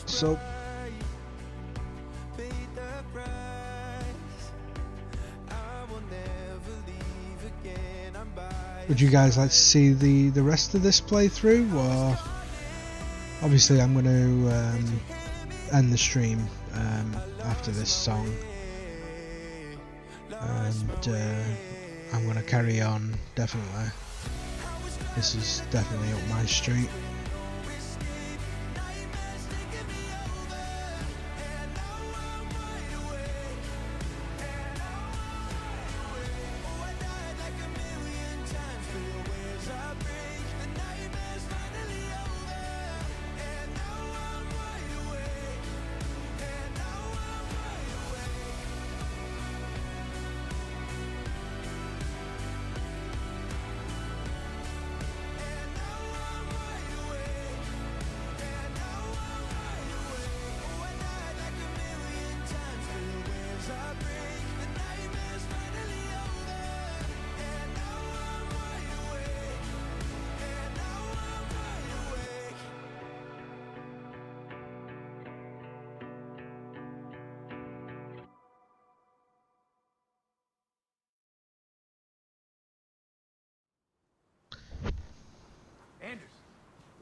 So would you guys like to see the rest of this playthrough, or obviously I'm going to end the stream after this song, and I'm going to carry on. Definitely, this is definitely up my street.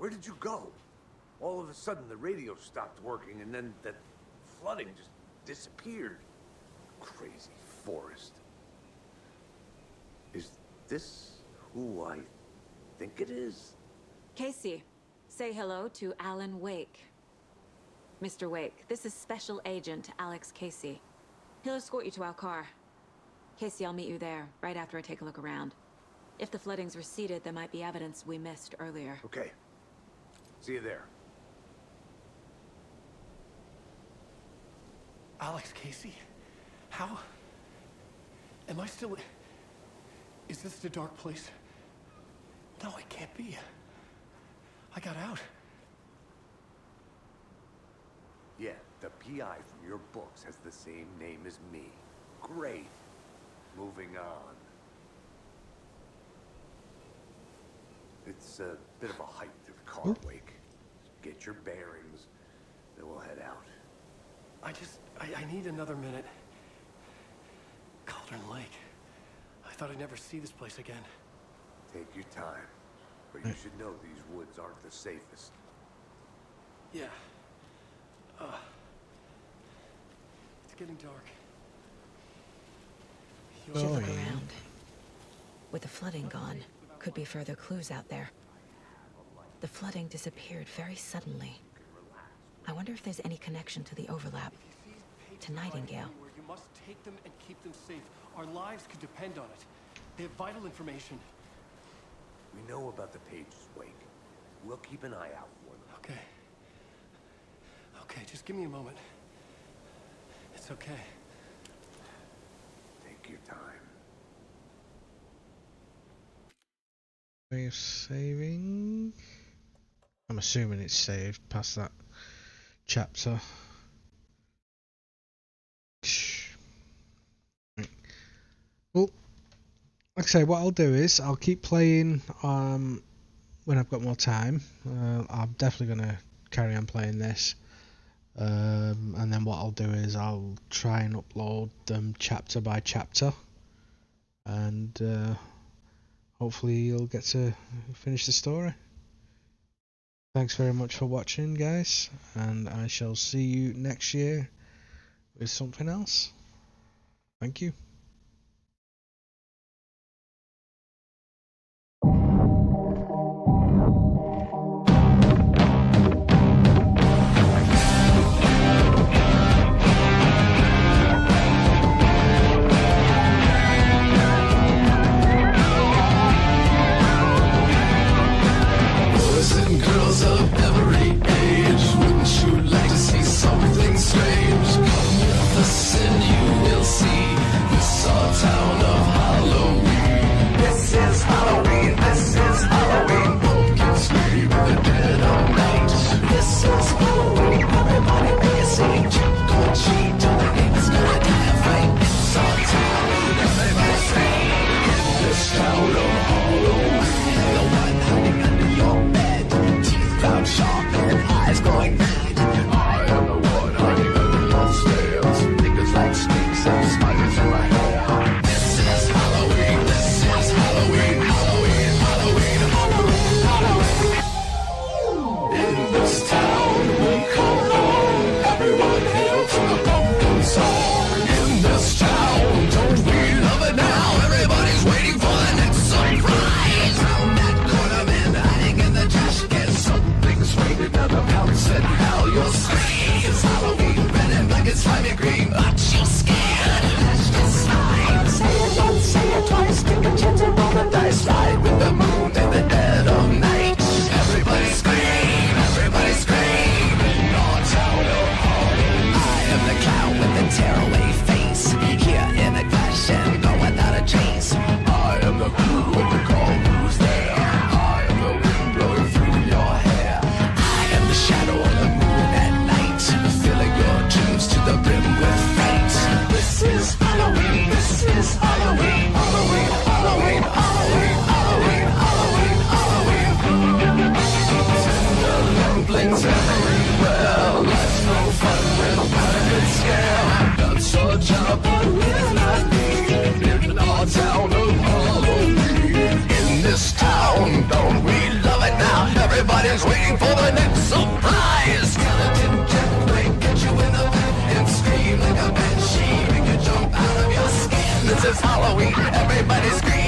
Where did you go? All of a sudden, the radio stopped working, and then that flooding just disappeared. Crazy forest. Is this who I think it is? Casey, say hello to Alan Wake. Mr. Wake, this is Special Agent Alex Casey. He'll escort you to our car. Casey, I'll meet you there, right after I take a look around. If the flooding's receded, there might be evidence we missed earlier. Okay. See you there. Alex Casey? How? Am I still... Is this the dark place? No, it can't be. I got out. Yeah, the PI from your books has the same name as me. Great. Moving on. It's a bit of a hike to the car, Wake. Get your bearings, then we'll head out. I need another minute. Cauldron Lake. I thought I'd never see this place again. Take your time, but you should know these woods aren't the safest. Yeah. It's getting dark. You should look around. With the flooding gone, could be further clues out there. The flooding disappeared very suddenly. I wonder if there's any connection to the overlap. To Nightingale. You must take them and keep them safe. Our lives could depend on it. They have vital information. We know about the pages, Wake. We'll keep an eye out for them. Okay. Okay, just give me a moment. It's okay. Take your time. Way of saving. I'm assuming it's saved past that chapter. Right. Well, like I say, what I'll do is I'll keep playing when I've got more time. I'm definitely going to carry on playing this. And then what I'll do is I'll try and upload them chapter by chapter. And hopefully you'll get to finish the story. Thanks very much for watching, guys, and I shall see you next year with something else. Thank you. Girls of every age, wouldn't you like to see something strange? Come with us and you will see this our town of Halloween. This is Halloween, this is Halloween. Pumpkins scream in the dead of night. This is Halloween, everybody make a scene. Trick or treat, till the neighbors gonna die of fright. It's our town, everybody scream. In this town of Halloween, the one hiding under your bed. Found sharp and eyes going mad. I am the one hiding under your stairs. Fingers like snakes and spiders in my hair. This is Halloween, this is Halloween, Halloween, Halloween, Halloween, Halloween. In this town we call home. Everyone hail to the pumpkin song. In this town, don't we love it now? Everybody's waiting for the next surprise. Round that corner, man, hiding in the trash can. Something's waiting at the pounce and how you'll scream. It's Halloween, red and black and slimy green. But you're scared, that's just fine. Say it once, say it twice. Take a chance and roll the dice. Ride with the moon in the dead of night. Everybody scream, everybody scream. In our town of Halloween. I am the clown with the tearaway face. Here in a clash and go without a trace. I am the clue when you call who's there. I am the wind blowing through your hair. I am the shadow on the moon at night, filling your dreams to the brim with fright. This is Halloween, this is Halloween, Halloween, Halloween, Halloween, Halloween, Halloween, Halloween. Tender lumplings everywhere. Life's no fun with panic and scare. That's our job, but we're not me. In our town of Halloween. In this town, don't we love it now? Everybody is waiting for the next surprise. Skeleton Jack may get you in the back and scream like a banshee. Make you jump out of your skin. This is Halloween, everybody scream.